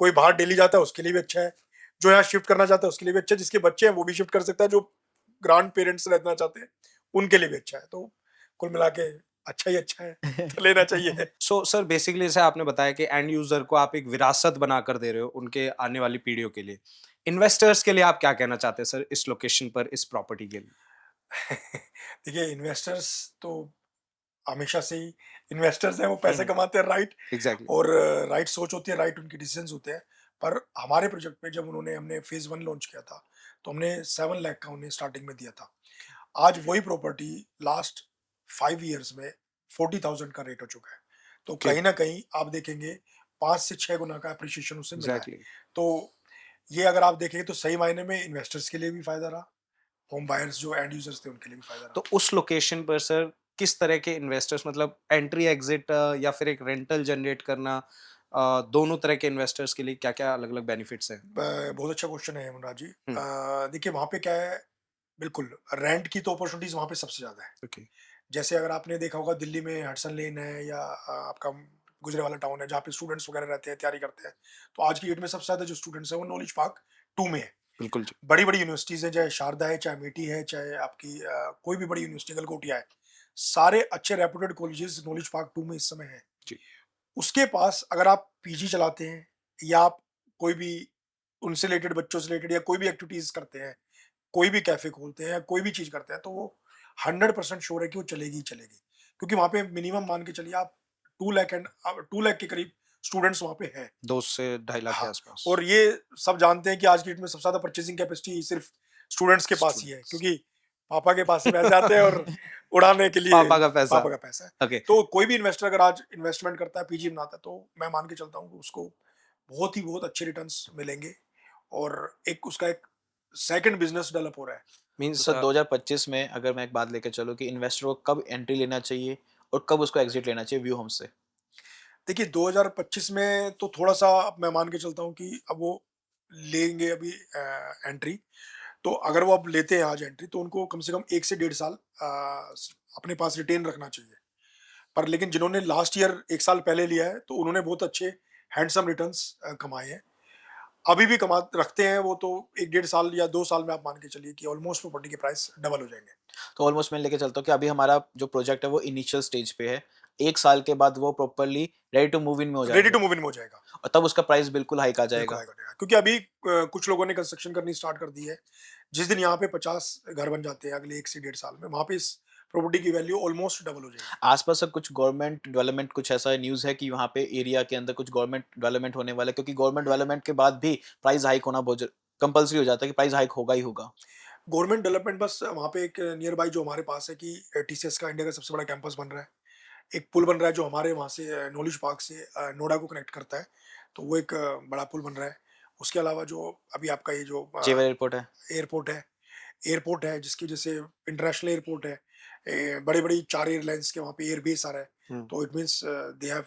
B: कोई बाहर डेली जाता है, उसके लिए भी अच्छा है। जो यहाँ शिफ्ट करना चाहता है, उसके लिए भी अच्छा है। जिसके बच्चे हैं, वो भी शिफ्ट कर सकता है। जो ग्रैंड पेरेंट्स रहना चाहते हैं, उनके लिए भी अच्छा है। तो कुल मिला के अच्छा ही अच्छा है, तो लेना चाहिए।
C: सो सर बेसिकली जैसे आपने बताया कि एंड यूजर को आप एक विरासत बनाकर दे रहे हो उनके आने वाली पीढ़ियों के लिए। इन्वेस्टर्स के लिए आप क्या कहना चाहते हैं सर इस लोकेशन पर, इस प्रॉपर्टी के लिए?
B: देखिए, इन्वेस्टर्स तो हमेशा से ही इन्वेस्टर्स हैं, वो पैसे
C: हम्म,
B: कमाते हैं, राइट।
C: एग्जैक्टली।
B: और राइट सोच होती है, राइट उनके डिसीजंस होते हैं। पर हमारे प्रोजेक्ट पे जब हमने फेज 1 लॉन्च किया था, तो हमने 7 लाख का उन्हें स्टार्टिंग में दिया था। आज वही प्रॉपर्टी लास्ट 5 इयर्स में 40,000 का रेट हो चुका है। तो
C: ओके,
B: कहीं न कहीं आप देखेंगे 5 से 6 गुना का एप्रिसिएशन उससे मिला है।
C: एग्जैक्टली।
B: तो ये अगर आप देखेंगे तो सही मायने में इन्वेस्टर्स के लिए भी फ़ायदा रहा, होम बायर्स जो एंड यूज़र्स थे उनके लिए भी फ़ायदा रहा।
C: तो उस लोकेशन पर सर किस तरह के इन्वेस्टर्स, मतलब एंट्री एग्जिट या फिर एक रेंटल जनरेट करना, दोनों तरह के इन्वेस्टर्स के लिए क्या-क्या अलग-अलग बेनिफिट्स हैं?
B: बहुत अच्छा क्वेश्चन है अनुराग जी।
C: हुँ,
B: देखिए वहाँ पे क्या है, बिल्कुल रेंट की तो अपॉर्चुनिटीज़ वहाँ पे सबसे ज़्यादा है।
C: ओके,
B: जैसे अगर आपने देखा होगा दिल्ली में हडसन लेन है या आपका गुजरांवाला टाउन है जहाँ पे स्टूडेंट्स वगैरह रहते हैं, तैयारी करते हैं। तो आज की डेट में सबसे ज़्यादा जो स्टूडेंट्स हैं वो नॉलेज पार्क 2 में है।
C: बिल्कुल जी।
B: बड़ी-बड़ी यूनिवर्सिटीज़ हैं, चाहे शारदा है, चाहे अमेठी है, चाहे आपकी कोई भी बड़ी यूनिवर्सिटी गलगोटिया है। सारे अच्छे रेप्यूटेड कॉलेजेस नॉलेज पार्क 2 में इस समय हैं।
C: जी,
B: उसके पास अगर आप पीजी चलाते हैं या आप कोई भी उनसे रिलेटेड बच्चों से रिलेटेड या कोई भी एक्टिविटीज़ करते हैं, कोई भी कैफ़े खोलते हैं या कोई भी चीज़ करते हैं, तो वो 100% श्योर है कि वो चलेगी ही चलेगी। क्योंकि वहाँ पे मिनिमम मान के चलिए आप 2 लाख के करीब स्टूडेंट्स वहाँ पे हैं।
C: 2 से ढाई लाख के
B: हाँ,
C: आसपास।
B: और ये सब जानते हैं कि आज की डेट में सबसे ज़्यादा परचेज़िंग कैपेसिटी सिर्फ़ स्टूडेंट्स के पास ही है,
C: स्टूडेंट्स।
B: क्योंकि पापा के पास से पैसे आते हैं और उड़ाने के लिए
C: पापा का पैसा।
B: पापा का पैसा है।
C: ओके,
B: तो कोई भी इन्वेस्टर अगर आज इन्वेस्टमेंट करता है, पीजी बनाता है, तो मैं मान के चलता हूँ कि उसको बहुत ही बहुत अच्छे रिटर्न्स मिलेंगे और एक उसका एक सेकंड बिज़नेस डेवलप हो रहा है।
A: तो
C: मीन्स
A: सर 2025 में अगर मैं एक बात लेके चलूँ कि इन्वेस्टर को कब एंट्री लेना चाहिए और कब उसको एग्जिट लेना चाहिए व्यू होम से?
B: देखिए 2025 में तो थोड़ा-सा मैं मान के चलता हूँ कि अब वो लेंगे अभी एंट्री। तो अगर वो अब लेते हैं आज एंट्री, तो उनको कम से कम 1 से डेढ़ साल अपने पास रिटेन रखना चाहिए। पर लेकिन जिन्होंने लास्ट ईयर 1 साल पहले लिया है, तो उन्होंने बहुत अच्छे हैंडसम रिटर्न्स कमाए हैं। अभी भी कमा रखते हैं वो, तो 1 डेढ़ साल या 2 साल में आप मान के चलिए कि ऑलमोस्ट प्रॉपर्टी के प्राइस डबल हो जाएँगे।
A: तो ऑलमोस्ट मैं लेके चलता हूँ कि अभी हमारा जो प्रोजेक्ट है वो इनिशियल स्टेज पे है। 1 साल के बाद वो properly ready to move in में हो
B: रेडी
A: जाएगा
B: टू मूव इन में हो जाएगा,
A: और तब उसका प्राइस बिल्कुल हाइक आ
B: बिल्कुल
A: जाएगा।
B: आएगा आएगा। क्योंकि अभी कुछ लोगों ने कंस्ट्रक्शन करनी स्टार्ट कर दी है। जिस दिन यहाँ पे 50 घर बन जाते हैं अगले 1 से डेढ़ साल में, वहाँ पे इस प्रॉपर्टी की वैल्यू ऑलमोस्ट डबल हो जाएगी।
A: आस-पास से कुछ गवर्नमेंट डेवलपमेंट कुछ ऐसा न्यूज़ है कि वहाँ पे एरिया के अंदर कुछ गवर्नमेंट डेवलपमेंट होने वाला है, क्योंकि गवर्नमेंट डेवलपमेंट के बाद भी प्राइस हाइक होना बहुत ज कंपल्सरी हो जाता है कि प्राइस हाइक होगा ही होगा।
B: गवर्नमेंट डेवलपमेंट बस वहाँ पे एक नियर बाय जो हमारे पास है कि टीसीएस का इंडिया का सबसे बड़ा कैंपस बन रहा है। एक पुल बन रहा है जो हमारे वहाँ से नॉलेज पार्क से नोएडा को कनेक्ट करता है। तो वो एक बड़ा पुल बन रहा है। उसके अलावा जो अभी आपका ये जो
A: जेवर एयरपोर्ट है।
B: एयरपोर्ट है एयरपोर्ट है जिसकी वजह से इंटरनेशनल एयरपोर्ट है। बड़ी-बड़ी 4 एयरलाइंस के वहाँ पे एयर बेस आ रहा है।
C: हुँ।
B: तो it means they have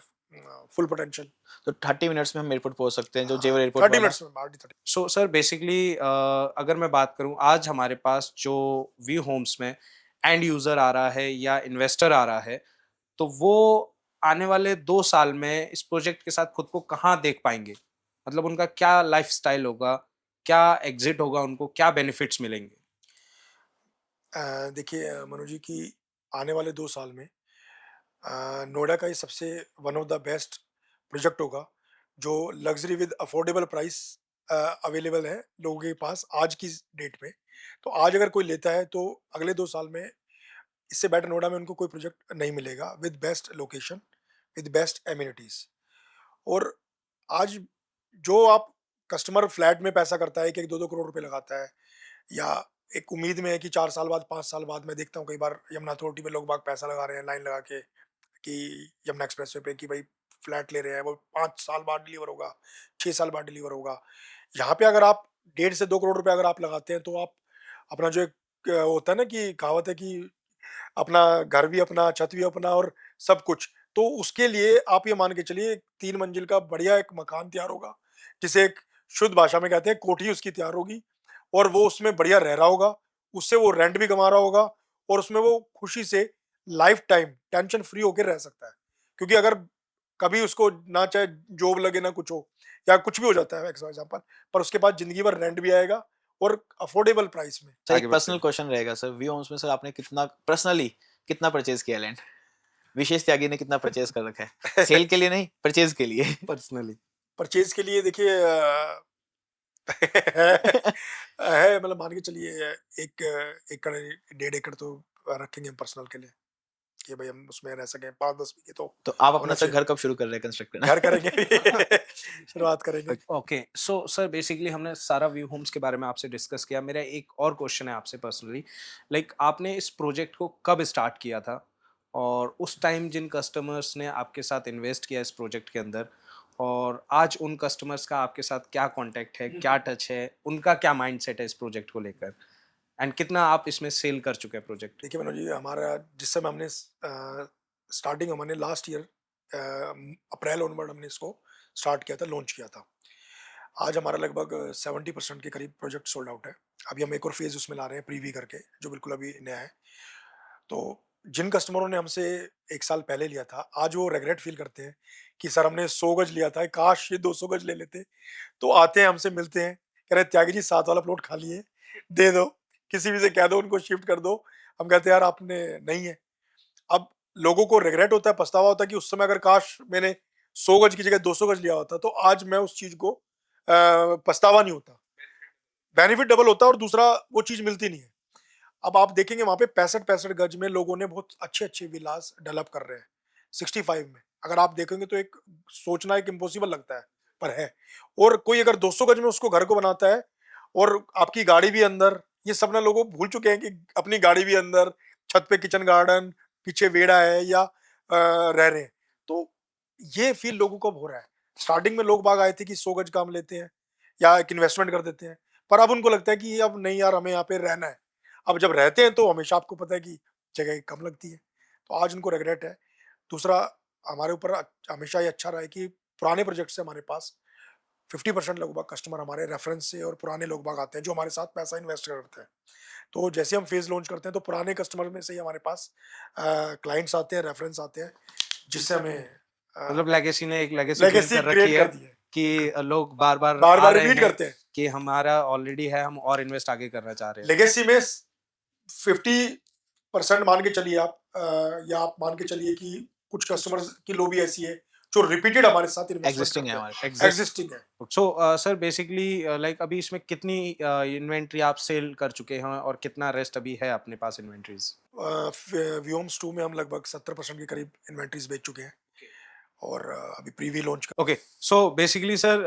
B: full potential.
A: तो 30 मिनट्स में हम एयरपोर्ट पहुँच सकते हैं, जो
B: हाँ,
A: जेवर एयरपोर्ट
B: 30
A: वाला।
B: मिनट्स में हार्डली 30।
C: सो सर बेसिकली अगर मैं बात करूँ आज हमारे पास जो व्यू होम्स में एंड यूज़र आ रहा है या इन्वेस्टर आ रहा है, तो वो आने वाले 2 साल में इस प्रोजेक्ट के साथ खुद को कहाँ देख पाएँगे? मतलब उनका क्या लाइफ़स्टाइल होगा? क्या एग्ज़िट होगा उनको? क्या बेनिफिट्स मिलेंगे?
B: देखिए मनोज जी कि आने वाले 2 साल में नोएडा का ये सबसे one of the best project होगा, जो luxury with affordable price available है लोगों के पास आज की डेट में। तो आज अगर कोई लेता है तो अगले 2 साल में इससे बेटर नोएडा में उनको कोई प्रोजेक्ट नहीं मिलेगा with best location, with best amenities. और आज जो आप कस्टमर फ्लैट में पैसा करता है कि 1-2-2 करोड़ रुपए लगाता है या एक उम्मीद में है कि 4 साल बाद, 5 साल बाद मैं देखता हूँ कई बार यमुना अथॉरिटी में लोग बाग पैसा लगा रहे हैं लाइन लगा के कि यमुना एक्सप्रेसवे पे कि भाई फ्लैट ले रहे हैं, वो 5 साल बाद डिलीवर होगा, 6 साल बाद डिलीवर होगा। यहाँ पे अगर आप 1.5 से 2 करोड़ रुपए अगर आप लगाते हैं तो आप अपना जो एक होता है ना कि कहावत है कि अपना घर भी अपना, छत भी अपना और सब कुछ। तो उसके लिए आप ये मान के चलिए 3 मंजिल का बढ़िया एक मकान तैयार होगा, जिसे एक शुद्ध भाषा में कहते हैं कोठी उसकी तैयार होगी और वो उसमें बढ़िया रह रहा होगा, उससे वो रेंट भी कमा रहा होगा और उसमें वो खुशी से लाइफ टाइम टेंशन फ्री होके रह सकता है। क्योंकि अगर कभी उसको ना चाहे जॉब लगे ना कुछ हो या कुछ भी हो जाता है फॉर एग्जांपल, पर उसके बाद ज़िंदगी भर रेंट भी आएगा और अफोर्डेबल प्राइस में।
A: सर
C: आगे
A: एक
C: बढ़ते
A: पर्सनल
C: हैं।
A: क्वेश्चन रहेगा सर, व्यू होम्स में सर आपने कितना पर्सनली कितना परचेज किया लैंड? विशेष त्यागी ने कितना परचेज कर रखा है? सेल के लिए नहीं, परचेज के लिए।
C: पर्सनली?
B: परचेज के लिए देखिए है मतलब मान के चलिए 1 एकड़ 1.5 एकड़ तो रखेंगे हम पर्सनल के लिए कि भाई हम उसमें रह सकें 5-10 बीघे तो
A: तो आप अपना
B: होना
A: सर
B: चाहिए।
A: घर कब शुरू कर रहे हैं कंस्ट्रक्ट करना?
B: घर करेंगे शुरुआत करेंगे।
C: ओके, सो सर बेसिकली हमने सारा व्यू होम्स के बारे में आपसे डिस्कस किया। मेरा एक और क्वेश्चन है आपसे पर्सनली, लाइक आपने इस प्रोजेक्ट को कब स्टार्ट किया था और उस टाइम जिन कस्टमर्स ने आपके साथ इन्वेस्ट किया इस प्रोजेक्ट के अंदर, और आज उन कस्टमर्स का आपके साथ क्या कांटेक्ट है, क्या टच है, उनका क्या माइंडसेट है इस प्रोजेक्ट को लेकर, एंड कितना आप इसमें सेल कर चुके हैं प्रोजेक्ट?
B: देखिए मनोज जी, हमारा जिस समय हमने स्टार्टिंग हमने लास्ट ईयर अप्रैल ऑनवर्ड हमने इसको स्टार्ट किया था, लॉन्च किया था। आज हमारा लगभग 70% के करीब प्रोजेक्ट सोल्ड आउट है। अभी हम एक और फेज उसमें ला रहे हैं प्रीवी करके, जो बिल्कुल अभी नया है। तो जिन कस्टमरों ने हमसे 1 साल पहले लिया था, आज वो रिग्रेट फील करते हैं कि सर हमने 100 गज लिया था, काश ये 200 गज ले लेते। तो आते हैं हमसे मिलते हैं, कह रहे त्यागी जी 7 वाला प्लॉट खाली है, दे दो, किसी भी से कह दो उनको शिफ्ट कर दो। हम कहते हैं यार आपने नहीं है। अब लोगों को रिग्रेट होता है, पछतावा होता है कि उस समय अगर काश मैंने 100 गज की जगह 200 गज लिया होता तो आज मैं उस चीज को पछतावा नहीं होता, बेनिफिट डबल होता और दूसरा वो चीज मिलती नहीं है। अब आप देखेंगे वहां पे 65 गज में लोगों ने बहुत अच्छे अच्छे विलास डेवलप कर रहे हैं 65 में। अगर आप देखेंगे तो एक सोचना एक इम्पॉसिबल लगता है, पर है। और कोई अगर 200 गज में उसको घर को बनाता है और आपकी गाड़ी भी अंदर, ये सब ना लोगों भूल चुके हैं कि अपनी गाड़ी भी अंदर, छत पे किचन गार्डन, पीछे वेड़ा है या रह रहे हैं। तो ये फील लोगों को अब हो रहा है। स्टार्टिंग में लोग बाग आए थे कि 100 गज काम लेते हैं या एक इन्वेस्टमेंट कर देते हैं, पर अब उनको लगता है कि अब नहीं यार हमें यहाँ पे रहना है। अब जब रहते हैं तो हमेशा आपको पता है कि जगह कम लगती है, तो आज उनको रिग्रेट है। दूसरा, हमारे ऊपर हमेशा ये अच्छा रहा है कि पुराने प्रोजेक्ट से हमारे पास 50% लगभग कस्टमर हमारे रेफरेंस से और पुराने लोग बाग आते हैं जो हमारे साथ पैसा इन्वेस्ट करते हैं। तो जैसे हम फेज लॉन्च करते हैं तो पुराने कस्टमर में से ही हमारे पास क्लाइंट्स आते हैं, रेफरेंस आते हैं, जिससे हमें
C: मतलब लेगेसी ने एक लेगेसी क्रिएट
B: लेगेसी
C: कर रखी
B: क्रिएट
C: है
B: कर दी है,
C: कि लोग बार बार
B: बार
C: आ
B: बार
C: रहे
B: रिपीट
C: हैं
B: करते हैं।
C: कि हमारा ऑलरेडी है, हम और इन्वेस्ट आगे करना चाह रहे हैं।
B: लेगेसी में 50% मान के चलिए आप, या आप मान के चलिए कि कुछ कस्टमर्स की लॉबी ऐसी है जो रिपीटेड हमारे साथ इन्वेस्टमेंट
A: एग्जिस्टिंग है
B: करते
A: हमारे।
B: हैं, एग्जिस्टिंग है।
C: सो सर बेसिकली लाइक अभी इसमें कितनी इन्वेंट्री आप सेल कर चुके हैं और कितना रेस्ट अभी है अपने पास इन्वेंट्रीज?
B: व्योम्स 2 में हम लगभग 70% के करीब इन्वेंट्रीज बेच चुके हैं और अभी प्रीवी लॉन्च कर।
C: ओके, सो बेसिकली सर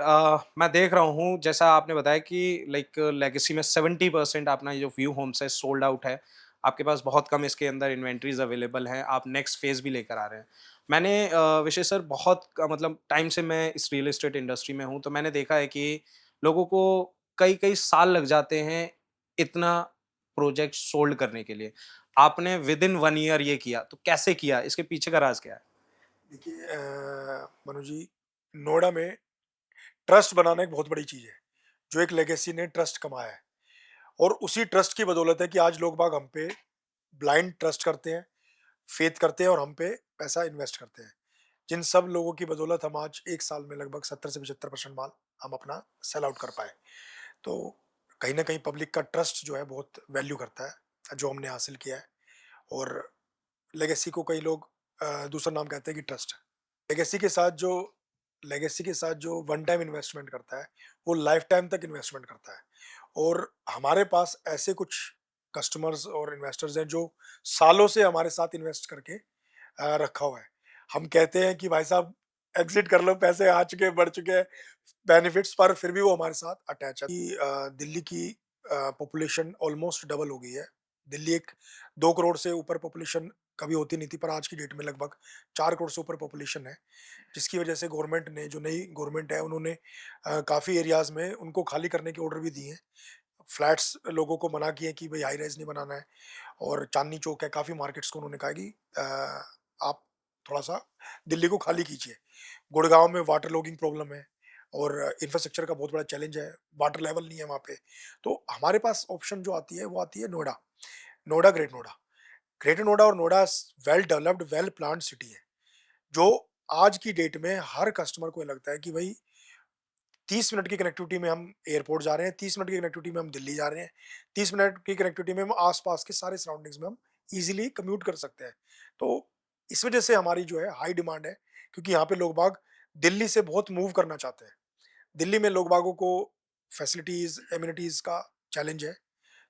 C: मैं देख रहा हूँ जैसा आपने बताया कि लाइक लेगेसी में 70% अपना जो व्यू होम्स है सोल्ड आउट है, आपके पास बहुत कम इसके अंदर इन्वेंट्रीज अवेलेबल हैं, आप नेक्स्ट फेज भी लेकर आ रहे हैं। मैंने विशेष सर बहुत मतलब टाइम से मैं इस रियल एस्टेट इंडस्ट्री में हूँ, तो मैंने देखा है कि लोगों को कई कई साल लग जाते हैं इतना प्रोजेक्ट सोल्ड करने के लिए। आपने विद इन 1 ईयर ये किया, तो कैसे किया, इसके पीछे का राज क्या है?
B: देखिए मनु जी, नोएडा में ट्रस्ट बनाना एक बहुत बड़ी चीज है, जो एक लेगेसी ने ट्रस्ट कमाया है। और उसी ट्रस्ट की बदौलत है कि आज लोग बाग हम पे ब्लाइंड ट्रस्ट करते हैं, फेथ करते हैं और हम पे पैसा इन्वेस्ट करते हैं। जिन सब लोगों की बदौलत हम आज 1 साल में लगभग 70 से 75% माल हम अपना सेल आउट कर पाए। तो कहीं न कहीं पब्लिक का ट्रस्ट जो है बहुत वैल्यू करता है, जो हमने हासिल किया है। और लेगेसी को कई लोग दूसरा नाम कहते हैं कि ट्रस्ट है। लेगेसी के साथ जो लेगेसी के साथ जो वन टाइम इन्वेस्टमेंट करता है, वो लाइफ टाइम तक इन्वेस्टमेंट करता है। और हमारे पास ऐसे कुछ कस्टमर्स और इन्वेस्टर्स हैं जो सालों से हमारे साथ इन्वेस्ट करके रखा हुआ है। हम कहते हैं कि भाई साहब एग्जिट कर लो, पैसे आ चुके हैं, बढ़ चुके हैं बेनिफिट्स, पर फिर भी वो हमारे साथ अटैच है। कि दिल्ली की पॉपुलेशन ऑलमोस्ट डबल हो गई है। दिल्ली एक 2 करोड़ से ऊपर पॉपुलेशन कभी होती नहीं थी, पर आज की डेट में लगभग 4 करोड़ से ऊपर पॉपुलेशन है, जिसकी वजह से गवर्नमेंट ने, जो नई गवर्नमेंट है, उन्होंने काफ़ी एरियाज़ में उनको खाली करने के ऑर्डर भी दिए हैं। फ्लैट्स लोगों को मना किए कि भाई हाई राइज़ नहीं बनाना है। और चांदनी चौक है, काफ़ी मार्केट्स को उन्होंने कहा कि आप थोड़ा-सा दिल्ली को खाली कीजिए। गुड़गाँव में वाटर लॉगिंग प्रॉब्लम है और इंफ्रास्ट्रक्चर का बहुत बड़ा चैलेंज है, वाटर लेवल नहीं है वहाँ पे। तो हमारे पास ऑप्शन जो आती है, वो आती है नोएडा, नोएडा, ग्रेट नोएडा। ग्रेटर नोएडा और Noida well developed, well planned city है, जो आज की डेट में हर कस्टमर को ये लगता है कि भाई 30 मिनट की कनेक्टिविटी में हम एयरपोर्ट जा रहे हैं, 30 मिनट की कनेक्टिविटी में हम दिल्ली जा रहे हैं, 30 मिनट की कनेक्टिविटी में हम आस-पास के सारे सराउंडिंग्स में हम ईज़िली कम्यूट कर सकते हैं। तो इस वजह से हमारी जो है हाई डिमांड है, क्योंकि यहाँ पे लोग बाग दिल्ली से बहुत मूव करना चाहते हैं। दिल्ली में लोग बागों को फैसिलिटीज़, एमिनिटीज़ का चैलेंज है,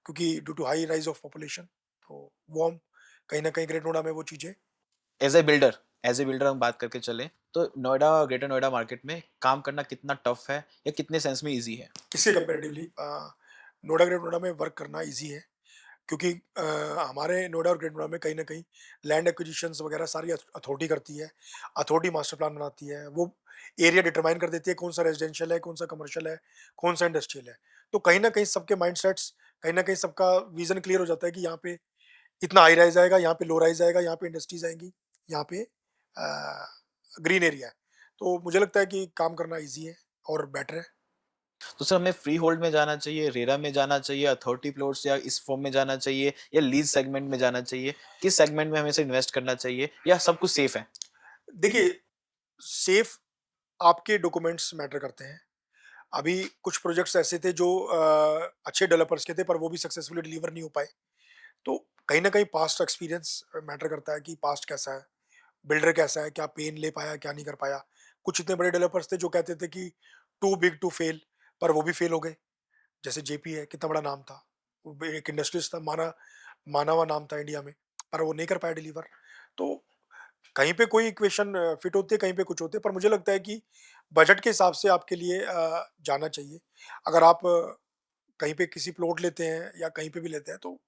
B: क्योंकि due to high rise of population, तो वो हम कहीं न कहीं ग्रेट नोएडा में वो चीज़ें
A: एज ए बिल्डर हम बात करके चलें, तो नोएडा, ग्रेटर नोएडा मार्केट में काम करना कितना टफ है या कितने सेंस में ईज़ी है?
B: इससे कंपैरेटिवली नोएडा, ग्रेट नोएडा में वर्क करना ईज़ी है, क्योंकि हमारे नोएडा और ग्रेट नोएडा में कहीं न कहीं लैंड एक्विजिशंस वगैरह सारी अथॉरिटी करती है। अथॉरिटी मास्टर प्लान बनाती है, वो एरिया डिटरमाइन कर देती है कौन-सा रेजिडेंशियल है, कौन-सा कमर्शियल है, कौन-सा इंडस्ट्रियल है। तो कहीं न कहीं सबके माइंडसेट्स, कहीं न कहीं सबका विज़न क्लियर हो जाता है कि यहाँ पे इतना हाई राइज़ आएगा, यहाँ पे लो राइज़ आएगा, यहाँ पे इंडस्ट्रीज़ आएँगी, यहाँ पे ग्रीन एरिया है। तो मुझे लगता है कि काम करना ईज़ी है और बेटर है।
A: तो सर हमें फ्री होल्ड में जाना चाहिए, रेरा में जाना चाहिए, अथॉरिटी प्लॉट्स या इस फॉर्म में जाना चाहिए या लीज़ सेगमेंट में जाना चाहिए? किस सेगमेंट में हमें से इन्वेस्ट करना चाहिए या सब कुछ सेफ है?
B: देखिए, सेफ आपके डॉक्यूमेंट्स मैटर करते हैं। अभी कुछ प्रोजेक्ट्स ऐसे थे जो अच्छे डेवलपर्स के थे, पर वो भी सक्सेसफुली डिलीवर नहीं हो पाए। तो कहीं न कहीं पास्ट एक्सपीरियंस मैटर करता है कि पास्ट कैसा है, बिल्डर कैसा है, क्या पेन ले पाया, क्या नहीं कर पाया। कुछ इतने बड़े डेवलपर्स थे जो कहते थे कि टू बिग टू फेल, पर वो भी फेल हो गए। जैसे जेपी है, कितना बड़ा नाम था। वो भी एक इंडस्ट्रियलिस्ट था, माना हुआ नाम था इंडिया में, पर वो नहीं कर पाया डिलीवर। तो कहीं पे कोई इक्वेशन फिट होती है, कहीं पे कुछ होते हैं, पर मुझे लगता है कि बजट के हिसाब से आपके लिए जाना चाहिए। अगर आप कहीं पे किसी प्लॉट लेते हैं या कहीं पे भी लेते हैं, तो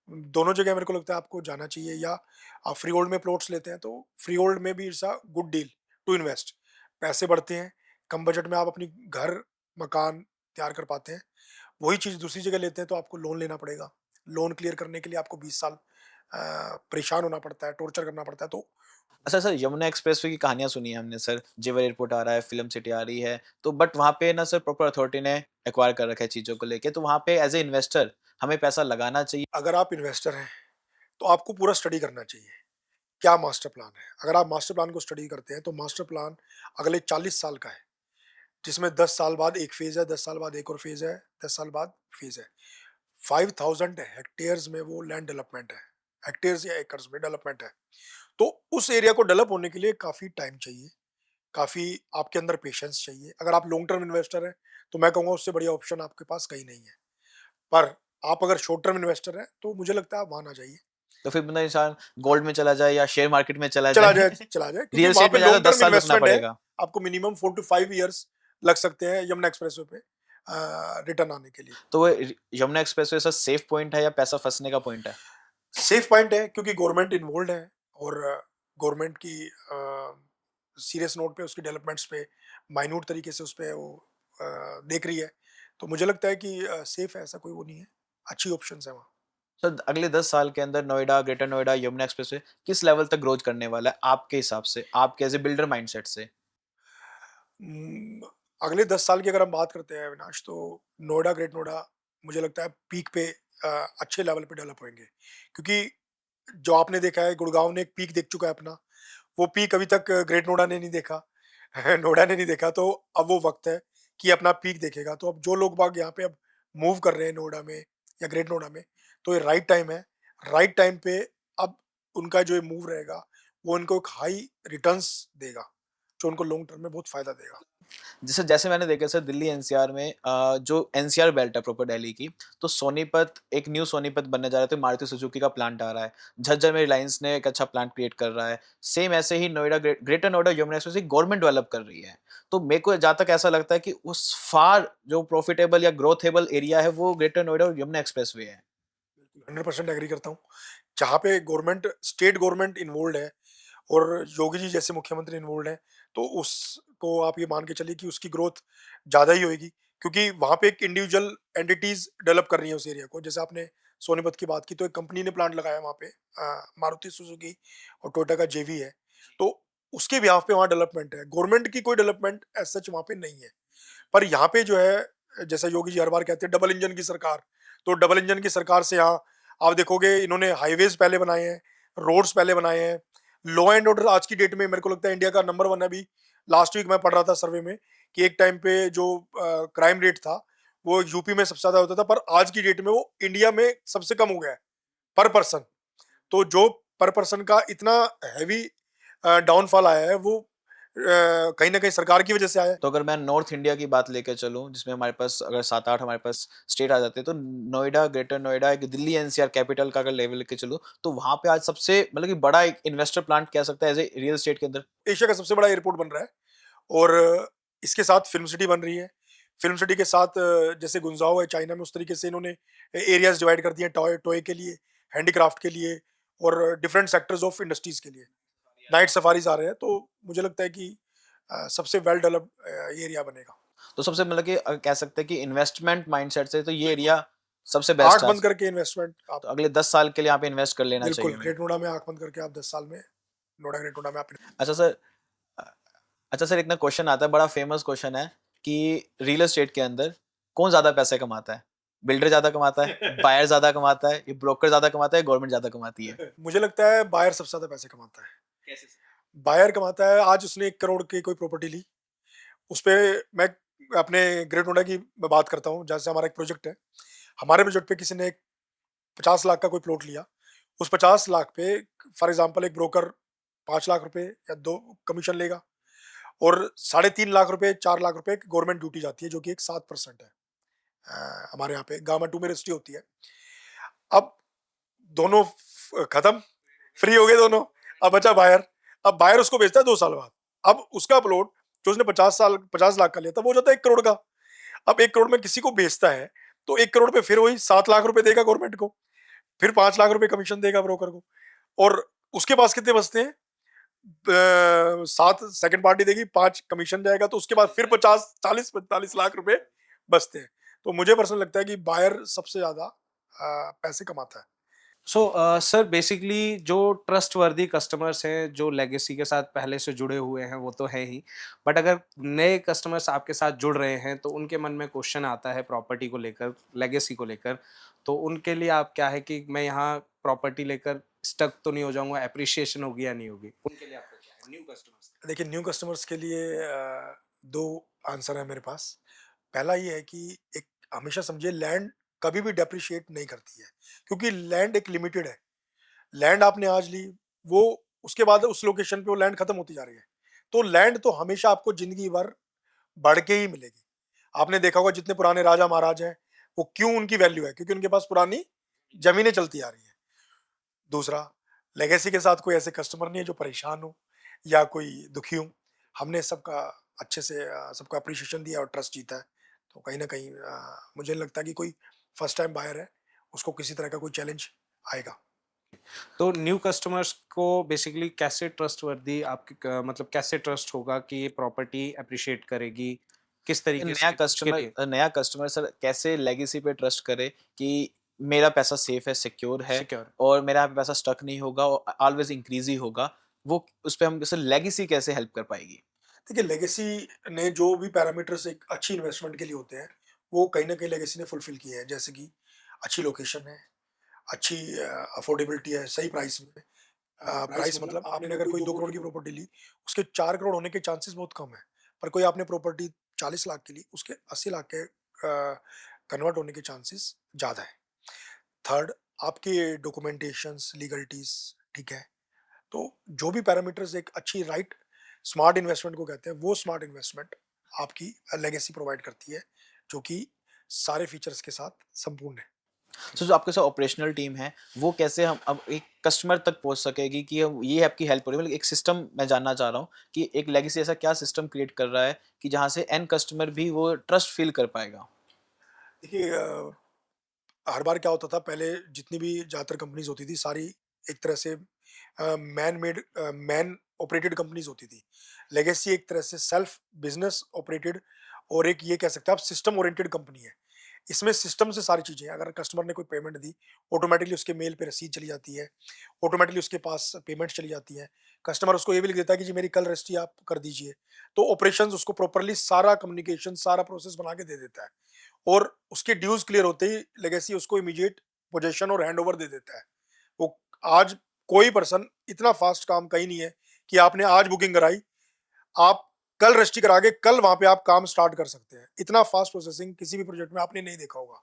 B: दोनों जगह मेरे को लगता है आपको जाना चाहिए। या आप फ्री होल्ड में प्लॉट्स लेते हैं, तो फ्री होल्ड में भी it's a good deal to invest. पैसे बढ़ते हैं, कम बजट में आप अपनी घर, मकान तैयार कर पाते हैं। वही चीज़ दूसरी जगह लेते हैं तो आपको लोन लेना पड़ेगा। लोन क्लियर करने के लिए आपको 20 साल परेशान होना पड़ता है, टॉर्चर करना पड़ता है। तो
A: अच्छा सर, यमुना एक्सप्रेसवे की कहानियाँ सुनी है हमने सर, जेवर एयरपोर्ट आ रहा है, फिल्म सिटी आ रही है, तो बट वहाँ पे ना सर प्रॉपर अथॉरिटी ने एक्वायर कर रखा है चीज़ों को लेके, तो वहाँ पे एज़ ए इन्वेस्टर हमें पैसा लगाना चाहिए।
B: अगर आप इन्वेस्टर हैं, तो आपको पूरा स्टडी करना चाहिए। क्या मास्टर प्लान है? अगर आप मास्टर प्लान को स्टडी करते हैं, तो मास्टर प्लान अगले 40 साल का है, जिसमें 10 साल बाद एक फ़ेज़ है, 10 साल बाद एक और फ़ेज़ है, 10 साल बाद फ़ेज़ है। 5000 हेक्टेयर्स में वो लैंड डेवलपमेंट है, हेक्टेयर्स या एकर्स में डेवलपमेंट है। तो उस एरिया को डेवलप होने के लिए काफ़ी टाइम चाहिए, काफ़ी आपके अंदर पेशेंस चाहिए। अगर आप लॉन्ग टर्म इन्वेस्टर हैं, तो मैं कहूँगा उससे बढ़िया ऑप्शन आपके पास कहीं नहीं है। पर आप अगर शॉर्ट टर्म इन्वेस्टर हैं, तो मुझे लगता है आप वहाँ ना जाइए।
A: तो फिर बंदा इंसान गोल्ड में चला जाए या शेयर मार्केट में चला
B: चला
A: जाए।
B: जाए चला जाए, क्योंकि
A: रियल
B: वहाँ
A: एस्टेट
B: पे
A: में जाए तो
B: लॉन्ग
A: 10
B: टर्म
A: साल रुकना
B: इन्वेस्टमेंट है।
A: पड़ेगा।
B: आपको मिनिमम 4 टू 5 इयर्स लग सकते हैं यमुना एक्सप्रेसवे पे रिटर्न आने के लिए।
A: तो वो Yamuna expressway sir safe point है या पैसा फँसने का पॉइंट है?
B: सेफ पॉइंट है, क्योंकि गवर्नमेंट इन्वॉल्वड है, और गवर्नमेंट की सीरियस नोट पे उसकी डेवलपमेंट्स पे माइन्यूट तरीके से उस पे वो देख रही है। तो मुझे लगता है कि सेफ है, ऐसा कोई वो नहीं है। अच्छी ऑप्शंस है वहाँ।
A: सर अगले 10 साल के अंदर नोएडा, ग्रेटर नोएडा, यमुना एक्सप्रेसवे किस लेवल तक ग्रोथ करने वाला है आपके हिसाब से? आपके एज़ ए बिल्डर माइंडसेट से?
B: अगले 10 साल की अगर हम बात करते हैं अविनाश, तो नोएडा, ग्रेट नोएडा मुझे लगता है पीक पे अच्छे लेवल पे डेवलप होंगे। क्योंकि जो आपने देखा है, गुड़गाँव ने एक पीक देख चुका है अपना, वो पीक अभी तक ग्रेट नोएडा ने नहीं देखा। नोएडा ने नहीं देखा, तो अब वो वक़्त है कि अपना पीक देखेगा। तो अब जो लोग बाग यहाँ पे अब मूव कर रहे हैं नोएडा में या ग्रेट नोएडा में, तो ये राइट टाइम है। राइट टाइम पे अब उनका जो ये मूव रहेगा, वो उनको एक हाई रिटर्न्स देगा, जो उनको लॉन्ग टर्म में बहुत फ़ायदा देगा।
A: जैसे जैसे मैंने देखा सर दिल्ली एनसीआर में जो एनसीआर बेल्ट है प्रॉपर दिल्ली की, तो सोनीपत एक न्यू सोनीपत बनने जा रहा है, तो मारुति सुजुकी का प्लांट आ रहा है। झज्जर में रिलायंस ने एक अच्छा प्लांट क्रिएट कर रहा है। सेम ऐसे ही Noida Greater Noida Yamuna express government develop कर रही है। तो मेरे को जहाँ तक ऐसा लगता है कि उस फार जो प्रॉफिटेबल या ग्रोथेबल एरिया है वो ग्रेटर नोएडा और यमुना एक्सप्रेसवे है।
B: 100% एग्री करता हूँ। जहाँ पे गवर्नमेंट, स्टेट गवर्नमेंट इन्वॉल्वड है और योगी जी जैसे मुख्यमंत्री इन्वॉल्वड हैं, तो उसको आप ये मान के चलिए कि उसकी ग्रोथ ज़्यादा ही होएगी, क्योंकि वहाँ पे एक इंडिविजुअल एंटिटीज़ डेवलप कर रही हैं उस एरिया को। जैसे आपने सोनीपत की बात की, तो एक कंपनी ने प्लांट लगाया वहाँ पे, मारुति सुजुकी और टोयोटा का जेवी है। तो उसके बिहाफ़ पे वहाँ डेवलपमेंट है। गवर्नमेंट की कोई डेवलपमेंट एज़ सच वहाँ पे नहीं है। पर यहाँ पे जो है, जैसा योगी जी हर बार कहते हैं, डबल इंजन की सरकार, तो डबल इंजन की सरकार से यहाँ आप देखोगे, इन्होंने हाईवेज पहले बनाए हैं, रोड्स पहले बनाए हैं। लॉ एंड ऑर्डर आज की डेट में मेरे को लगता है इंडिया का नंबर 1 है। अभी लास्ट वीक मैं पढ़ रहा था सर्वे में कि एक टाइम पे जो क्राइम रेट था, वो यूपी में सबसे ज़्यादा होता था, पर आज की डेट में वो इंडिया में सबसे कम हो गया है पर पर्सन। तो जो पर पर्सन का इतना हैवी डाउनफॉल आया है वो कहीं ना कहीं सरकार की वजह से आया है।
A: तो अगर मैं नॉर्थ इंडिया की बात लेकर चलूँ, जिसमें हमारे पास अगर 7-8 हमारे पास स्टेट आ जाते हैं, तो नोएडा, ग्रेटर नोएडा, एक दिल्ली एनसीआर कैपिटल का अगर लेवल लेके चलूँ, तो वहाँ पे आज सबसे मतलब कि बड़ा एक इन्वेस्टर प्लांट कह सकता है एज़ ए रियल एस्टेट के अंदर।
B: एशिया का सबसे बड़ा एयरपोर्ट बन रहा है और इसके साथ फिल्म सिटी बन रही है। फिल्म सिटी के साथ जैसे गुंजाओ है चाइना में, उस तरीके से इन्होंने एरियाज डिवाइड कर दिए हैं, टॉय टॉय के लिए, हैंडीक्राफ्ट के लिए और डिफरेंट सेक्टर्स ऑफ इंडस्ट्रीज के लिए। नाइट सफारीज आ रहे हैं, तो मुझे लगता है कि सबसे वेल डेवलप्ड एरिया बनेगा।
A: तो सबसे मतलब कि कह सकते हैं कि इन्वेस्टमेंट माइंडसेट से तो ये एरिया सबसे
B: आंख
A: बेस्ट है
B: बंद
A: आज।
B: करके इन्वेस्टमेंट आप
A: तो अगले 10 साल के लिए यहाँ पे इन्वेस्ट कर लेना
B: बिल्कुल
A: चाहिए हमें।
B: ग्रेट नोएडा में आंख बंद करके आप 10 साल में नोएडा ग्रेट नोएडा में आप
A: अच्छा सर, अ, अच्छा सर, इतना क्वेश्चन आता है, बड़ा फेमस क्वेश्चन है कि रियल एस्टेट के अंदर कौन ज़्यादा पैसे कमाता है? बिल्डर ज़्यादा कमाता है, बायर ज़्यादा कमाता है, ये ब्रोकर ज़्यादा कमाता है, गवर्नमेंट ज़्यादा कमाती है?
B: मुझे लगता है बायर सबसे ज्यादा पैसे कमाता है।
A: कैसे?
B: बायर कमाता है, आज उसने 1 करोड़ की कोई प्रॉपर्टी ली, उस पे मैं अपने ग्रेट नोएडा की मैं बात करता हूँ, जैसे हमारा एक प्रोजेक्ट है, हमारे प्रोजेक्ट पे किसी ने एक 50 लाख का कोई प्लॉट लिया, उस 50 लाख पे फॉर एग्जांपल एक ब्रोकर 5 लाख रुपए या 2 कमीशन लेगा और 3.5 लाख रुपए 4 लाख रुपए गवर्नमेंट ड्यूटी जाती है, जो कि एक 7% है। हमारे यहाँ पे गामा 2 में रजिस्ट्री होती है। अब दोनों खत्म, फ्री हो गए दोनों, अब बचा बायर। अब बायर उसको बेचता है 2 साल बाद। अब उसका प्लॉट जो उसने 50 लाख का लिया था वो हो जाता है 1 करोड़ का। अब 1 करोड़ में किसी को बेचता है तो 1 करोड़ पे फिर वही 7 लाख रुपए देगा गवर्नमेंट को, फिर 5 लाख रुपए कमीशन देगा ब्रोकर को और उसके पास कितने बचते हैं? 7 सेकंड पार्टी देगी, 5 कमीशन जाएगा, तो उसके बाद फिर 50, 40, 45 लाख रुपए बचते हैं। तो मुझे पर्सनल लगता है कि बायर सबसे ज्यादा पैसे कमाता है।
C: सो सर बेसिकली जो ट्रस्टवर्दी कस्टमर्स हैं जो लेगेसी के साथ पहले से जुड़े हुए हैं वो तो है ही, बट अगर नए कस्टमर्स आपके साथ जुड़ रहे हैं तो उनके मन में क्वेश्चन आता है प्रॉपर्टी को लेकर, लेगेसी को लेकर, तो उनके लिए आप क्या है कि मैं यहाँ प्रॉपर्टी लेकर स्टक तो नहीं हो जाऊंगा, एप्रिसिएशन होगी या नहीं होगी, उनके लिए आपका क्या है न्यू कस्टमर्स?
B: देखिए न्यू कस्टमर्स के लिए 2 आंसर है मेरे पास। पहला ये है कि एक हमेशा समझिए लैंड कभी भी डेप्रिशिएट नहीं करती है, क्योंकि लैंड एक लिमिटेड है। लैंड आपने आज ली, वो उसके बाद उस लोकेशन पे वो लैंड खत्म होती जा रही है। तो लैंड तो हमेशा आपको ज़िंदगी भर बढ़ के ही मिलेगी। आपने देखा होगा जितने पुराने राजा महाराज हैं, वो क्यों उनकी वैल्यू है? क्योंकि उनके पास पुरानी ज़मीनें चलती आ रही हैं। दूसरा, लेगेसी के साथ कोई ऐसे कस्टमर नहीं है जो परेशान हो या कोई दुखी हो। हमने सबका अच्छे से सबका एप्रिसिएशन दिया और ट्रस्ट जीता है। तो कहीं न कहीं मुझे नहीं लगता कि कोई फर्स्ट टाइम बायर है, उसको किसी तरह का कोई चैलेंज आएगा।
C: तो न्यू कस्टमर्स को बेसिकली कैसे ट्रस्टवर्दी आपकी मतलब कैसे ट्रस्ट होगा कि ये प्रॉपर्टी अप्रिशिएट करेगी, किस
A: ये
C: तरीके
A: नया
C: से उसके लिए?
A: कस्टमर नया कस्टमर सर कैसे लेगेसी पे ट्रस्ट करे कि मेरा पैसा सेफ है, सिक्योर है
C: सिक्योर।
A: और मेरा यहाँ पे पैसा स्टक नहीं होगा और ऑलवेज इंक्रीज ही होगा। वो उस पे हम जैसे लेगेसी कैसे हेल्प कर पाएगी?
B: देखिए लेगेसी ने जो भी पैरामीटर्स एक अच्छी इन्वेस्टमेंट के लिए होते हैं, वो कहीं न कहीं लेगेसी ने फुलफ़िल किए हैं। जैसे कि अच्छी लोकेशन है, अच्छी अफोर्डेबिलिटी है, सही प्राइस में। प्राइस मतलब आपने अगर कोई 2 करोड़ की प्रॉपर्टी ली, उसके 4 करोड़ होने के चांसेस बहुत कम है। पर कोई आपने प्रॉपर्टी 40 लाख की ली, उसके 80 लाख के कन्वर्ट होने के चांसेस ज़्यादा हैं। थर्ड, आपके डॉक्यूमेंटेशंस, लीगलिटीज़ ठीक है। तो जो भी पैरामीटर्स एक अच्छी राइट स्मार्ट इन्वेस्टमेंट को कहते हैं, वो स्मार्ट इन्वेस्टमेंट आपकी लेगेसी प्रोवाइड करती है, जो कि सारे फीचर्स के साथ संपूर्ण है।
A: तो जो आपके साथ ऑपरेशनल टीम है, वो कैसे हम अब एक कस्टमर तक पहुँच सकेगी कि हम ये आपकी हेल्प हो रही है? मतलब एक सिस्टम मैं जानना चाह रहा हूँ कि एक लेगेसी ऐसा क्या सिस्टम क्रिएट कर रहा है कि जहाँ से एंड कस्टमर भी वो ट्रस्ट फील कर पाएगा?
B: देखिए हर बार क्या होता था पहले जितनी भी ज़्यादातर कंपनीज़ होती थी सारी एक तरह से मैन ऑपरेटेड कंपनीज़ होती थी। लेगेसी एक तरह से सेल्फ बिज़नेस ऑपरेटेड और एक ये कह सकते हैं आप सिस्टम ओरिएंटेड कंपनी है। इसमें सिस्टम से सारी चीज़ें हैं, अगर कस्टमर ने कोई पेमेंट दी, ऑटोमैटिकली उसके मेल पे रसीद चली जाती है, ऑटोमैटिकली उसके पास पेमेंट चली जाती है। कस्टमर उसको ये भी लिख देता है कि जी मेरी कल रजिस्ट्री आप कर दीजिए। तो ऑपरेशंस उसको प्रॉपर्ली सारा कम्युनिकेशन, सारा प्रोसेस बना के दे देता है। और उसके ड्यूज़ क्लियर होते ही लेगेसी उसको इमीडिएट पोजेसन और हैंडओवर दे देता है। वो आज कोई पर्सन इतना फास्ट काम कहीं नहीं है कि आपने आज बुकिंग कराई, आप कल रजिस्ट्री करा के कल वहाँ पे आप काम स्टार्ट कर सकते हैं। इतना फास्ट प्रोसेसिंग किसी भी प्रोजेक्ट में आपने नहीं देखा होगा,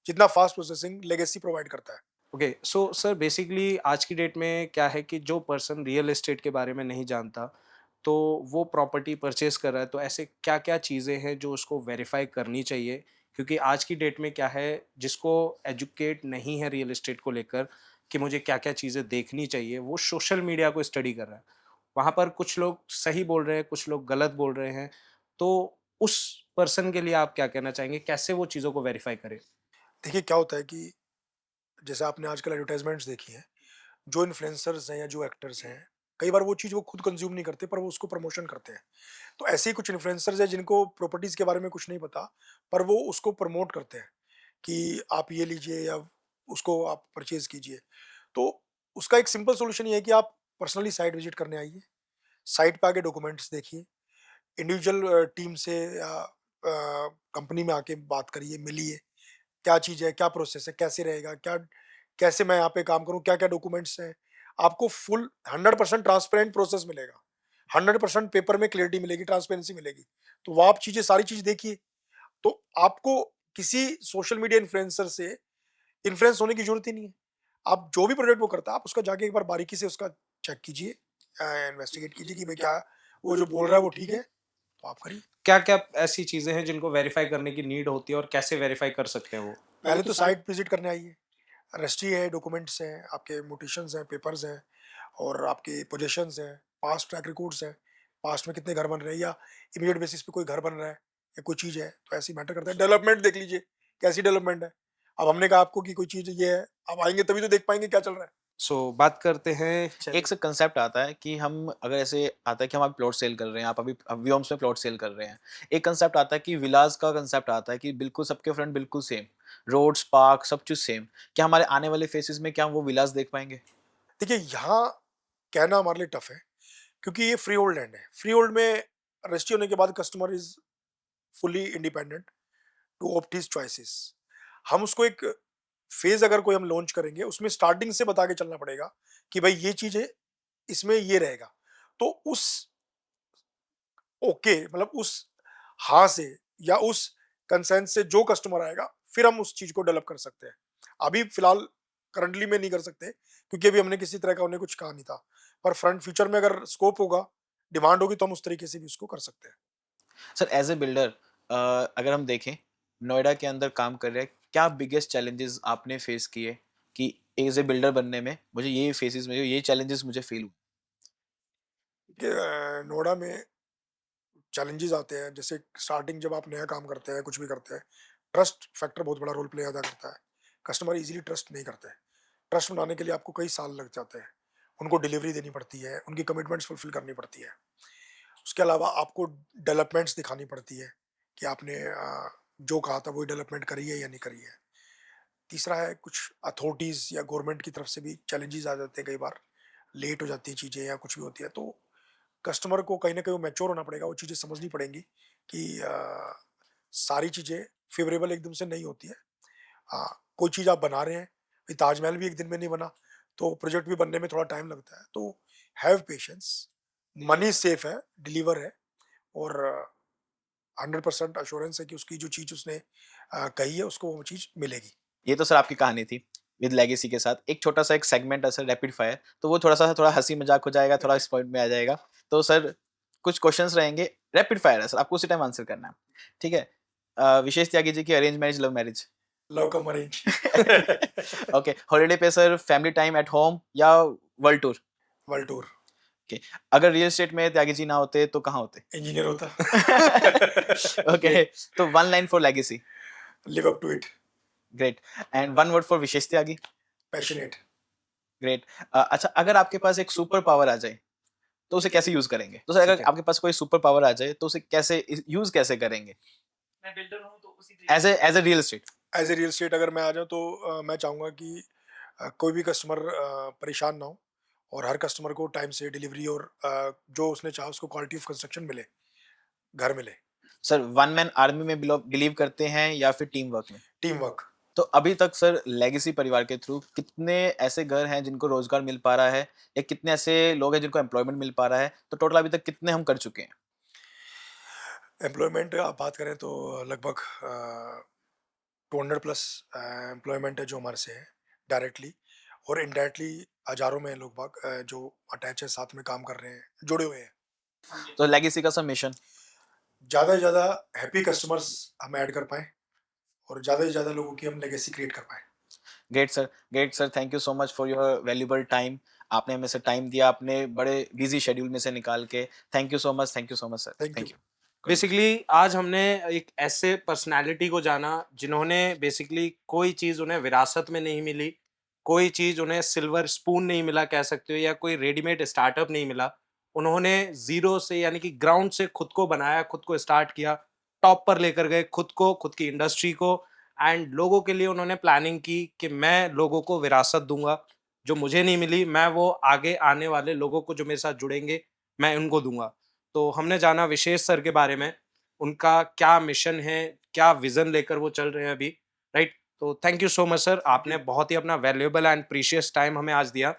B: जितना फास्ट प्रोसेसिंग लेगेसी प्रोवाइड करता है।
C: ओके, सो सर बेसिकली आज की डेट में क्या है कि जो पर्सन रियल एस्टेट के बारे में नहीं जानता, तो वो प्रॉपर्टी परचेज़ कर रहा है, तो ऐसे क्या-क्या चीज़ें हैं जो उसको वेरीफ़ाई करनी चाहिए? क्योंकि आज की डेट में क्या है, जिसको एजुकेट नहीं है रियल एस्टेट को लेकर कि मुझे क्या-क्या चीज़ें देखनी चाहिए, वो सोशल मीडिया को स्टडी कर रहा है। वहाँ पर कुछ लोग सही बोल रहे हैं, कुछ लोग गलत बोल रहे हैं, तो उस पर्सन के लिए आप क्या कहना चाहेंगे? कैसे वो चीज़ों को वेरीफ़ाई करे?
B: देखिए क्या होता है कि जैसे आपने आजकल एडवर्टाइज़मेंट्स देखी हैं, जो इन्फ्लुएंसर्स हैं या जो एक्टर्स हैं, कई बार वो चीज़ वो खुद कंज़्यूम नहीं करते पर वो उसको प्रमोशन करते हैं। तो ऐसे ही कुछ इन्फ्लुएंसर्स हैं जिनको प्रॉपर्टीज़ के बारे में कुछ नहीं पता, पर वो उसको प्रमोट करते हैं कि आप ये लीजिए या उसको आप परचेज़ कीजिए। तो उसका एक सिंपल सॉल्यूशन ये है कि आप पर्सनली साइट विज़िट करने आइए, साइट पे आके डॉक्यूमेंट्स देखिए, इंडिविजुअल टीम से या कंपनी में आके बात करिए, मिलिए, क्या चीज़ है, क्या प्रोसेस है, कैसे रहेगा, क्या कैसे मैं यहाँ पे काम करूँ, क्या-क्या डॉक्यूमेंट्स हैं। आपको फुल 100% ट्रांसपेरेंट प्रोसेस मिलेगा। 100% पेपर में क्लैरिटी मिलेगी, ट्रांसपेरेंसी मिलेगी। तो वो आप चीज़ें सारी चीज़ देखिए, तो आपको किसी सोशल मीडिया इन्फ्लुएंसर से इन्फ्लुएंस होने की ज़रूरत ही नहीं है। आप जो भी प्रोडक्ट वो करता है, आप उसका जाके एक बार बारीकी से उसका चेक कीजिए, इन्वेस्टिगेट कीजिए कि भाई क्या वो जो बोल रहा है वो ठीक है, तो आप करिए।
C: क्या-क्या ऐसी चीज़ें हैं जिनको वेरीफ़ाई करने की नीड होती है और कैसे वेरीफ़ाई कर सकते हैं वो?
B: पहले तो साइट विज़िट करने आइए। रजिस्ट्री है, डॉक्यूमेंट्स हैं, आपके म्यूटेशंस हैं, पेपर्स हैं और आपके पोज़ेशंस हैं, पास्ट ट्रैक रिकॉर्ड्स हैं, पास्ट में कितने घर बन रहे हैं या इमीडिएट बेसिस पे कोई घर बन रहा है या कोई चीज़ है, तो ऐसे ही मैटर करता है। डेवलपमेंट देख लीजिए, कैसी डेवलपमेंट है। अब हमने कहा आपको कि कोई चीज़ ये है, आप आएँगे तभी तो देख पाएँगे क्या चल रहा है।
C: सो बात करते हैं
A: एक से कंसेप्ट आता है कि हम अगर ऐसे आता है कि हम अभी प्लॉट सेल कर रहे हैं, आप अभी व्योम्स में प्लॉट सेल कर रहे हैं। एक कंसेप्ट आता है कि विलास का कंसेप्ट आता है कि बिल्कुल सबके फ्रंट बिल्कुल सेम, रोड्स, पार्क सब कुछ सेम। क्या हमारे आने वाले फेजेस में क्या हम वो विलास देख पाएँगे?
B: देखिए यहाँ कहना हमारे लिए टफ है क्योंकि ये फ्री होल्ड लैंड है। फ्री होल्ड में रजिस्ट्री होने के बाद customer is fully independent to opt his choices. हम उसको एक फेज अगर कोई हम लॉन्च करेंगे उसमें स्टार्टिंग से बता के चलना पड़ेगा कि भाई ये चीज है, इसमें ये रहेगा। तो उस ओके मतलब उस हाँ से या उस कंसेंट से जो कस्टमर आएगा फिर हम उस चीज को डेवलप कर सकते हैं। अभी फिलहाल करंटली में नहीं कर सकते क्योंकि अभी हमने किसी तरह का उन्हें कुछ कहा नहीं था, पर फ्रंट फ्यूचर में अगर स्कोप होगा, डिमांड होगी तो हम उस तरीके से भी उसको कर सकते हैं।
A: सर एज़ अ बिल्डर अगर हम देखें, नोएडा के अंदर काम कर रहे हैं, क्या बिगेस्ट चैलेंजेस आपने फेस किए कि एज़ अ बिल्डर बनने में मुझे ये फेजेस में ये चैलेंजेस मुझे फील हुए?
B: कि नोएडा में चैलेंजेस आते हैं, जैसे स्टार्टिंग जब आप नया काम करते हैं, कुछ भी करते हैं, ट्रस्ट फैक्टर बहुत बड़ा रोल प्ले अदा करता है। कस्टमर इजीली ट्रस्ट नहीं करते हैं। ट्रस्ट बनाने के लिए आपको कई साल लग जाते हैं। उनको डिलीवरी देनी पड़ती है, उनकी कमिटमेंट्स फुलफिल करनी पड़ती है। उसके अलावा आपको डेवलपमेंट्स दिखानी पड़ती है कि आपने जो कहा था वही डेवलपमेंट करी है या नहीं करी है। तीसरा है कुछ अथॉरिटीज़ या गवर्नमेंट की तरफ से भी चैलेंजेस आ जाते हैं कई बार, लेट हो जाती हैं चीज़ें या कुछ भी होती है, तो कस्टमर को कहीं न कहीं वो मैच्योर होना पड़ेगा, वो चीज़ें समझनी पड़ेंगी कि सारी चीज़ें फ़ेवरेबल एकदम से नहीं होती है। कोई चीज़ आप बना रहे हैं, ये ताजमहल भी एक दिन में नहीं बना, तो प्रोजेक्ट भी बनने में थोड़ा टाइम लगता है। तो हैव पेशेंस, मनी सेफ है, डिलीवर है और 100% एश्योरेंस है कि उसकी जो चीज़ उसने कही है उसको वो चीज़ मिलेगी।
A: ये तो सर आपकी कहानी थी विद लेगेसी के साथ। एक छोटा-सा एक सेगमेंट है सर रैपिड फायर, तो वो थोड़ा-सा थोड़ा हँसी-मज़ाक हो जाएगा, थोड़ा इस पॉइंट में आ जाएगा। तो सर कुछ क्वेश्चन्स रहेंगे, रैपिड फायर है सर, आपको उसी टाइम आंसर करना है। ठीक है? विशेष त्यागी जी की arrange marriage, love marriage?
B: Love cum arrange.
A: Okay, holiday पे sir family time at home या world tour?
B: World tour.
A: Okay, अगर रियल एस्टेट में त्यागी जी ना होते तो कहाँ होते?
B: इंजीनियर होता।
A: ओके, तो one line for legacy?
B: Live up to it.
A: Great. And one word for Vishesh Tyagi?
B: Passionate.
A: Great. अच्छा, अगर आपके पास एक सुपर पावर आ जाए तो उसे कैसे यूज करेंगे? तो सर
C: ठीक
A: अगर
C: है।
A: आपके पास कोई सुपर पावर आ जाए तो उसे कैसे यूज कैसे करेंगे as a real estate?
B: As a real state अगर मैं आ जाऊँ तो मैं चाहूँगा कि कोई भी कस्टमर परेशान ना हो और हर कस्टमर को टाइम से डिलीवरी और जो उसने चाहा उसको क्वालिटी ऑफ कंस्ट्रक्शन मिले, घर मिले।
A: सर वन मैन आर्मी में बिलीव करते हैं या फिर टीम वर्क में?
B: Team work.
A: तो अभी तक सर लेगेसी परिवार के थ्रू कितने ऐसे घर हैं जिनको रोजगार मिल पा रहा है या कितने ऐसे लोग हैं जिनको एम्प्लॉयमेंट मिल पा रहा है? तो टोटल अभी तक कितने हम कर चुके हैं?
B: एम्प्लॉयमेंट आप बात करें तो लगभग 200 प्लस एम्प्लॉयमेंट है जो हमारे से है। डायरेक्टली और इनडायरेक्टली हज़ारों में लोग बाग जो अटैच है, साथ में काम कर रहे हैं, जुड़े हुए हैं।
A: तो लेगेसी का सबमिशन।
B: ज़्यादा से ज़्यादा हैप्पी कस्टमर्स हम ऐड कर पाएँ और ज़्यादा से ज़्यादा लोगों की हम लेगेसी क्रिएट कर पाएँ।
A: Great sir, thank you so much for your valuable time. आपने हमें से टाइम दिया, आपने बड़े बिजी शेड्यूल में से निकाल के। Thank you so much sir,
B: thank
A: thank
B: you.
A: You.
C: Basically आज हमने एक ऐसे पर्सनालिटी को जाना जिन्होंने बेसिकली कोई चीज़ उन्हें विरासत में नहीं मिली, कोई चीज़ उन्हें सिल्वर स्पून नहीं मिला कह सकते हो, या कोई रेडीमेड स्टार्टअप नहीं मिला। उन्होंने ज़ीरो से यानी कि ग्राउंड से खुद को बनाया, खुद को स्टार्ट किया, टॉप पर लेकर गए खुद को, खुद की इंडस्ट्री को, एंड लोगों के लिए उन्होंने प्लानिंग की कि मैं लोगों को विरासत दूँगा, जो मुझे नहीं मिली मैं वो आगे आने वाले लोगों को जो मेरे साथ जुड़ेंगे, मैं उनको दूँगा। तो हमने जाना विशेष सर के बारे में, उनका क्या मिशन है, क्या विज़न लेकर वो चल रहे हैं अभी, राइट? तो thank you so much sir, आपने बहुत ही अपना वैल्यूएबल एंड प्रीशियस टाइम हमें आज दिया,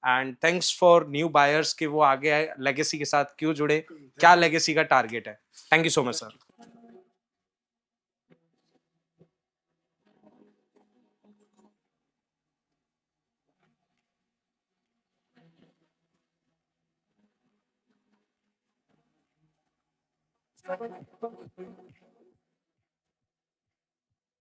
C: and thanks for new buyers कि वो आगे आए, लेगेसी के साथ क्यों जुड़े, क्या लेगेसी का टारगेट है? Thank you so much sir.